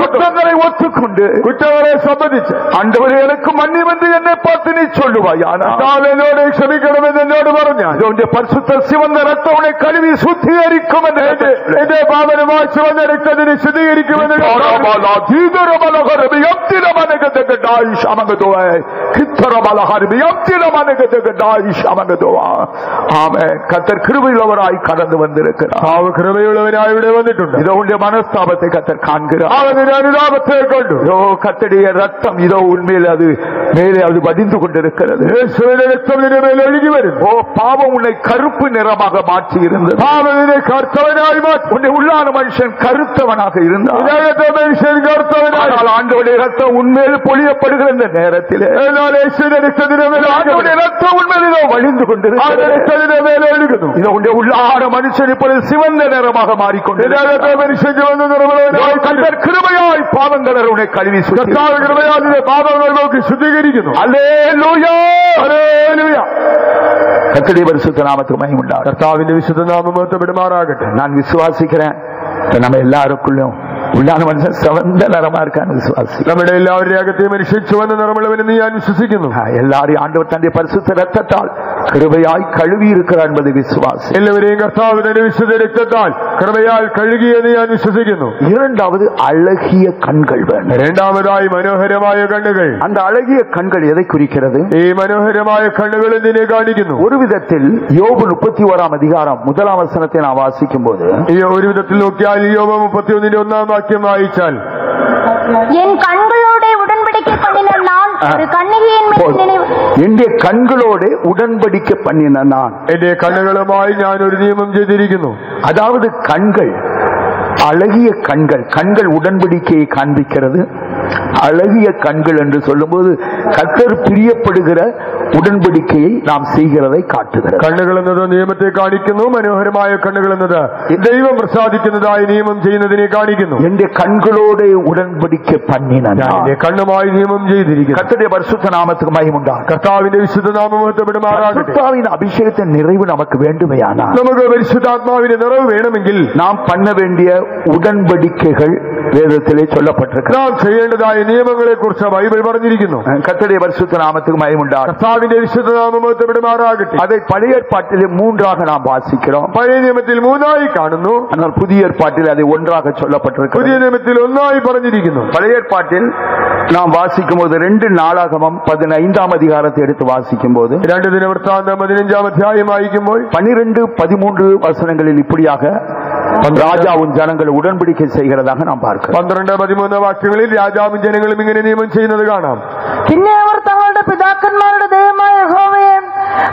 குற்றங்களை ஒத்துக்கொண்டு കുറ്റങ്ങളെ സംബന്ധിച്ച് ஆண்டவரே எனக்கு மன்னியும் என்று என்னை பார்த்து நீ சொல்லுவாயானா? എന്നോട് ക്ഷമിക്കണമെന്ന് എന്നോട് പറഞ്ഞാൽ உன்னுடைய பரிசுத்த சிவந்த ரத்தம் உன்னை கழுவி சுத்திகரிக்கும் என்று എന്റെ പാപനമായി ചുവന്ന രക്തത്തിന് ശുദ്ധീകരിക്കുമെന്ന് கர்த்தர் கிருபையுள்ளவராய் கடந்து வந்திருக்கிறார். കൃപയുള്ളവനായി ഇവിടെ വന്നിട്ടുണ്ട്. இதோ உன்னுடைய மனஸ்தாபத்தை கர்த்தர் காண்கிறார். അവന്റെ അനുതാപത്തെ കണ്ടു. இதோ கர்த்தருடைய ரத்தம் இதோ உண்மையில் அது மேலே அது வடிந்து கொண்டிருக்கிறது. യേശുവിന്റെ രക്തം നിന്റെ മേൽ ഒഴുകി വരും. ஓ, பாவம் உன்னை கருப்பு நிறமாக மாற்றி இருந்தது. പാപത്തിനെ കറുത്തവനായി മാറ്റി. உன்னை உள்ளான மனுஷன் கருத்தவனாக இருந்தார். ഇതിനകത്തെ മനുഷ്യൻ കറുത്തവനായി. ஆனால் ஆண்டவருடைய ரத்தம் உண்மையில் பொழியப்படுகிற இந்த நேரத்தில் എന്നാൽ യേശുവിന്റെ രക്തത്തിന് മേൽ ஆண்டவருடைய ரத்தம் உண்மையில் இதோ வழிந்து கொண்டிருக்கிறது. രക്തത്തിന് മേൽ ഒഴുകുന്നു. இதோ உன்னுடைய உள்ளான மனுஷன் இப்பொழுது சிவந்த நிறமாக மாறிக்கொண்டிருக்கிறார். ഇതിനകത്തെ മനുഷ്യൻ ചുവന്ന നിറമുള്ളവനായി. கர்த்தர் கிருபையாய் பாவங்களை உன்னை கழுவி കർത്താവ് കൃപയാൽ നിന്റെ പാപങ്ങൾ നോക്കി ശുദ്ധീകരിക്കുന്നു. அல்லேலூயா, ഹല്ലേലൂയ. கர்த்தருடைய பரிசுத்த நாமத்துக்கு மகிமை உண்டாகட்டும். കർത്താവിന്റെ വിശുദ്ധ നാമം പെടുമാറാകട്ടെ. நான் விசுவாசிக்கிறேன், நம்ம எல்லாருக்குள்ளும் உள்ளான மனுஷன் சிவந்த நிறமா இருக்கான்னு விசுவாசி. നമ്മുടെ എല്ലാവരുടെ അകത്തെ മനുഷ്യൻ ചുവന്ന നിറമുള്ളവനെന്ന് ഞാൻ വിശ്വസിക്കുന്നു. எல்லாரையும் ஆண்டவர் தன்னுடைய பரிசுத்த ரத்தத்தால் கிருபையாய் கழுவி இருக்கிறார் என்பது விசுவாசி. എല്ലാവരെയും കർത്താവ് തന്റെ വിശുദ്ധ രക്തത്താൽ കൃപയാൽ കഴുകിയെന്ന് ഞാൻ വിശ്വസിക്കുന്നു. இரண்டாவது அழகிய கண்கள் வேண்டும். രണ്ടാമതായി മനോഹരമായ കണ്ണുകൾ. அந்த அழகிய கண்கள் எதை குறிக்கிறது? ഈ മനോഹരമായ കണ്ണുകൾ എന്തിനെ കാണിക്കുന്നു? ஒரு விதத்தில் யோபு 31ஆம் அதிகாரம் 1ஆம் வசனத்தை நான் வாசிக்கும் போது, ഒരു വിധത്തിൽ നോക്കിയാൽ യോബ് 31-ന്റെ 1-ാം വാക്യം വായിച്ചാൽ, என் கண்களோட ஒரு கன்னிகையின் மேல் நினைவு എന്റെ കണ്ണുകളോട് ഉടമ്പടിക്ക പണിന ഞാൻ എന്റെ കണ്ണുകളുമായി ഞാൻ ഒരു നിയമം ചെയ്തിരിക്കുന്നു. அதாவது கண்கள் அழகிய கண்கள் கண்கள் உடன்படிக்கையை காண்பிக்கிறது. அழகிய கண்கள் என்று சொல்லும்போது கர்த்தர் பிரியப்படுகிற ഉടമ്പടിക്കയെ നാം ചെയ്യുന്നதை കാട്ടുகிறது. കണ്ണുകൾ എന്നത് നിയമത്തെ കാണിക്കുന്നു. മനോഹരമായ കണ്ണുകൾ എന്നത് ദൈവം പ്രസാദിക്കുന്നതായി നിയമം ചെയ്യുന്നതിനെ കാണിക്കുന്നു. എന്റെ കണ്ണുകളോടെ ഉടമ്പടിക്ക പണിന എന്റെ കണ്ണുമായി നിയമം ചെയ്തിരിക്കുന്നു. കർത്തരുടെ പരിശുദ്ധ നാമത്തിന് മഹിമയുണ്ടാകട്ടെ. കർത്താവിന്റെ വിശുദ്ധ നാമം മഹത്വപ്പെടുമാറാകട്ടെ. കർത്താവിന്റെ അഭിഷേകത്തിന്റെ നിറവ് നമുക്ക് വേണ്ടുമയാണ്. നമുക്ക് പരിശുദ്ധാത്മാവിന്റെ നിറവ് വേണമെങ്കിൽ നാം പണ്ണ വേണ്ടിയ ഉടമ്പടിക്കകൾ വേദത്തിലെ ചൊല്ലപ്പെട്ടിരിക്കുന്നു. നാം ചെയ്യേണ്ടതായ നിയമങ്ങളെ കുറിച്ച് ബൈബിൾ പറഞ്ഞിരിക്കുന്നു. കർത്തരുടെ പരിശുദ്ധ നാമത്തിന് മഹിമയുണ്ടാകട്ടെ. കർത്താവിന്റെ വിശുദ്ധ നാമം മഹത്വപ്പെടുമാറാകട്ടെ. அதை பழைய ஏற்பாட்டிலே மூன்றாக நாம் வாசிக்கிறோம். പഴയ നിയമത്തിൽ മൂന്നായി കാണുന്നു. ஆனால் புதிய ஏற்பாட்டில் அதை ஒன்றாக சொல்லப்பட்டிருக்கிறது. പുതിയ നിയമത്തിൽ ഒന്നായി പറഞ്ഞിരിക്കുന്നു. பழைய ஏற்பாட்டில் நாம் வாசிக்கும் போது 2 நாளாகமம் 15ஆம் அதிகாரத்தை எடுத்து வாசிக்கும் போது 2 ദിനവൃത്താന്തം 15ആം അധ്യായം വായിക്കുമ്പോൾ 12-13 வசனங்களில் இப்படியாக ராஜாவும் ஜனங்கள் உடன்படிக்கை செய்கிறதாக நாம் பார்க்கிறோம். 12-13 വാക്യങ്ങളിൽ രാജാവും ജനങ്ങളും ഇങ്ങനെ നിയമം ചെയ്യുന്നത് കാണാം. പിന്നെ അവർ തങ്ങളുടെ പിതാക്കന്മാരുടെ ദൈവമായ യഹോവയെ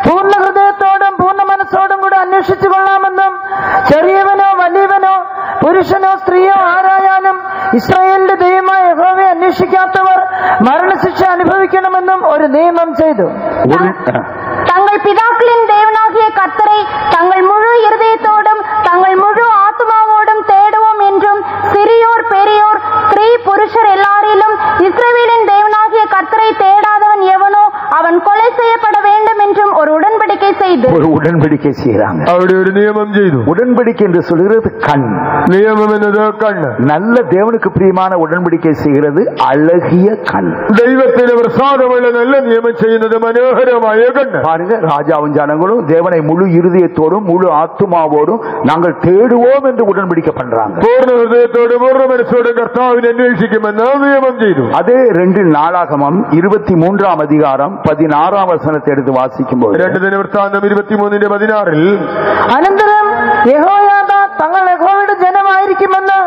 പൂർണ്ണ ഹൃദയത്തോടും പൂർണ്ണ മനസ്സോടും കൂടെ അന്വേഷിച്ചു കൊള്ളാമെന്നും ചെറിയവനോ വലിയവനോ പുരുഷനോ സ്ത്രീയോ ആരായാലും ഇസ്രായേലിന്റെ ദൈവമായ യഹോവയെ അന്വേഷിക്കാത്തവർ മരണശിക്ഷ അനുഭവിക്കണമെന്നും ഒരു നിയമം ചെയ്തു. தங்கள் பிதாக்களின் தேவனாகிய கர்த்தரை தங்கள் முழு இருதயத்தோடும் தங்கள் முழு ஆத்துமாவோடும் தேடுவோம் என்றும் சிறியோர் பெரியோர் ஸ்திரீ புருஷர் எல்லாரிலும் இஸ்ரவேலின் தேவனாகிய கர்த்தரை தேடாதவன் எவனோ அவன் கொலை செய்யப்பட வேண்டும் என்றும் ஒரு உடன்படிக்கை செய்து ஒரு உடன்படிக்கை செய்யறாங்க. അവിടെ ഒരു നിയമം ചെയ്തു. உடன்படிக்கை என்று சொல்கிறது கண். നിയമം എന്നത് കണ്ണ്. நல்ல தேவனுக்கு பிரியமான உடன்படிக்கை செய்கிறது அழகிய கண். ദൈവത്തിന് പ്രസാദമുള്ള നല്ല നിയമം ചെയ്യുന്നത് മനോഹരമായ കണ്ണ്. பாருங்க, ராஜாவும் ஜனங்களும் தேவனை முழு இருதயத்தோடும் முழு ஆத்துமாவோடும் நாங்கள் தேடுவோம் என்று உடன்படிக்கை பண்றாங்க. പൂർണ്ണ ഹൃദയത്തോടും പൂർണ്ണ മനസ്സോടും കർത്താവിനെ അന്വേഷിക്കുമെന്ന് നിയമം ചെയ്തു. அதே 2 நாளாகமம் 23ஆம் அதிகாரம் 16ஆம் வசனத்தை எடுத்து வாசிக்கும் போது 2 ദിനവൃത്താന്തം 23:16 അനന്തരം യഹോയാദ തങ്ങൾ യഹോവയുടെ ജനമായിരിക്കുമെന്ന്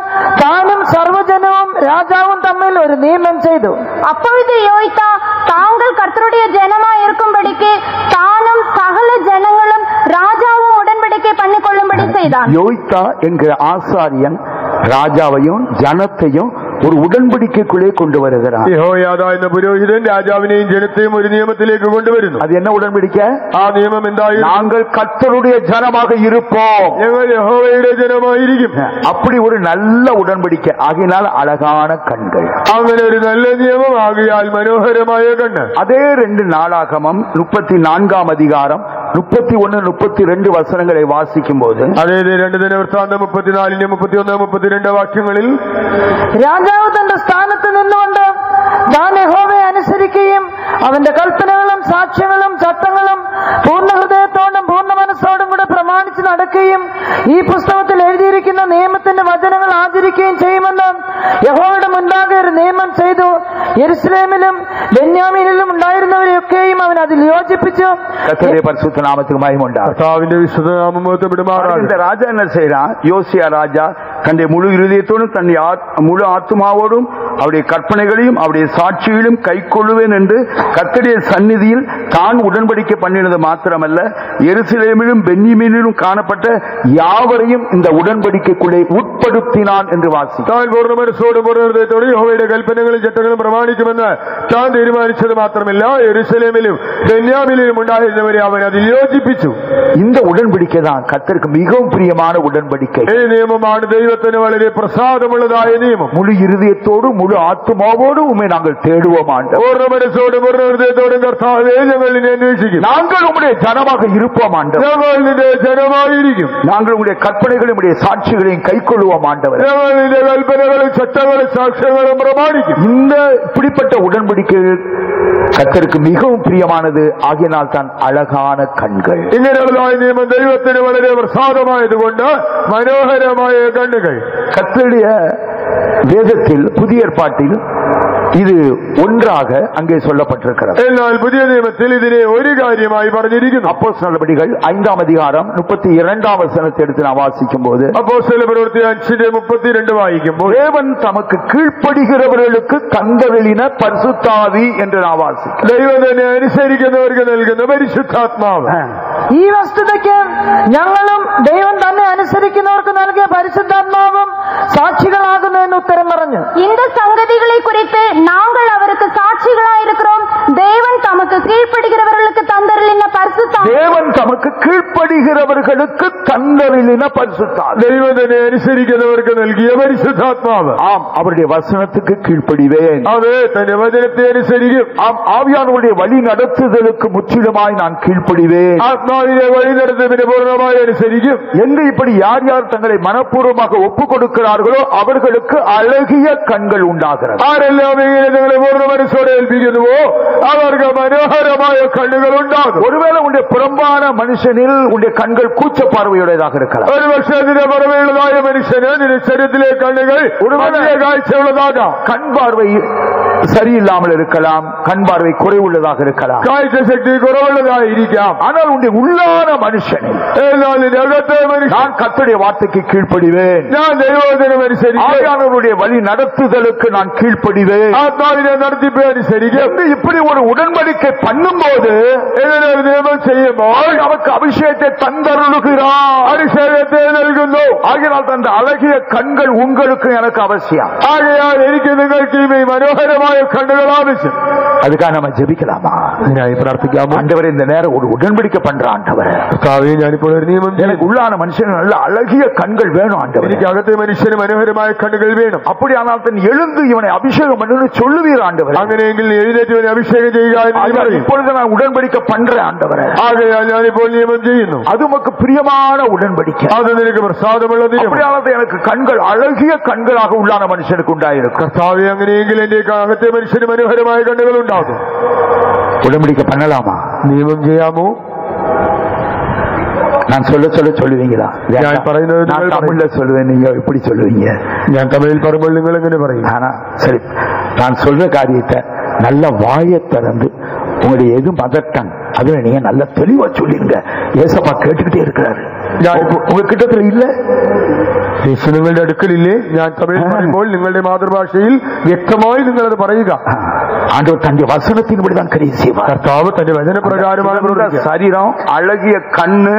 താനും സർവ്വജനവും രാജാവും തമ്മിൽ ഒരു നിയമം ചെയ്തു. அப்பொழுது யோய்தா தாங்கள் கர்த்தருடைய ஜனமாய் இருக்கும்படிக்கு தானும் சகல ஜனங்களும் ராஜாவும் உடன்படிக்கை பண்ணிக்கொள்ளும்படி செய்தான். யோய்தா என்கிற ஆசாரியன் ராஜாவையும் ஜனத்தையும் ஒரு உடன்படிக்கைக்குள்ளே கொண்டு வருகிறார். യഹോയാദാ എന്ന പുരോഹിതൻ രാജാവിനെയും ജനത്തെയും ഒരു നിയമത്തിലേക്ക് കൊണ്ടുവരുന്നു. அது என்ன உடன்படிக்கை? ആ നിയമം എന്തായിരുന്നു? நாங்கள் கர்த்தருடைய ஜனமாக இருப்போம், ഞങ്ങൾ യഹോവയുടെ ജനമായിരിക്കും. அப்படி ஒரு நல்ல உடன்படிக்கை ஆகினால் அழகான கண்கள். അങ്ങനെ ഒരു നല്ല നിയമം ആകിയാൽ മനോഹരമായ കണ്ണ്. அதே 2 நாளாகமம் 34ஆம் அதிகாரம் 31-32 வசனங்களை வாசிக்கும் போது അതേ 2 ദിനവൃത്താന്തം 34, 31, 32 വാക്യങ്ങളിൽ രാജാവ് തന്റെ സ്ഥാനത്ത് നിന്നുകൊണ്ട് താൻ യഹോവയെ അനുസരിക്കുകയും അവന്റെ കൽപ്പനകളും സാക്ഷ്യങ്ങളും ചട്ടങ്ങളും പൂർണ്ണ ഹൃദയത്തോടും പൂർണ്ണ മനസ്സോടും കൂടെ പ്രമാണിച്ച് നടക്കുകയും ഈ പുസ്തകത്തിൽ എഴുതിയിരിക്കുന്ന നിയമത്തിന്റെ വചനങ്ങൾ ആചരിക്കുകയും ചെയ്യുമെന്ന് യഹോവയുടെ മുൻപാകെ ഒരു നിയമം ചെയ്തു. യെരുശലേമിലും ബെന്യാമീനിലും ഉണ്ടായിരുന്നവരെയൊക്കെയും അവൻ അതിൽ യോജിപ്പിച്ചു. കർത്താവിന്റെ വിശുദ്ധ നാമം മഹത്വപ്പെടുമാറാകട്ടെ. ராஜா என்ன செய்யறான்? யோசியா ராஜா தன்னுடைய முழு இருதயத்தோடும் தன்னுடைய முழு ஆத்மாவோடும் அவருடைய கற்பனைகளையும் அவருடைய சாட்சிகளையும் கை கொள்ளுவேன் என்று கர்த்தருடைய சந்நிதியில் தான் உடன்படிக்கை பண்ணினது மாத்திரமல்ல, எருசலேமிலும் பென்யமீனிலும் காணப்பட்ட யாவரையும் இந்த உடன்படிக்கைக்குள்ளே உட்படுத்தினான் என்று വാസിക്കും. താൻ പൂർണ്ണ മനസ്സോടും പൂർണ്ണ ഹൃദയത്തോടും യഹോവയുടെ കൽപ്പനകളും ചട്ടങ്ങളും പ്രമാണിക്കുമെന്ന് താൻ തീരുമാനിച്ചത് മാത്രമല്ല, യെരുശലേമിലും ബെന്യാമീനിലും ഉണ്ടായിരുന്നവരെ അവൻ അതിൽ യോജിപ്പിച്ചു. இந்த உடன்படிக்கை தான் கர்த்தருக்கு மிகவும் பிரியமான உடன்படிக்கை. ഈ നിയമമാണ് ദൈവത്തിന് വളരെ പ്രസാദമുള്ളതായ നിയമം. முழு இருதயத்தோடும் முழு ஆத்மாவோடும் உம்மை நாங்கள் தேடுவோம் ஆண்டவரே. പൂർണ്ണ മനസ്സോടും പൂർണ്ണ ഹൃദയത്തോടും കർത്താവേ ഞങ്ങൾ നിന്നെ അന്വേഷിക്കും. நாங்கள் உம்முடைய ஜனமாக இருப்போம் ஆண்டவரே. ഞങ്ങൾ നിന്റെ ജനമായിരിക്കും. நாங்கள் உம்முடைய கற்பனைகளையும் உம்முடைய சாட்சிகளையும் கைக்கொள்வோம் ஆண்டவரே. ഞങ്ങൾ നിന്റെ കൽപ്പനകളും ചട്ടങ്ങളും സാക്ഷ്യങ്ങളും പ്രമാണിക്കും. இந்த இப்படிப்பட்ட உடன்படிக்கைகள் கர்த்தருக்கு மிகவும் பிரியமானது ஆகியனால் தான் அழகான கண்கள். ഇങ്ങനെയുള്ളതായ നിയമം ദൈവത്തിന് വളരെ പ്രസാദമായതുകൊണ്ട് മനോഹരമായ കണ്ണുകൾ. கண்கள். கர்த்தருடைய வேதத்தில் புதிய ஏற்பாட்டில் இது ஒன்றாக அங்கே சொல்லப்பட்டிருக்கிறது. എന്നാൽ പുതിയ നിയമത്തിൽ ഇതിനെ ഒരു കാര്യമായി പറഞ്ഞിരിക്കുന്നു. அப்போஸ்தலர் நடபடிகள் 5ஆம் அதிகாரம் 32ஆம் வசனத்தை எடுத்து நான் வாசிக்கும் போது അപ്പോസ്തല പ്രവൃത്തി 5:32 വായിക്കുമ്പോൾ தேவன் தமக்கு கீழ்ப்படுகிறவர்களுக்கு தந்தருளின பரிசுத்தாவி என்று நான் வாசிக்கிறேன். ദൈവം തന്നെ അനുസരിക്കുന്നവർക്ക് നൽകുന്ന പരിശുദ്ധാത്മാവ്. ഈ വസ്തുതയ്ക്ക് ഞങ്ങളും ദൈവം തന്നെ അനുസരിക്കുന്നവർക്ക് നൽകിയ പരിശുദ്ധാത്മാവും സാക്ഷികളാകുന്നു എന്ന് ഉത്തരം പറഞ്ഞു. இந்த சங்கதிகளை குறித்து நாங்கள் அவருக்கு சாட்சிகளாயிருக்கிறோம். தேவன் தமக்கு கீழ்ப்படுகிறவர்களுக்கு தந்தருளின பரிசுத்தாவி. தேவன் தமக்கு கீழ்ப்படுகிறவர்களுக்கு தந்தருளின பரிசுத்தாவி. ദൈവം തന്നെ അനുസരിക്കുന്നവർക്ക് നൽകിയ പരിശുദ്ധാത്മാവ്. ஆம், அவருடைய வசனத்துக்கு கீழ்ப்படிவேன். അതെ, തന്റെ വചനത്തെ അനുസരിക്കും. ஆம், ஆவியானவருடைய வழி நடத்துதலுக்கு முற்றிலுமாய் நான் கீழ்ப்படிவேன். ആത്മാവിനെ വഴി നടത്തുന്നതിന് പൂർണ്ണമായി അനുസരിക്കും. எங்கு இப்படி யார் யார் தங்களை மனப்பூர்வமாக ஒப்புக் கொடுக்கிறார்களோ அவர்களுக்கு அழகிய கண்கள் உண்டாகிறது. ആരെല്ലാം ഇങ്ങനെ നിങ്ങളെ പൂർണ്ണ മനസ്സോടെ ഏൽപ്പിക്കുന്നുവോ അവർക്ക് മനോഹരമായ കണ്ണുകൾ ഉണ്ടാകും. ஒருவேளை உடைய புறம்பான மனுஷனில் உடைய கண்கள் கூச்ச பார்வையுடையதாக இருக்கலாம். ഒരു പക്ഷേ അതിന്റെ പുറമേയുള്ളതായ മനുഷ്യന് നിന്റെ ശരീരത്തിലെ കണ്ണുകൾ വലിയ കാഴ്ചയുള്ളതാകാം. கண் பார்வை சரியில்லாமல் இருக்கலாம், கண் பார்வை குறைவுள்ளதாக இருக்கலாம். കാഴ്ച ശക്തി കുറവുള്ളതായിരിക്കാം. ஆனால் உடைய உள்ளான மனுஷனில் എന്നാൽ ഇതിനകത്തെ മനുഷ്യൻ நான் கர்த்தருடைய வார்த்தைக்கு கீழ்ப்படிவேன். ഞാൻ ദൈവവചനം അനുസരിക്കും. ஆவியானவருடைய வழி நடத்துதலுக்கு நான் கீழ்ப்படிவேன். ആത്മാവിനെ നടത്തിപ്പ് അനുസരിക്കും. என்று இப்படி ஒரு உடன்படிக்கை பண்ணும்போது ഇങ്ങനെ ഒരു നിയമം ചെയ്യുമ്പോൾ நமக்கு அபிஷேகத்தை தந்தருளுகிறார். അഭിഷേകത്തെ നൽകുന്നു. ஆகினால் தந்த அழகிய கண்கள் உங்களுக்கு எனக்கு அவசியம். ആകയാൽ എനിക്ക് നിങ്ങൾക്ക് ഈ മനോഹരമായ കണ്ണുകൾ ആവശ്യം. அதுக்காக நம்ம ஜெபிக்கலாமா? അതിനായി പ്രാർത്ഥിക്കാമോ? ஆண்டவரே, இந்த நேரம் ஒரு உடன்படிக்கை பண்ற ஆண்டவரே, ഞാനിപ്പോൾ ഒരു നിയമം எனக்கு உள்ளான மனுஷன் நல்ல அழகிய கண்கள் வேணும் ஆண்டவரே. എനിക്ക് അകത്തെ മനുഷ്യന് മനോഹരമായ കണ്ണുകൾ വേണം. அப்படியானால் தன் எழுந்து இவனை அபிஷேகம் பண்ணு சொல்லுவீர் ஆண்டவரே. അങ്ങനെയെങ്കിൽ എഴുന്നേറ്റവനെ അഭിഷേകം ചെയ്യുക എന്ന് പറയും. இப்பொழுது நான் உடன்படிக்கை பண்றேன் ஆண்டவரே. ആകയാൽ ഞാനിപ്പോൾ നിയമം ചെയ്യുന്നു. அது உமக்கு பிரியமான உடன்படிக்கை. അത് നിനക്ക് പ്രസാദമുള്ള നിയമം. அப்படியானது எனக்கு கண்கள் அழகிய கண்களாக உள்ளான மனுஷனுக்கு உண்டாயிருக்கும். കർത്താവേ, അങ്ങനെയെങ്കിൽ എന്റെ അകത്തെ മനുഷ്യന് മനോഹരമായ കണ്ണുകൾ ഉണ്ടാകും. உடன்படிக்கை பண்ணலாமா? നിയമം ചെയ്യാമോ? நான் சொல்ல சொல்லுவீங்களா? ഞാൻ പറയുന്നത് நான் தமிழ்ல சொல்லுவேன், நீங்க எப்படி சொல்லுவீங்க? ഞാൻ തമിഴിൽ പറയുമ്പോൾ നിങ്ങൾ എങ്ങനെ പറയും? ஆனா சரி, நான் சொல்ற காரியத்தை நல்ல வாயை திறந்து உங்களுடைய எது மதட்டன் அதுல நீங்க நல்ல தெளிவா சொல்லிருங்க. ஏசப்பா கேட்டுக்கிட்டே இருக்கிறாரு. உங்க கிட்டத்துல இல்ல, യേശു നിങ്ങളുടെ അടുക്കലില്ലേ? ഞാൻ തമിഴിൽ പറയുമ്പോൾ നിങ്ങളുടെ മാതൃഭാഷയിൽ വ്യക്തമായി നിങ്ങളത് പറയുക. ஆண்டவர் தன்னுடைய வசனத்தின்படிதான் கிரியை செய்வார். കർത്താവ് തന്റെ വചനപ്രകാരമാണ് പ്രവർത്തിക്കുക. சரீரம் அழகிய கண்ணு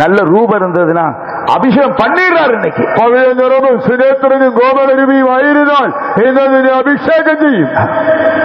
நல்ல ரூபம் இருந்ததுன்னா அபிஷேகம் பண்ணிடுறாரு. இன்னைக்கு പഴയ നിറവും സുനേത്രനും ഗോപനരുവിയുമായിരുന്നാൽ എന്നതിനെ അഭിഷേകം ചെയ്യും.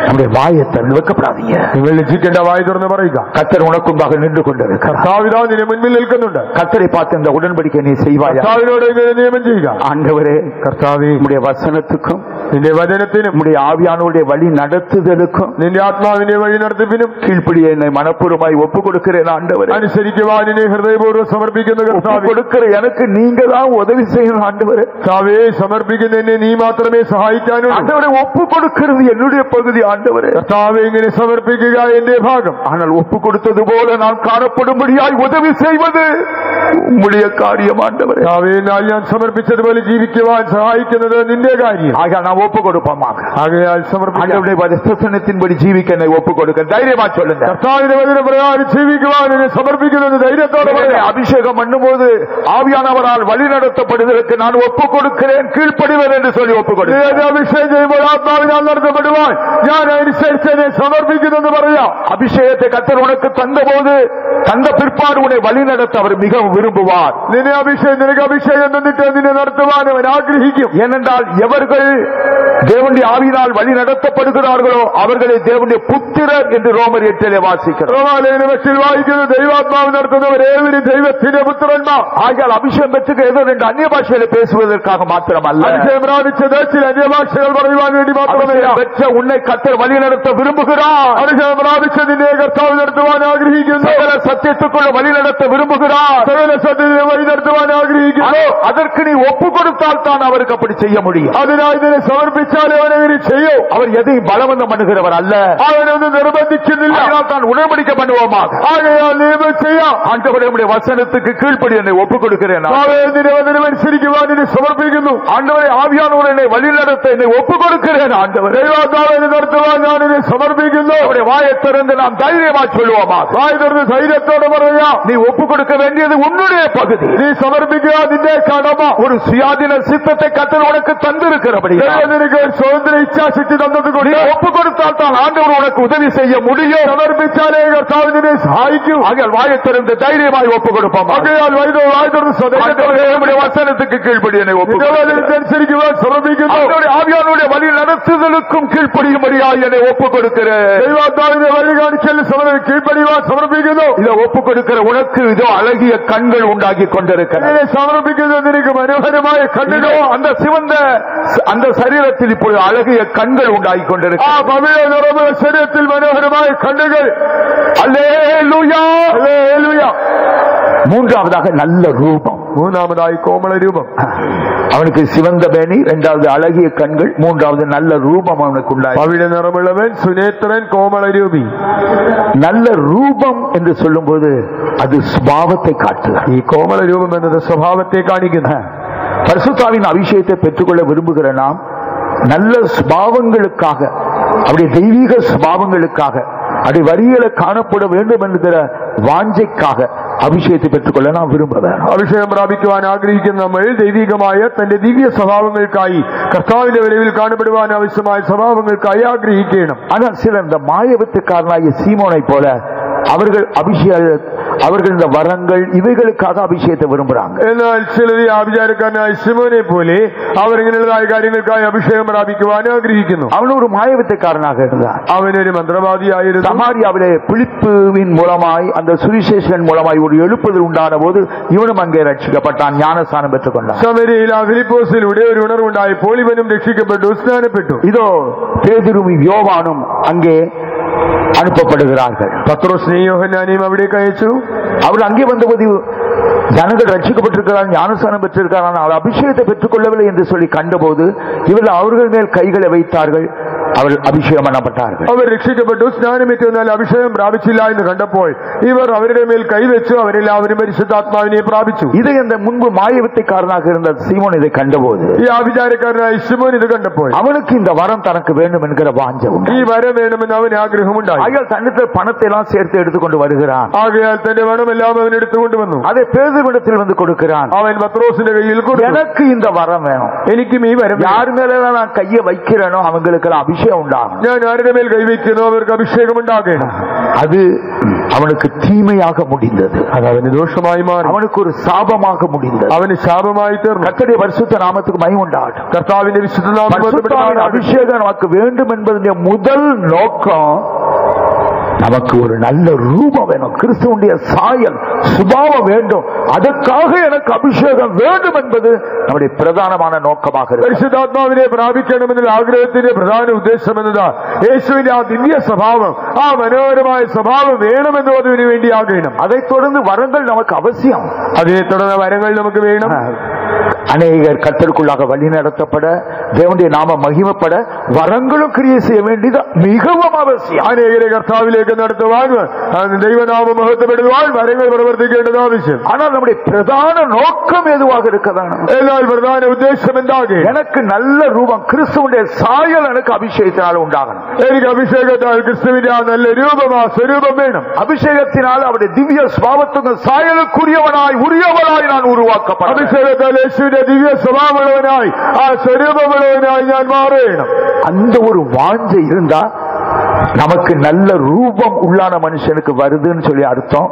நம்முடைய வாயை திறந்து வைக்கப்படாதீங்க. നിങ്ങൾ ലജ്ജിക്കേണ്ട വായി തുറന്ന് പറയുക. கர்த்தர் உனக்கும்பாக நின்று கொண்டிருக்கிறார். കർത്താവിതാ നിന്നെ മുൻപിൽ നിൽക്കുന്നുണ്ട്. கர்த்தரை பார்த்து இந்த உடன்படிக்கை நீ செய்வாயா? കർത്താവിനോട് ഇങ്ങനെ നിയമം ചെയ്യുക. ஆண்டவரே, കർത്താവേ, உம்முடைய வசனத்துக்கும் നിന്റെ വചനത്തിനും உம்முடைய ஆவியானவருடைய வழி நடத்துதலுக்கும் നിന്റെ ആത്മാവിന്റെ വഴി നടത്തിപ്പിനും கீழ்ப்படிய என்னை மனப்பூர்வமாய் ஒப்புக் கொடுக்கிறேன். ஆண்டவரே, അനുസരിക്കുവാൻ എന്നെ ഹൃദയപൂർവ്വം സമർപ്പിക്കുന്ന കർത്താവേ, கொடுக்கிற எனக்கு நீங்க தான் உதவி செய்யணும். ஆண்டவரே, കർത്താവേ, സമർപ്പിക്കുന്ന എന്നെ നീ മാത്രമേ സഹായിക്കാനുള്ളൂ. ஆண்டவரை ஒப்புக் கொடுக்கிறது என்னுடைய பகுதி. ஆண்டவரே, കർത്താവേ, ഇങ്ങനെ സമർപ്പിക്കുക എന്റെ ഭാഗം. ஆனால் ஒப்புக் கொடுத்தது போல நான் காணப்படும்படியாய் உதவி செய்வது உம்முடைய காரியம். ஆண்டவரே, കർത്താവേ, എന്നാൽ ഞാൻ സമർപ്പിച്ചതുപോലെ ജീവിക്കുവാൻ സഹായിക്കുന്നത് നിന്റെ കാര്യം. ஆக நான் ஒப்புக் கொடுப்போமாக. ആകയാൽ സമർപ്പിക്കാം. ஆண்டவருடைய வசனத்தின்படி ஜீவிக்க என்னை ஒப்புக் கொடுக்க தைரியமா சொல்லுங்க. കർത്താവിന്റെ വചനപ്രകാരം ജീവിക്കുവാൻ എന്നെ സമർപ്പിക്കുന്നത് ധൈര്യത്തോടെ പറയാം. அபிஷேகம் பண்ணும்போது ஆவியானவரால் வழி நடத்தப்படுவதற்கு நான் ஒப்புக் கொடுக்கிறேன், கீழ்ப்படிவேன் என்று சொல்லி ஒப்புக் கொடுக்கிறேன். അഭിഷേകം ചെയ്യുമ്പോൾ ആത്മാവിനാൽ നടത്തപ്പെടുവാൻ ഞാൻ അനുസരിച്ച് എന്നെ സമർപ്പിക്കുന്നെന്ന് പറയാം. அபிஷேகத்தை கர்த்தர் உனக்கு தந்தபோது தந்த பிற்பாடு உன்னை வழி நடத்த அவர் மிகவும் விரும்புவார். നിനക്ക് അഭിഷേകം തന്നിട്ട് നിന്നെ നടത്തുവാൻ അവൻ ആഗ്രഹിക്കും. ஏனென்றால் எவர்கள் தேவனுடைய ஆவியினால் வழி நடத்தப்படுகிறார்களோ அவர்களை தேவனுடைய புத்திரர் என்று ரோமர் 8 வாசிக்கிறோம். റോമാലേഖനത്തിൽ വായിക്കുന്ന ദൈവാത്മാവ് നടത്തുന്നവർ ഏവരും ദൈവത്തിന്റെ പുത്രന്മാർ. ஆகையால் அபிஷேகம் பெற்றுக்க ஏதோ ரெண்டு அந்நிய பாஷைகளை பேசுவதற்காக மாத்திரமல்ல, അഭിഷേകം പ്രാപിച്ചത് ചില അന്യഭാഷകൾ പറയുവാൻ വേണ്ടി മാത്രമല്ല, பெற்ற உன்னை கர்த்தர் வழி நடத்த விரும்புகிறார். അഭിഷേകം പ്രാപിച്ചതിനെ കർത്താവ് നടത്തുവാൻ ആഗ്രഹിക്കുന്നു. சகல சத்தியத்துக்குள்ள வழி நடத்த விரும்புகிறார். സകല സത്യത്തിനെ വഴി നടത്തുവാൻ ആഗ്രഹിക്കുന്നു. அதற்கு நீ ஒப்பு கொடுத்தால் தான் அவருக்கு அப்படி செய்ய முடியும். അതിനായി ഇതിനെ സമർപ്പിച്ചാൽ അവനങ്ങനെ ചെയ്യും. அவர் எதையும் பலவந்தம் பண்ணுகிறவர் அல்ல. അവനൊന്നും നിർബന്ധിക്കുന്നില്ല. அதனால் தான் உடன்படிக்கை பண்ணுவோமாக. ആകയാൽ നിയമം ചെയ്യാം. ஆண்டவரே, உம்முடைய வசனத்துக்கு கீழ்ப்படி என்னை ஒப்புக் கொடுக்கிறேன். ஒப்புக்கொடுக்கிறேன். അനുസരിക്കുവാൻ എന്നെ സമർപ്പിക്കുന്നു. ஆண்டவரே, ஆவியானவர் என்னை வழிநடத்த என்னை ஒப்புக்கொடுக்கிறேன். ஆண்டவரே, നടത്തുവാൻ ഞാൻ എന്നെ സമർപ്പിക്കുന്നു. அவருடைய வாயை திறந்து நாம் தைரியமா சொல்லுவோமா? വായ് തുറന്ന് ധൈര്യത്തോടെ പറയാ, நீ ஒப்புக்கொடுக்க வேண்டியது உன்னுடைய பகுதி. നീ സമർപ്പിക്കുക നിന്റെ കടമ. ஒரு சுயாதீன சித்தத்தை கர்த்தர் உனக்கு தந்திருக்கிறபடி നിനക്ക് സ്വതന്ത്ര ഇച്ഛാശക്തി തന്നതുകൊണ്ട് நீ ஒப்பு கொடுத்தால் தான் ஆண்டவர் உனக்கு உதவி செய்ய முடியும். സമർപ്പിച്ചാലേ കർത്താവ് നിന്നെ സഹായിക്കും. ஆகையால் வாயை திறந்து தைரியமாய் ஒப்பு கொடுப்போம். ആകയാൽ വായ് തുറന്ന് வசனத்துக்கு கீழ்ப்படி என்னை അനുസരിക്കുവാൻ സമർപ്പിക്കുന്നു. ஆவியானுடைய வழி நடத்துதலுக்கும் கீழ்ப்படியும்படியாய் என்னை ஒப்பு கொடுக்கிறேன். ദൈവാത്മാവിന്റെ വഴി കാണിക്കൽ കീഴ്പ്പടിയുവാൻ സമർപ്പിക്കുന്നു. இதை ஒப்பு கொடுக்கிற உனக்கு இதோ அழகிய கண்கள் உண்டாகி கொண்டிருக்கிறது. സമർപ്പിക്കുന്നത് നിനക്ക് മനോഹരമായ കണ്ണുകളോ, அந்த சிவந்த அந்த சரீரத்தில் இப்பொழுது அழகிய கண்கள் உண்டாகி கொண்டிருக்கிறது. ആ പവിഴ നിറമുള്ള ശരീരത്തിൽ മനോഹരമായ കണ്ണുകൾ. அல்லேலூயா, ഹല്ലേലൂയ. மூன்றாவதாக நல்ல ரூபம். മൂന്നാമതായി കോമള രൂപം. அவனுக்கு சிவந்த மேனி, இரண்டாவது அழகிய கண்கள், மூன்றாவது நல்ல ரூபம் அவனுக்கு உண்டாய். പവിഴ നിറമുള്ളവൻ, സുനേത്രൻ, കോമള രൂപി. நல்ல ரூபம் என்று சொல்லும்போது அது சுபாவத்தை காட்டுகிறது. ഈ കോമള രൂപം എന്നത് സ്വഭാവത്തെ കാണിക്കുന്നു. பரிசுத்தாவின் அபிஷேகத்தை பெற்றுக்கொள்ள விரும்புகிற நாம் நல்ல சுபாவங்களுக்காக, அப்படி தெய்வீக சுபாவங்களுக்காக, அப்படி வரிகளை காணப்பட வேண்டும் என்கிற வாஞ்சைக்காக അഭിഷേകത്തെ പെற்றுകൊള്ളാൻ നാം വിരുമ്പുകയാണ്. അഭിഷേകം പ്രാപിക്കുവാൻ ആഗ്രഹിക്കുന്ന നമ്മൾ ദൈവികമായ തന്റെ ദിവ്യ സ്വഭാവങ്ങൾക്കായി, കർത്താവിന്റെ വരവിൽ കാണപ്പെടുവാൻ ആവശ്യമായ സ്വഭാവങ്ങൾക്കായി ആഗ്രഹിക്കണം. ஆனால் சிலர் இந்த மாயவத்துக்காரனாகிய சீமோனை போல அவர்கள் இந்த வரங்கள் இவைகளுக்காக அபிஷேகத்தை விரும்புகிறாங்க. എന്നാൽ ചിലർ ആഭിചാരക്കാരനായ ശിമോനെ പോലെ അവർ ഇങ്ങനെയുള്ളതായ കാര്യങ്ങൾക്കായി അഭിഷേകം പ്രാപിക്കുവാൻ ആഗ്രഹിക്കുന്നു. அவன் ஒரு மாயவத்துக்காரனாக இருந்தான். അവനൊരു മന്ത്രവാദിയായിരുന്നു. சமாரியாவிலே பிலிப்புவின் மூலமாய் அந்த சுவிசேஷன் மூலமாய் ஒரு எழுப்புதல் உண்டான போது இவனும் அங்கே ரட்சிக்கப்பட்டான், ஞானஸ்நானம் பெற்றுக் கொண்டான். ശമരിയിൽ ആ ഫിലിപ്പോസിലൂടെ ഒരു ഉണർവുണ്ടായപ്പോൾ ഇവനും രക്ഷിക്കപ്പെട്ടു, സ്നാനപ്പെട്ടു. இதோ பேதுரும் யோவானும் அங்கே அனுப்பப்படுகிறார்கள். പത്രോസിനെയും യോഹന്നാനെയും അവിടേക്ക് അയച്ചു. அவர் அங்கே வந்தபோது ஜனங்கள் ரட்சிக்கப்பட்டிருக்கிறார், ஞானஸ்நானம் பெற்றிருக்கிறார், அவர் அபிஷேகத்தை பெற்றுக் கொள்ளவில்லை என்று சொல்லி கண்டபோது இவர்கள் அவர்கள் மேல் கைகளை வைத்தார்கள், அவர்கள் அபிஷேகம் பண்ணப்பட்டார்கள். അവർ രക്ഷിക്കപ്പെട്ടു, സ്നാനമേറ്റു, എന്നാൽ അഭിഷേകം പ്രാപിച്ചില്ല എന്ന് കണ്ടപ്പോൾ ഇവർ അവരുടെ മേൽ കൈവച്ചു, അവരെല്ലാവരും പരിശുദ്ധാത്മാവിനെ പ്രാപിച്ചു. இதை அந்த முன்பு மாயவித்தைக்காரனாக இருந்த சீமோன் இதை கண்டபோது, ഈ ആഭിചാരക്കാരനായ ശിമോൻ ഇത് കണ്ടപ്പോൾ அவனுக்கு இந்த வரம் தனக்கு வேண்டும் என்கிற வாஞ்சை உண்டு. ഈ വരം വേണമെന്ന് അവന് ആഗ്രഹമുണ്ടായി. ஆகையால் தன்னிடத்தில் பணத்தை எல்லாம் சேர்த்து எடுத்துக்கொண்டு வருகிறான். ആകയാൽ തന്റെ വരമെല്ലാം അവൻ എടുത്തുകൊണ്ട് വന്നു. அதை பேதுருவிடத்தில் வந்து கொடுக்கிறான். അവൻ പത്രോസിന്റെ കയ്യിൽ കൊടുത്തു. எனக்கு இந்த வரம் வேணும், എനിക്കും ഈ വരം. யார் மேல நான் கையை வைக்கிறேனோ அவங்களுக்கு அபிஷேகம் உண்டாகும். ഞാൻ ആരുടെ മേൽ കൈവയ്ക്കുന്നു അവർക്ക് അഭിഷേകം ഉണ്ടാകണം. அது அவனுக்கு தீமையாக முடிந்தது, അത് അവന് ദോഷമായി മാറി, அவனுக்கு ஒரு சாபமாக முடிந்தது. അവന് ശാപമായി തീർന്നു. கர்த்தருடைய பரிசுத்த நாமத்துக்கு மகிமை உண்டாகட்டும். കർത്താവിന്റെ വിശുദ്ധ നാമത്തിൽ அபிஷேகம் நமக்கு வேண்டும் என்பதனுடைய முதல் நோக்கம், நமக்கு ஒரு நல்ல ரூபம் வேணும், கிறிஸ்துவுடைய சாயல் சுபாவம் வேண்டும், அதற்காக எனக்கு அபிஷேகம் வேண்டும் என்பது நம்முடைய பிரதானமான நோக்கமாக இருக்கு. പരിശുദ്ധാത്മാവിനെ പ്രാപിക്കണമെന്നുള്ള ആഗ്രഹത്തിന്റെ പ്രധാന ഉദ്ദേശം എന്നതാ യേശുവിന്റെ ആ ദിവ്യ സ്വഭാവം, ആ മനോഹരമായ സ്വഭാവം വേണമെന്നതിനു വേണ്ടി ആഗ്രഹം. அதைத் தொடர்ந்து வரங்கள் நமக்கு அவசியம். അതേ തുടർന്ന് വരങ്ങൾ നമുക്ക് വേണം. அநேகர் கர்த்தருக்குள்ளாக வழி நடத்தப்பட, தேவனுடைய நாம மகிமைப்பட வரங்களும் கிரியை செய்ய வேண்டியது மிகவும் அவசியம். അനേകരെ കർത്താവിലേക്ക് നടത്തുവാൻ, ദൈവനാമം മഹത്വപ്പെടുവാൻ വരങ്ങൾ പ്രവർത്തിക്കേണ്ടത് ആവശ്യം. ஆனால் நம்முடைய பிரதான நோக்கம் எதுவாக இருக்கதான், എന്നാൽ പ്രധാന ഉദ്ദേശം എന്താകെ, எனக்கு நல்ல ரூபம், கிறிஸ்துவுடைய சாயல் எனக்கு அபிஷேகத்தினால் உண்டாகணும். എനിക്ക് അഭിഷേകത്താൽ ക്രിസ്തുവിന്റെ ആ നല്ല രൂപം, ആ സ്വരൂപം വേണം. அபிஷேகத்தினால் அவருடைய திவ்ய சுபாவத்துக்கு சாயலுக்குரியவனாய் உரியவனாய் நான் உருவாக்கப்பட, അഭിഷേകത്താൽ യേശുവിന്റെ ദിവ്യ സ്വഭാവമുള്ളവനായി, ആ സ്വരൂപമുള്ളവനായി ഞാൻ മാറണം. அந்த ஒரு வாஞ்சை இருந்தா நமக்கு நல்ல ரூபம் உள்ளான மனுஷனுக்கு வருதுன்னு சொல்லி அர்த்தம்.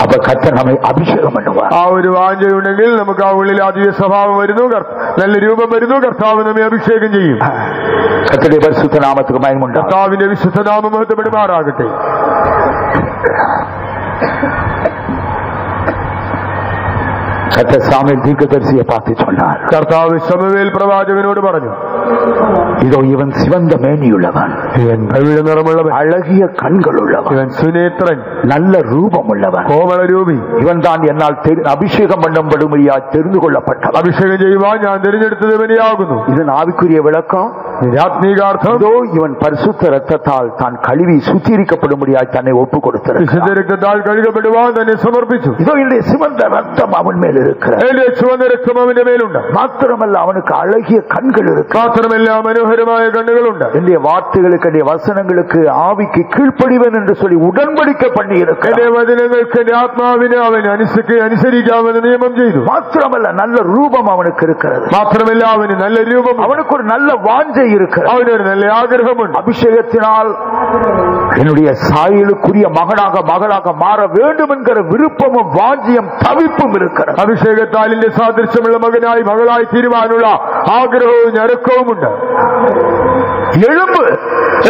அப்ப கர்த்தர் நம்மை அபிஷேகம் பண்ணுவார். ആ ഒരു വാഞ്ചയുണ്ടെങ്കിൽ നമുക്ക് ആ ഉള്ളിൽ ആ ദിവ്യ സ്വഭാവം വരുന്നു, നല്ല രൂപം വരുന്നു, കർത്താവ് നമ്മെ അഭിഷേകം ചെയ്യും. கர்த்தருடைய பரிசுத்த நாமத்துக்கு மகிமை உண்டாகட்டும். കർത്താവിന്റെ വിശുദ്ധ നാമം മഹത്വപ്പെടുമാറാകട്ടെ. கர்த்தர் சாமுவேல் தீர்க்கதரிசியை பார்த்து சொன்னார், കർത്താവ് ശമൂവേൽ പ്രവാചകനോട് പറഞ്ഞു, இதோ இவன் சிவந்த மேனியுள்ளவன், இவன் பவிழ நிறமுள்ளவன், அழகிய கண்கள் உள்ளவன், இவன் சுநேத்திரன், நல்ல ரூபம் உள்ளவன், கோமள ரூபி, இவன் தான் என்னால் அபிஷேகம் பண்ணும்படியா தெரிந்து கொள்ளப்பட்டவன். அபிஷேகம் செய்வான் ഞാൻ തിരഞ്ഞെടുത്തവനെയാകുന്നു. இதன் ஆவிக்குரிய விளக்கம், ആത്മീകാർത്ഥം, இதோ இவன் பரிசுத்த ரத்தத்தால் தான் கழுவி சுத்திகரிக்கப்படும்படியாய் தன்னை ஒப்பு கொடுத்தார். വിശുദ്ധ രക്തത്താൽ കഴുകപ്പെടുവാൻ തന്നെ സമർപ്പിച്ചു. இதோ என்னுடைய சிவந்த ரத்தம் அவன் மேல் இருக்கிறது. എന്റെ ചുവന്ന രക്തം അവന്റെ മേലുണ്ട്. மாத்திரமல்ல அவனுக்கு அழகிய கண்கள் இருக்கு. മാത്രമല്ല മനോഹരമായ കണ്ണുകളുണ്ട്. என்னுடைய வார்த்தைகளுக்கு என்னுடைய வசனங்களுக்கு ஆவிக்கு கீழ்ப்படிவன் என்று சொல்லி உடன்படிக்கை பண்ணி இருக்கு. എന്റെ വചനങ്ങൾക്ക് എന്റെ ആത്മാവിനെ അവൻ അനുസരിക്കാമെന്ന് നിയമം ചെയ്തു. மாத்திரமல்ல நல்ல ரூபம் அவனுக்கு இருக்கிறது. മാത്രമല്ല അവന് നല്ല രൂപം, அவனுக்கு ஒரு நல்ல வாஞ்சை இருக்கிறது, അവനൊരു നല്ല ആഗ്രഹമുണ്ട്. அபிஷேகத்தினால் என்னுடைய சாயலுக்குரிய மகனாக மகளாக மாற வேண்டும் என்கிற விருப்பமும் வாஞ்சியம் தவிப்பும் இருக்கிறது. അഭിഷേകത്താൽ എന്റെ സാദൃശ്യമുള്ള മകനായി മകളായി തീരുവാനുള്ള ആഗ്രഹവും ഞരക്കവുമുണ്ട്. எழும்பு,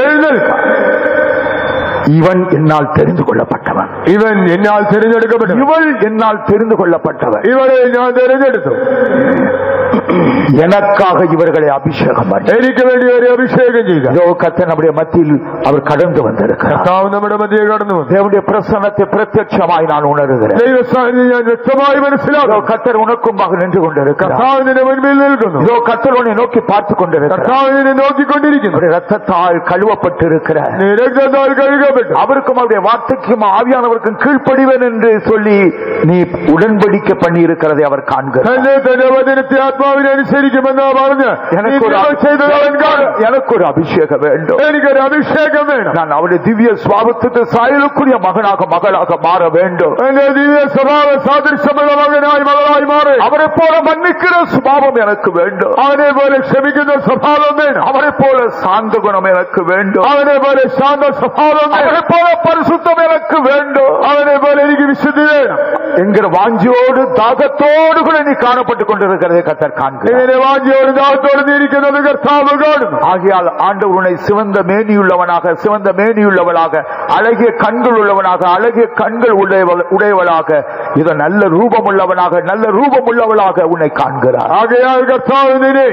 എഴുന്നേൽക്ക, இவன் என்னால் தெரிந்து கொள்ளப்பட்டவன், ഇവൻ എന്നാൽ തിരഞ്ഞെടുക്കപ്പെട്ടു, இவள் என்னால் தெரிந்து கொள்ளப்பட்டவன், ഇവളെ ഞാൻ തിരഞ്ഞെടുത്തു, எனக்காக இவர்களை அபிஷேகம் பண்ணி എനിക്ക് വേണ്ടി ഒരു അഭിഷേകം ചെയ്യുക. கர்த்தர் நம்முடைய மத்தியில் அவர் கடந்து வந்திருக்கிறார். കർത്താവ് നമ്മുടെ മധ്യേ കടന്നു വന്നു. தேவனுடைய பிரசன்னத்தை பிரத்யட்சமாய் நான் உணர்கிறேன். ദൈവസാന്നിധ്യം ഞാൻ വ്യക്തമായി മനസ്സിലാക്കുന്നു. கர்த்தர் உனக்கும்பாக நின்று கொண்டிருக்கிறார். കർത്താവ് നിന്റെ മുൻപിൽ നിൽക്കുന്നു. கர்த்தர் உன்னை நோக்கி பார்த்து கொண்டிருக்கிறார். കർത്താവ് നിന്നെ നോക്കിക്കൊണ്ടിരിക്കുന്നു. ரத்தத்தால் கழுவப்பட்டிருக்கிற നീ രക്തത്താൽ കഴുകപ്പെട്ടു. அவருக்கும் அவருடைய வார்த்தைக்கும் ஆவியானவருக்கும் கீழ்ப்படிவன் என்று சொல்லி நீ உடன்படிக்கை பண்ணி இருக்கிறதை அவர் காண்கிறார். തന്റെ വചനത്തെ ആത്മാവിനെ അനുസരിക്കുമെന്ന് പറഞ്ഞ് எனக்கு ஒரு அபிஷேகம் வேண்டும், എനിക്കൊരു അഭിഷേകം വേണം. நான் அவருடைய திவ்ய சுவாபத்துக்கு சாயலுக்குரிய மகனாக மகளாக மாற வேண்டும். എന്റെ ദിവ്യ സ്വഭാവ സാദൃശ്യമുള്ള മകനായി മകളായി മാറി அவரை போல மன்னிக்கிற சுபாவம் எனக்கு வேண்டும், അവനെ പോലെ ക്ഷമിക്കുന്ന സ്വഭാവം വേണം. அவரை போல சாந்த குணம் எனக்கு வேண்டும், അവനെ പോലെ ശാന്ത സ്വഭാവം വേണം. அவரை போல பரிசுத்தம் எனக்கு வேண்டும், അവനെ പോലെ എനിക്ക് വിശുദ്ധി വേണം என்கிற வாஞ்சியோடு தாகத்தோடு கூட நீ காணப்பட்டுக் கொண்டிருக்கிறதை கர்த்தர் காண்கிறார். ഇങ്ങനെ വാഞ്ചിയോട് ദാഹത്തോട് നീരിക്കുന്നത് കർത്താവ് കാണുന്നു. ஆகையால் ஆண்டவர் உன்னை சிவந்த மேனியுள்ளவனாக, சிவந்த மேனியுள்ளவளாக, அழகிய கண்கள் உள்ளவனாக, அழகிய கண்கள் உடையவளாக, இது நல்ல ரூபம் உள்ளவனாக, நல்ல ரூபம் உள்ளவளாக உன்னை காண்கிறார். ആകയാൽ കർത്താവ് നിന്നെ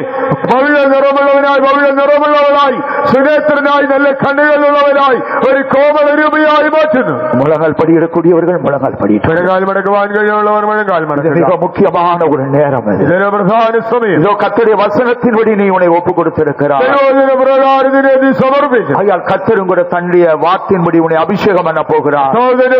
പവിഴ നിറമുള്ളവനായി, പവിഴ നിറമുള്ളവനായി, സുനേത്രനായി, നല്ല കണ്ണുകളുള്ളവനായി, ഒരു കോമള രൂപയായി മാറ്റുന്നു. முழங்கால் படியிடக்கூடியவர்கள் முழங்கால் படியிட்டு, മുഴങ്കാൽ മടക്കുവാൻ കഴിയുള്ളവർ മുഴങ്കാൽ മടക്കുക. மிக முக்கியமான ஒரு நேரம் இது. ഇതിന് പ്രധാന സമയം. இதோ கர்த்தருடைய வசனத்தின்படி நீ உன்னை ஒப்பு கொடுத்திருக்கிறார். ദൈവവചന പ്രകാരം ഇതിനെ നീ സമർപ്പിച്ചു. ஆகையால் கர்த்தரும் கூட தன்னுடைய வார்த்தையின்படி உன்னை அபிஷேகம் பண்ண போகிறார்.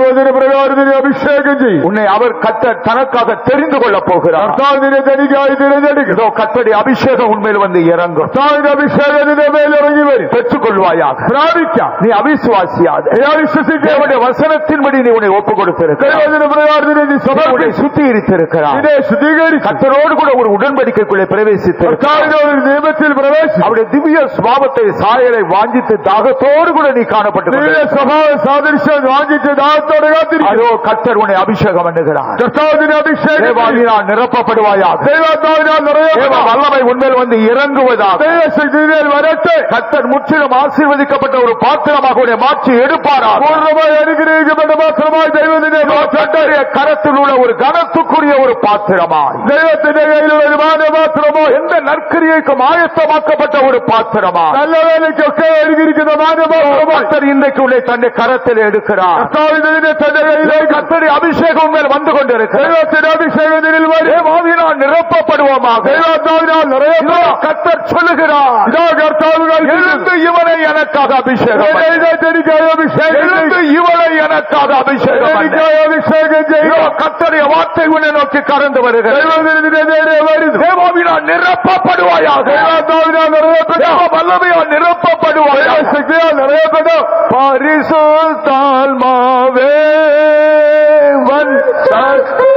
വചന പ്രകാരം ഇതിനെ അഭിഷേകം ചെയ്യും. உன்னை அவர் கர்த்தர் தனக்காக தெரிந்து கொள்ள போகிறார். കർത്താവിനെ തനിക്കായി തിരഞ്ഞെടുക്കും. இதோ கர்த்தருடைய அபிஷேகம் உண்மையில் வந்து இறங்கும். കർത്താവിന്റെ അഭിഷേകം നിന്റെ മേൽ ഇറങ്ങി വരും. பெற்றுக்கொள்வாயாக. പ്രാപിക്കാം. நீ அவிசுவாசியாத, വിശ്വസിക്കുക. வசனத்தின்படி நீ உன்னை ஒப்பு கொடுத்திருக்கிறார். ദൈവവചന പ്രകാരം ഇതിനെ നീ സമർപ്പിച്ചു. சுத்திகரித்திருக்கிறார். ഇതിനെ ശുദ്ധീകരിച്ചു. கர்த்தரோடு கூட ஒரு உடன்படிக்கைக்குள்ளே பிரவேசித்து കർത്താവിനോട് ഒരു നിയമത്തിൽ പ്രവേശിച്ചു. அவருடைய திவ்ய சுபாவத்தை சாயலை வாஞ்சித்து தாகத்தோடு கூட நீ காணப்பட்டு ദിവ്യ സ്വഭാവ സാദൃശ്യം വാഞ്ചിച്ച് ദാഹത്തോടെ കാത്തിരിക്കും. அதோ கர்த்தர் உன்னை அபிஷேகம் பண்ணுகிறார். കർത്താവിന്റെ അഭിഷേകം தேவாவினால் நிரப்பப்படுவாயாக. ദൈവാത്മാവിനാൽ தேவ നിറയപ്പെടുക. வல்லமை உண்மையில் வந்து இறங்குவதாக. ദൈവശക്തിയിൽ വരട്ടെ. கர்த்தர் முற்றிலும் ஆசீர்வதிக்கப்பட்ட ஒரு பாத்திரமாக உன்னை மாற்றி எடுப்பாராக. പൂർണ്ണമായി അനുഗ്രഹിക്കപ്പെട്ട മാത്രമായി ദൈവത്തിന്റെ கர்த்தருடைய கரத்தில் உள்ள ஒரு கனத்துக்குரிய ஒரு பாத்திரமாய், ദൈവത്തിന്റെ കയ്യിലുള്ള ഒരു മാനപാത്രമായി, எந்த நற்கிரியைக்கும் ஆயத்தமாக்கப்பட்ட ஒரு பாத்திரமாய், നല്ല വേലയ്ക്കൊക്കെ ഒരുക്കിയിരിക്കുന്ന മാനപാത്രമായി கர்த்தர் இன்றைக்கு உன்னை தன்னுடைய கரத்தில் எடுக்கிறார். കർത്താവിനെ തന്റെ കയ്യിലേക്ക് கர்த்தருடைய அபிஷேகம் மேல் வந்து கொண்டிருக்கிறார். ദൈവത്തിന്റെ അഭിഷേകത്തിൽ വരും. தேவாவினால் நிரப்பப்படுவோமாக. ദൈവാത്മാവിനാൽ നിറയപ്പെടുക. கர்த்தர் சொல்லுகிறார், ഇതാ കർത്താവ് எழுந்து இவனை எனக்காக அபிஷேகம் பண்ணு. എനിക്കായി അഭിഷേകം எழுந்து இவனை எனக்காக அபிஷேகம் பண்ணு. എനിക്കായി അഭിഷേകം இதோ ചെയ്യും. கர்த்தருடைய வார்த்தை உன்னை நோக்கி கடந்து வருகிறது. ദൈവത്തിന്റെ നേരെ വരുന്നു. தேவாவினால் நிரப்பப்படுவாயாக. ദൈവാത്മാവിനാൽ നിറയപ്പെടുക. தேவ வல்லமையால் நிரப்பப்படுவாயாக. ദൈവശക്തിയാൽ നിറയപ്പെടുക. பரிசுத்தாத்மாவே வன் சக்தி